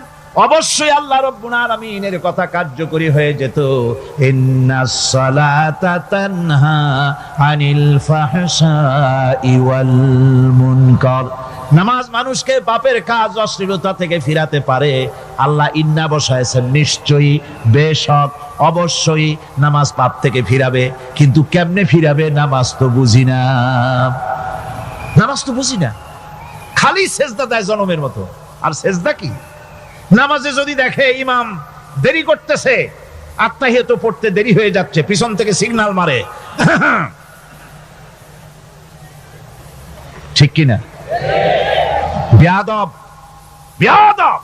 অবশ্যই আল্লাহ রাব্বুল আলামিনের কথা কার্যকরী হয়ে যেত। ইন্নাস সালাতা তানহা আনিল ফাহশাই ওয়াল মুনকার। নামাজ মানুষকে পাপের কাজ, অশ্লীলতা থেকে ফিরাতে পারে। আল্লাহ ইন্না বসায়ছেন, নিশ্চয়ই, বেশক, অবশ্যই নামাজ পাপ থেকে ফিরাবে। কিন্তু কেমনে ফিরাবে নামাজ তো বুঝি না। নামাজ তো বুঝি না, খালি সেজদা দেয় জনমের মতো। আর সেজদা কি? নামাজে যদি দেখে ইমাম দেরি করতেছে, আত্তাহিয়াত পড়তে দেরি হয়ে যাচ্ছে, পিছন থেকে সিগন্যাল মারে, ঠিক কিনা? বেয়াদব, বেয়াদব।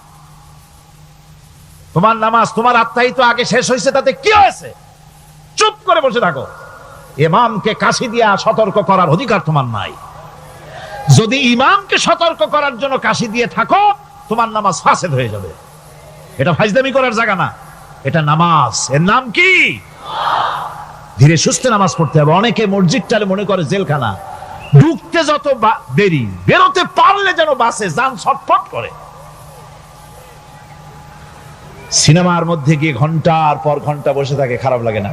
তোমার নামাজ, তোমার আত্তাহিয়াত আগে শেষ হয়েছে, তাতে কি হয়েছে? চুপ করে বসে থাকো। ইমামকে কাশি দিয়া সতর্ক করার অধিকার তোমার নাই। যদি ইমামকে সতর্ক করার জন্য কাশি দিয়ে থাকো, তোমার নামাজ ফাসেদ হয়ে যাবে। এটা ফাজলামি করার জায়গা না, এটা নামাজ। এর নাম কি? ধীরে সুস্থে নামাজ পড়তে হবে। অনেকে মসজিদটারে মনে করে জেলখানা, ঢুকতে যত দেরি, বেরোতে পারলে যেন বাসে যান ছটফট করে। সিনেমার মধ্যে গিয়ে ঘন্টার পর ঘন্টা বসে থাকে, খারাপ লাগে না?